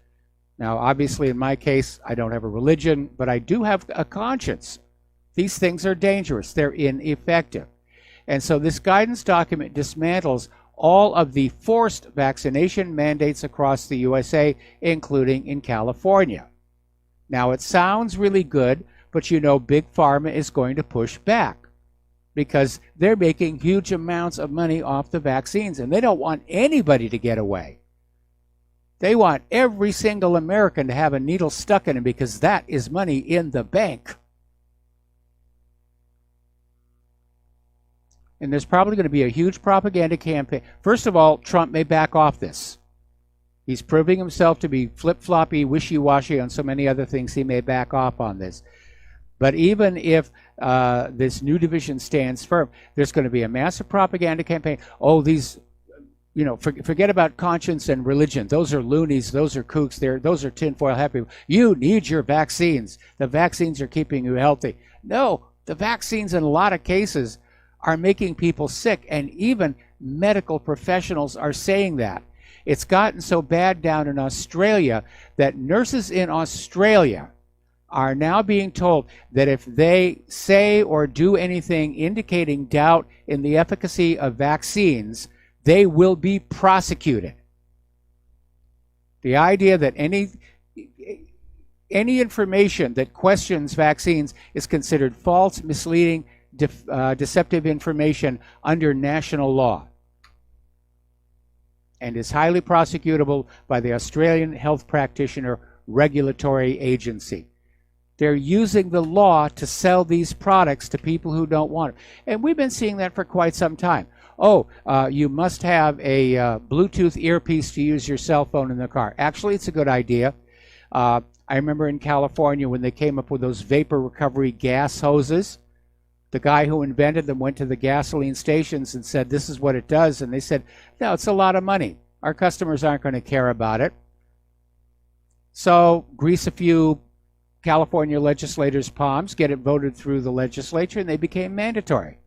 Now, obviously, in my case, I don't have a religion, but I do have a conscience. These things are dangerous. They're ineffective. And so this guidance document dismantles all of the forced vaccination mandates across the USA, including in California. Now, it sounds really good, but Big Pharma is going to push back because they're making huge amounts of money off the vaccines, and they don't want anybody to get away. They want every single American to have a needle stuck in him because that is money in the bank. And there's probably going to be a huge propaganda campaign. First of all, Trump may back off this. He's proving himself to be flip-floppy, wishy-washy on so many other things. He may back off on this. But even if this new division stands firm, there's going to be a massive propaganda campaign. Oh, these, you know, forget about conscience and religion. Those are loonies. Those are kooks. Those are tinfoil hat people. You need your vaccines. The vaccines are keeping you healthy. No, the vaccines in a lot of cases are making people sick, and even medical professionals are saying that. It's gotten so bad down in Australia that nurses in Australia are now being told that if they say or do anything indicating doubt in the efficacy of vaccines, they will be prosecuted. The idea that any information that questions vaccines is considered false, misleading, deceptive information under national law, and is highly prosecutable by the Australian Health Practitioner Regulatory Agency. They're using the law to sell these products to people who don't want it. And we've been seeing that for quite some time. Oh, you must have a Bluetooth earpiece to use your cell phone in the car. Actually, it's a good idea. I remember in California when they came up with those vapor recovery gas hoses. The guy who invented them went to the gasoline stations and said, this is what it does. And they said, no, it's a lot of money. Our customers aren't going to care about it. So grease a few California legislators' palms, get it voted through the legislature, and they became mandatory.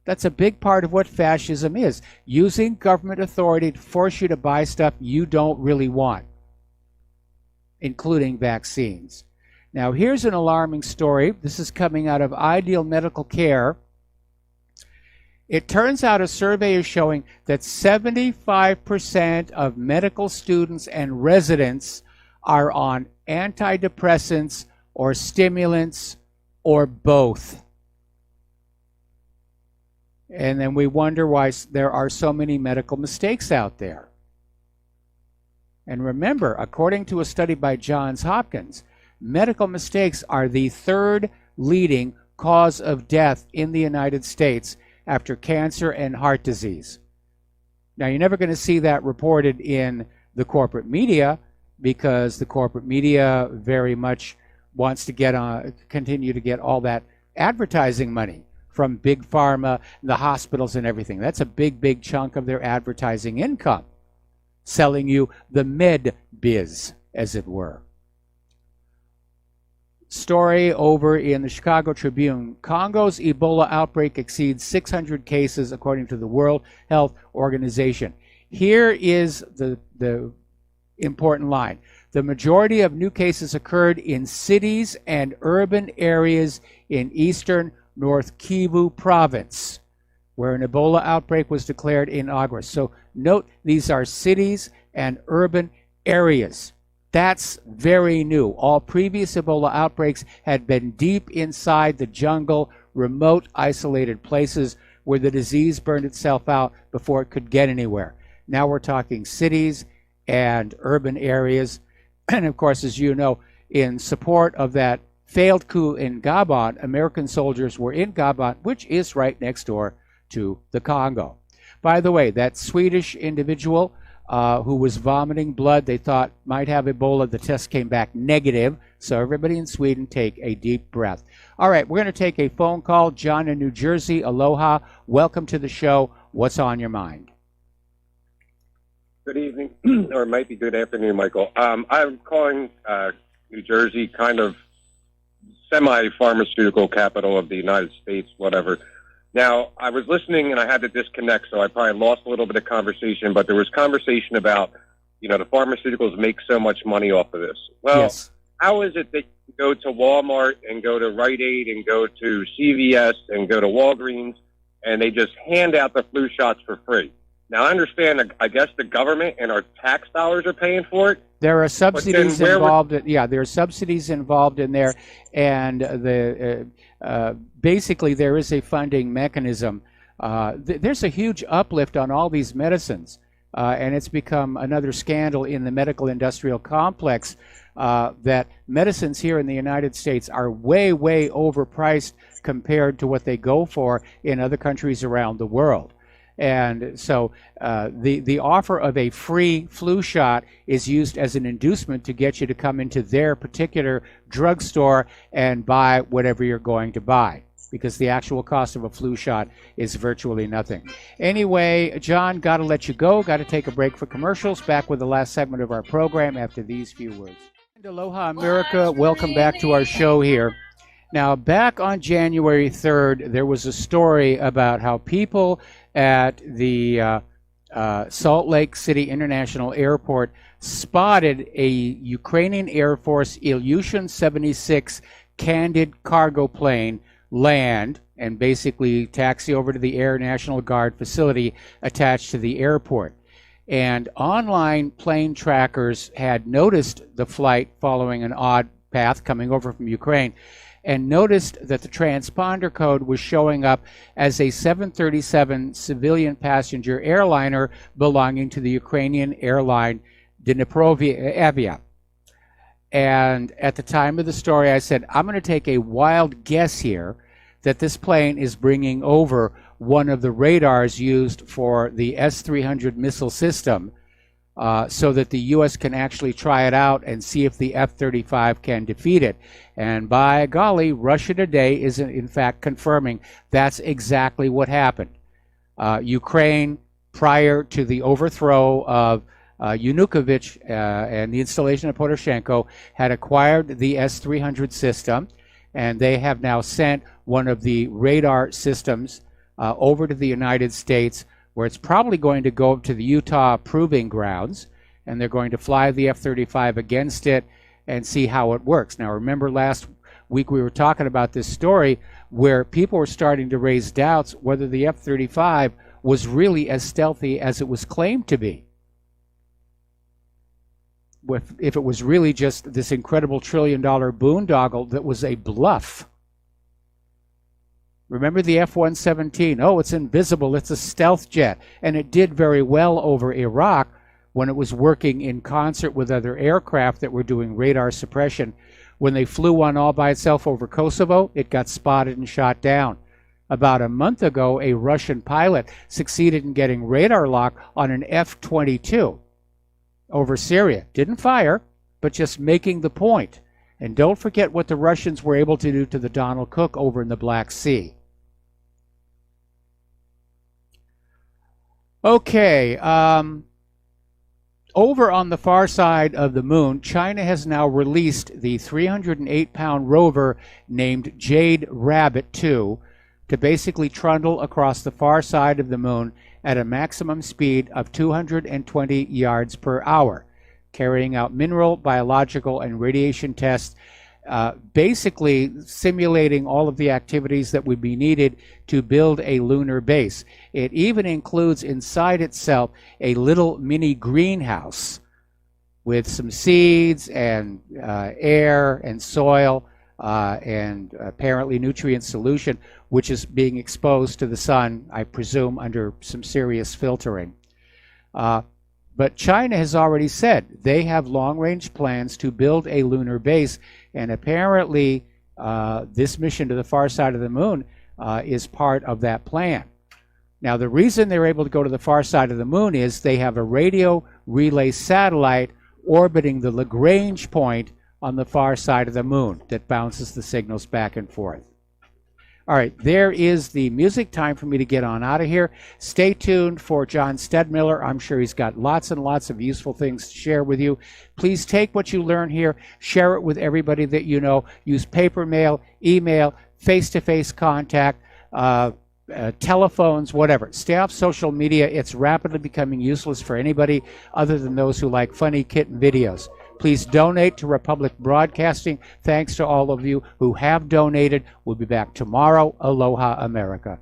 That's a big part of what fascism is, using government authority to force you to buy stuff you don't really want, including vaccines. Now, here's an alarming story. This is coming out of Ideal Medical Care. It turns out a survey is showing that 75% of medical students and residents are on antidepressants or stimulants or both. And then we wonder why there are so many medical mistakes out there. And remember, according to a study by Johns Hopkins, medical mistakes are the third leading cause of death in the United States after cancer and heart disease. Now, you're never going to see that reported in the corporate media because the corporate media very much wants to continue to get all that advertising money from big pharma, the hospitals and everything. That's a big, big chunk of their advertising income, selling you the med biz, as it were. Story over in the Chicago Tribune. Congo's Ebola outbreak exceeds 600 cases, according to the World Health Organization. Here is the important line. The majority of new cases occurred in cities and urban areas in eastern North Kivu province, where an Ebola outbreak was declared in August. So note, these are cities and urban areas. That's very new. All previous Ebola outbreaks had been deep inside the jungle, remote, isolated places where the disease burned itself out before it could get anywhere. Now we're talking cities and urban areas. And of course, as you know, in support of that failed coup in Gabon, American soldiers were in Gabon, which is right next door to the Congo. By the way, that Swedish individual who was vomiting blood they thought might have Ebola, the test came back negative. So everybody in Sweden, take a deep breath. All right, we're going to take a phone call. John in New Jersey, aloha. Welcome to the show. What's on your mind? Good evening, or it might be good afternoon, Michael. I'm calling New Jersey, kind of semi-pharmaceutical capital of the United States, whatever. Now, I was listening and I had to disconnect, so I probably lost a little bit of conversation, but there was conversation about, the pharmaceuticals make so much money off of this. Well, yes. How is it that you go to Walmart and go to Rite Aid and go to CVS and go to Walgreens and they just hand out the flu shots for free? Now, I understand, I guess the government and our tax dollars are paying for it. There are subsidies involved. There are subsidies involved in there, and basically there is a funding mechanism. There's a huge uplift on all these medicines. and it's become another scandal in the medical industrial complex, that medicines here in the United States are way, way overpriced compared to what they go for in other countries around the world. And so the offer of a free flu shot is used as an inducement to get you to come into their particular drugstore and buy whatever you're going to buy, because the actual cost of a flu shot is virtually nothing. Anyway, John, got to let you go. Got to take a break for commercials. Back with the last segment of our program after these few words. And aloha, America. Welcome back to our show here. Now, back on January 3rd, there was a story about how people at the Salt Lake City International Airport spotted a Ukrainian Air Force Ilyushin 76 Candid cargo plane land and basically taxi over to the Air National Guard facility attached to the airport. And online plane trackers had noticed the flight following an odd path coming over from Ukraine, and noticed that the transponder code was showing up as a 737 civilian passenger airliner belonging to the Ukrainian airline Aiea. And at the time of the story, I said, I'm going to take a wild guess here that this plane is bringing over one of the radars used for the S-300 missile system, so that the U.S. can actually try it out and see if the F-35 can defeat it. And by golly, Russia Today is in fact confirming that's exactly what happened. Ukraine, prior to the overthrow of Yanukovych and the installation of Poroshenko, had acquired the S-300 system, and they have now sent one of the radar systems over to the United States, where it's probably going to go up to the Utah proving grounds, and they're going to fly the F-35 against it and see how it works. Now, remember last week we were talking about this story where people were starting to raise doubts whether the F-35 was really as stealthy as it was claimed to be. If it was really just this incredible trillion-dollar boondoggle that was a bluff. Remember the F-117? Oh, it's invisible. It's a stealth jet. And it did very well over Iraq when it was working in concert with other aircraft that were doing radar suppression. When they flew one all by itself over Kosovo, it got spotted and shot down. About a month ago, a Russian pilot succeeded in getting radar lock on an F-22 over Syria. Didn't fire, but just making the point. And don't forget what the Russians were able to do to the Donald Cook over in the Black Sea. Okay, over on the far side of the moon, China has now released the 308-pound rover named Jade Rabbit 2 to basically trundle across the far side of the moon at a maximum speed of 220 yards per hour, carrying out mineral, biological, and radiation tests, basically simulating all of the activities that would be needed to build a lunar base. It even includes inside itself a little mini greenhouse with some seeds and air and soil and apparently nutrient solution, which is being exposed to the sun, I presume, under some serious filtering. But China has already said they have long-range plans to build a lunar base, and apparently this mission to the far side of the moon is part of that plan. Now, the reason they're able to go to the far side of the moon is they have a radio relay satellite orbiting the Lagrange point on the far side of the moon that bounces the signals back and forth. All right, there is the music. Time for me to get on out of here. Stay tuned for John Stedmiller. I'm sure he's got lots and lots of useful things to share with you. Please take what you learn here, share it with everybody that you know. Use paper mail, email, face-to-face contact, telephones, whatever. Stay off social media. It's rapidly becoming useless for anybody other than those who like funny kitten videos. Please donate to Republic Broadcasting. Thanks to all of you who have donated. We'll be back tomorrow. Aloha, America.